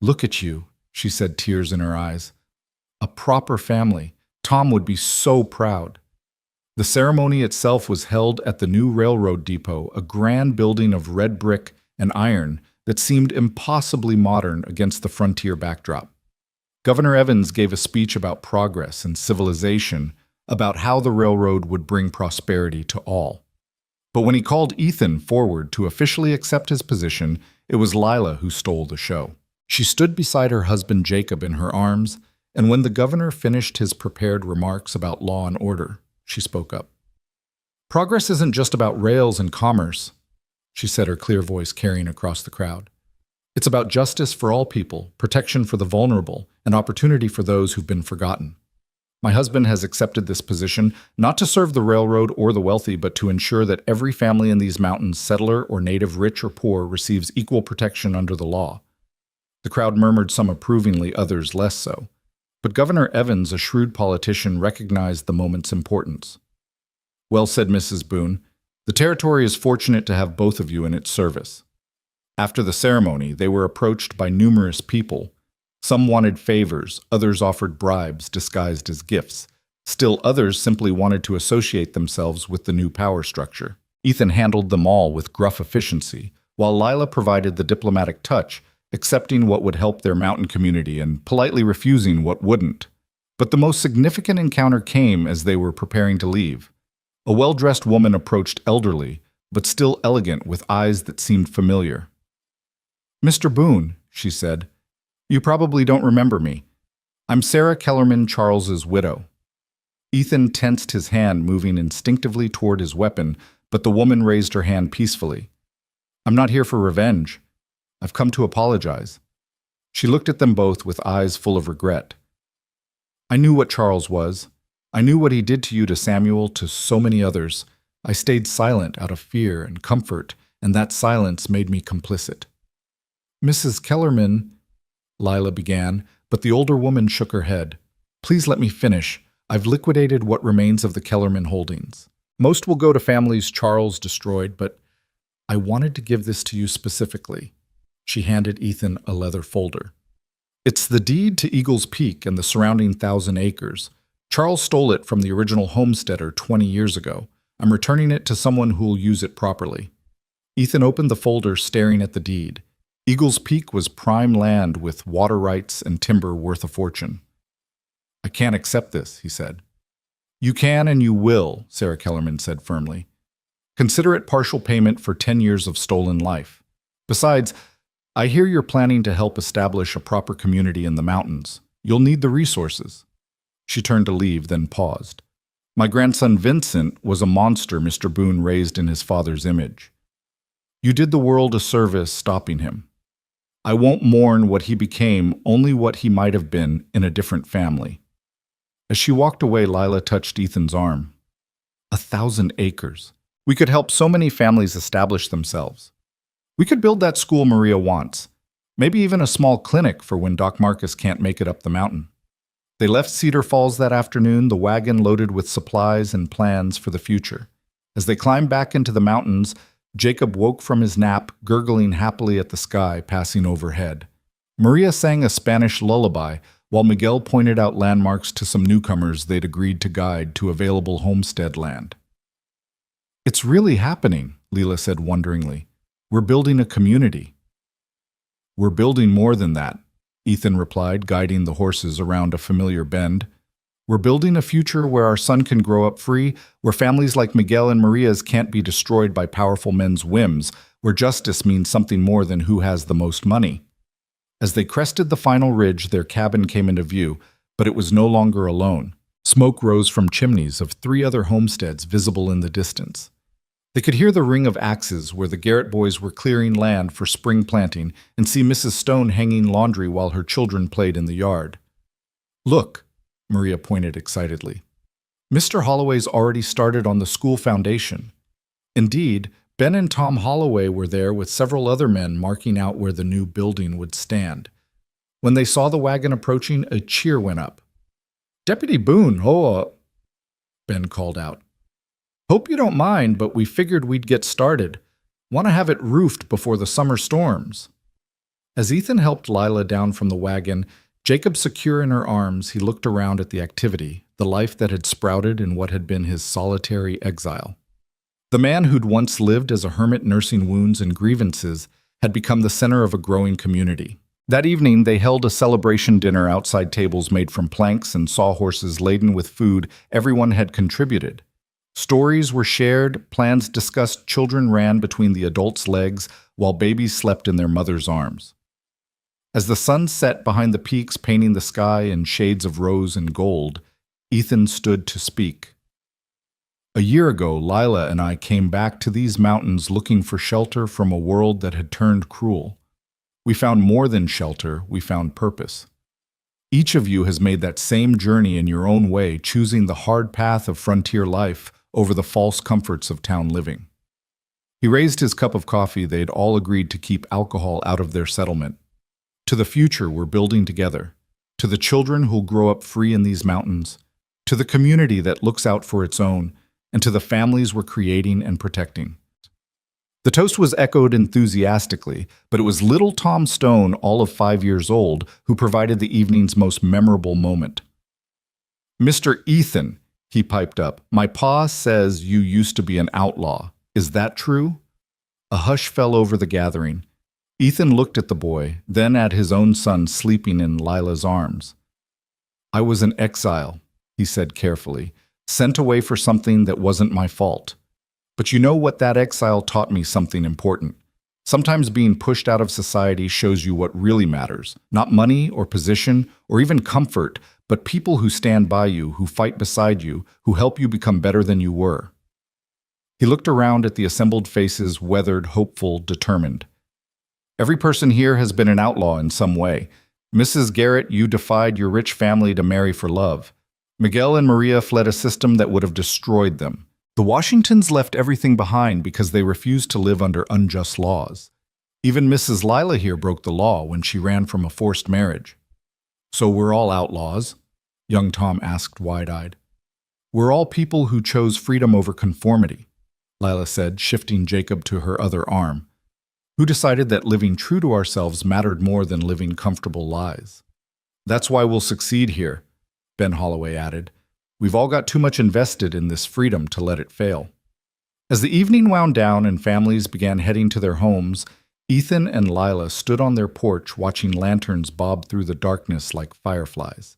"Look at you," she said, tears in her eyes. "A proper family. Tom would be so proud." The ceremony itself was held at the new railroad depot, a grand building of red brick and iron that seemed impossibly modern against the frontier backdrop. Governor Evans gave a speech about progress and civilization, about how the railroad would bring prosperity to all. But when he called Ethan forward to officially accept his position, it was Lila who stole the show. She stood beside her husband Jacob in her arms, and when the governor finished his prepared remarks about law and order, she spoke up. "Progress isn't just about rails and commerce," she said, her clear voice carrying across the crowd. "It's about justice for all people, protection for the vulnerable, and opportunity for those who've been forgotten. My husband has accepted this position, not to serve the railroad or the wealthy, but to ensure that every family in these mountains, settler or native, rich or poor, receives equal protection under the law." The crowd murmured, some approvingly, others less so. But Governor Evans, a shrewd politician, recognized the moment's importance. "Well said, Mrs. Boone. The territory is fortunate to have both of you in its service." After the ceremony, they were approached by numerous people. Some wanted favors, others offered bribes disguised as gifts. Still others simply wanted to associate themselves with the new power structure. Ethan handled them all with gruff efficiency, while Lila provided the diplomatic touch, accepting what would help their mountain community and politely refusing what wouldn't. But the most significant encounter came as they were preparing to leave. A well-dressed woman approached, elderly, but still elegant, with eyes that seemed familiar. "Mr. Boone," she said, "you probably don't remember me. I'm Sarah Kellerman Charles's widow." Ethan tensed his hand, moving instinctively toward his weapon, but the woman raised her hand peacefully. "I'm not here for revenge. I've come to apologize." She looked at them both with eyes full of regret. "I knew what Charles was. I knew what he did to you, to Samuel, to so many others. I stayed silent out of fear and comfort, and that silence made me complicit." "Mrs. Kellerman," Lila began, but the older woman shook her head. "Please let me finish. I've liquidated what remains of the Kellerman holdings. Most will go to families Charles destroyed, but I wanted to give this to you specifically." She handed Ethan a leather folder. "It's the deed to Eagle's Peak and the surrounding 1,000 acres. Charles stole it from the original homesteader 20 years ago. I'm returning it to someone who'll use it properly." Ethan opened the folder, staring at the deed. Eagle's Peak was prime land with water rights and timber worth a fortune. "I can't accept this," he said. "You can and you will," Sarah Kellerman said firmly. "Consider it partial payment for 10 years of stolen life. Besides, I hear you're planning to help establish a proper community in the mountains. You'll need the resources." She turned to leave, then paused. "My grandson Vincent was a monster Mr. Boone raised in his father's image. You did the world a service stopping him. I won't mourn what he became, only what he might have been in a different family." As she walked away, Lila touched Ethan's arm. 1,000 acres. We could help so many families establish themselves. We could build that school Maria wants. Maybe even a small clinic for when Doc Marcus can't make it up the mountain. They left Cedar Falls that afternoon, the wagon loaded with supplies and plans for the future. As they climbed back into the mountains, Jacob woke from his nap, gurgling happily at the sky passing overhead. Maria sang a Spanish lullaby, while Miguel pointed out landmarks to some newcomers they'd agreed to guide to available homestead land. "It's really happening," Lila said wonderingly. "We're building a community." "We're building more than that," Ethan replied, guiding the horses around a familiar bend. We're building a future where our son can grow up free, where families like Miguel and Maria's can't be destroyed by powerful men's whims, where justice means something more than who has the most money. As they crested the final ridge, their cabin came into view, but it was no longer alone. Smoke rose from chimneys of 3 other homesteads visible in the distance. They could hear the ring of axes where the Garrett boys were clearing land for spring planting and see Mrs. Stone hanging laundry while her children played in the yard. "Look," Maria pointed excitedly. "Mr. Holloway's already started on the school foundation." Indeed, Ben and Tom Holloway were there with several other men marking out where the new building would stand. When they saw the wagon approaching, a cheer went up. "Deputy Boone, Ben called out. "Hope you don't mind, but we figured we'd get started. Want to have it roofed before the summer storms." As Ethan helped Lila down from the wagon, Jacob secure in her arms, he looked around at the activity, the life that had sprouted in what had been his solitary exile. The man who'd once lived as a hermit nursing wounds and grievances had become the center of a growing community. That evening, they held a celebration dinner outside tables made from planks and sawhorses laden with food everyone had contributed. Stories were shared, plans discussed, children ran between the adults' legs while babies slept in their mother's arms. As the sun set behind the peaks painting the sky in shades of rose and gold, Ethan stood to speak. "A year ago, Lila and I came back to these mountains looking for shelter from a world that had turned cruel. We found more than shelter, we found purpose. Each of you has made that same journey in your own way, choosing the hard path of frontier life over the false comforts of town living." He raised his cup of coffee. They'd all agreed to keep alcohol out of their settlement. "To the future we're building together. To the children who'll grow up free in these mountains. To the community that looks out for its own. And to the families we're creating and protecting." The toast was echoed enthusiastically, but it was little Tom Stone, all of 5 years old, who provided the evening's most memorable moment. "Mr. Ethan," he piped up, "my pa says you used to be an outlaw. Is that true?" A hush fell over the gathering. Ethan looked at the boy, then at his own son sleeping in Lila's arms. "I was an exile," he said carefully, "sent away for something that wasn't my fault. But you know what? That exile taught me something important. Sometimes being pushed out of society shows you what really matters. Not money or position or even comfort, but people who stand by you, who fight beside you, who help you become better than you were." He looked around at the assembled faces, weathered, hopeful, determined. "Every person here has been an outlaw in some way. Mrs. Garrett, you defied your rich family to marry for love. Miguel and Maria fled a system that would have destroyed them. The Washingtons left everything behind because they refused to live under unjust laws. Even Mrs. Lila here broke the law when she ran from a forced marriage." "So we're all outlaws?" young Tom asked wide-eyed. "We're all people who chose freedom over conformity," Lila said, shifting Jacob to her other arm. "Who decided that living true to ourselves mattered more than living comfortable lives. That's why we'll succeed here," Ben Holloway added. "We've all got too much invested in this freedom to let it fail." As the evening wound down and families began heading to their homes, Ethan and Lila stood on their porch watching lanterns bob through the darkness like fireflies.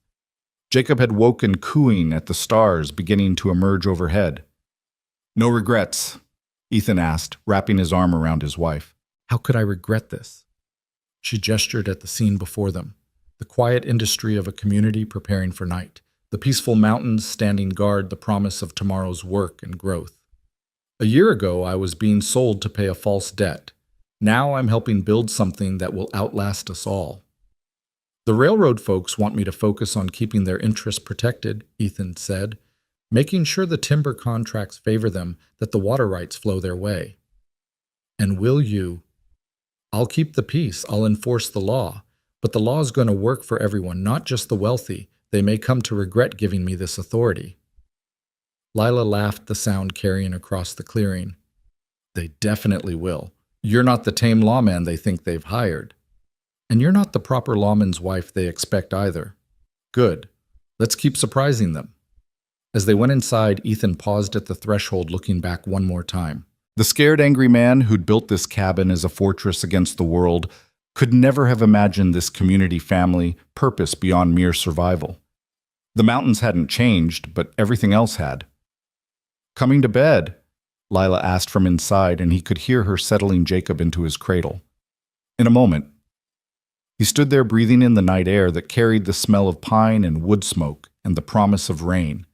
Jacob had woken cooing at the stars beginning to emerge overhead. "No regrets?" Ethan asked, wrapping his arm around his wife. "How could I regret this?" She gestured at the scene before them. The quiet industry of a community preparing for night. The peaceful mountains standing guard the promise of tomorrow's work and growth. "A year ago, I was being sold to pay a false debt. Now I'm helping build something that will outlast us all. The railroad folks want me to focus on keeping their interests protected," Ethan said, "making sure the timber contracts favor them, that the water rights flow their way. And will you? I'll keep the peace, I'll enforce the law. But the law is going to work for everyone, not just the wealthy. They may come to regret giving me this authority." Lila laughed, the sound carrying across the clearing. "They definitely will. You're not the tame lawman they think they've hired. And you're not the proper lawman's wife they expect either. Good. Let's keep surprising them." As they went inside, Ethan paused at the threshold, looking back one more time. The scared, angry man who'd built this cabin as a fortress against the world could never have imagined this community family, purpose beyond mere survival. The mountains hadn't changed, but everything else had. "Coming to bed?" Lila asked from inside, and he could hear her settling Jacob into his cradle. In a moment. He stood there breathing in the night air that carried the smell of pine and wood smoke and the promise of rain.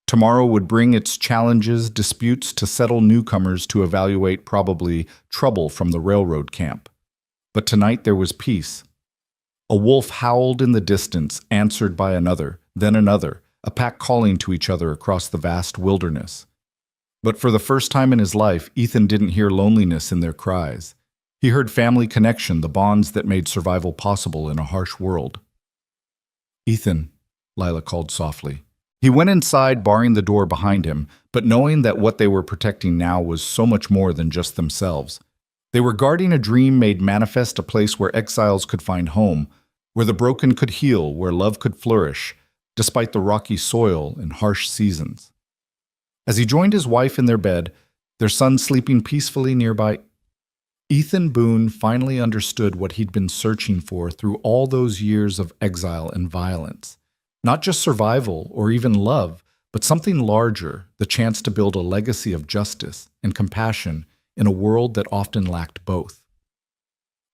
Tomorrow would bring its challenges, disputes to settle newcomers to evaluate probably trouble from the railroad camp. But tonight there was peace. A wolf howled in the distance, answered by another, then another, a pack calling to each other across the vast wilderness. But for the first time in his life, Ethan didn't hear loneliness in their cries. He heard family connection, the bonds that made survival possible in a harsh world. "Ethan," Lila called softly. He went inside, barring the door behind him, but knowing that what they were protecting now was so much more than just themselves. They were guarding a dream made manifest, a place where exiles could find home, where the broken could heal, where love could flourish, despite the rocky soil and harsh seasons. As he joined his wife in their bed, their son sleeping peacefully nearby, Ethan Boone finally understood what he'd been searching for through all those years of exile and violence. Not just survival or even love, but something larger, the chance to build a legacy of justice and compassion in a world that often lacked both.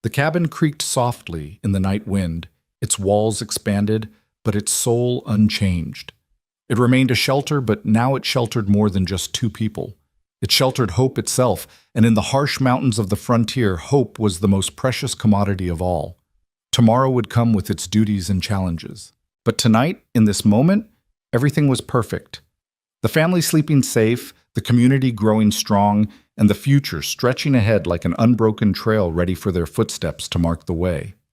The cabin creaked softly in the night wind, its walls expanded, but its soul unchanged. It remained a shelter, but now it sheltered more than just two people. It sheltered hope itself, and in the harsh mountains of the frontier, hope was the most precious commodity of all. Tomorrow would come with its duties and challenges. But tonight, in this moment, everything was perfect. The family sleeping safe, the community growing strong, and the future stretching ahead like an unbroken trail ready for their footsteps to mark the way.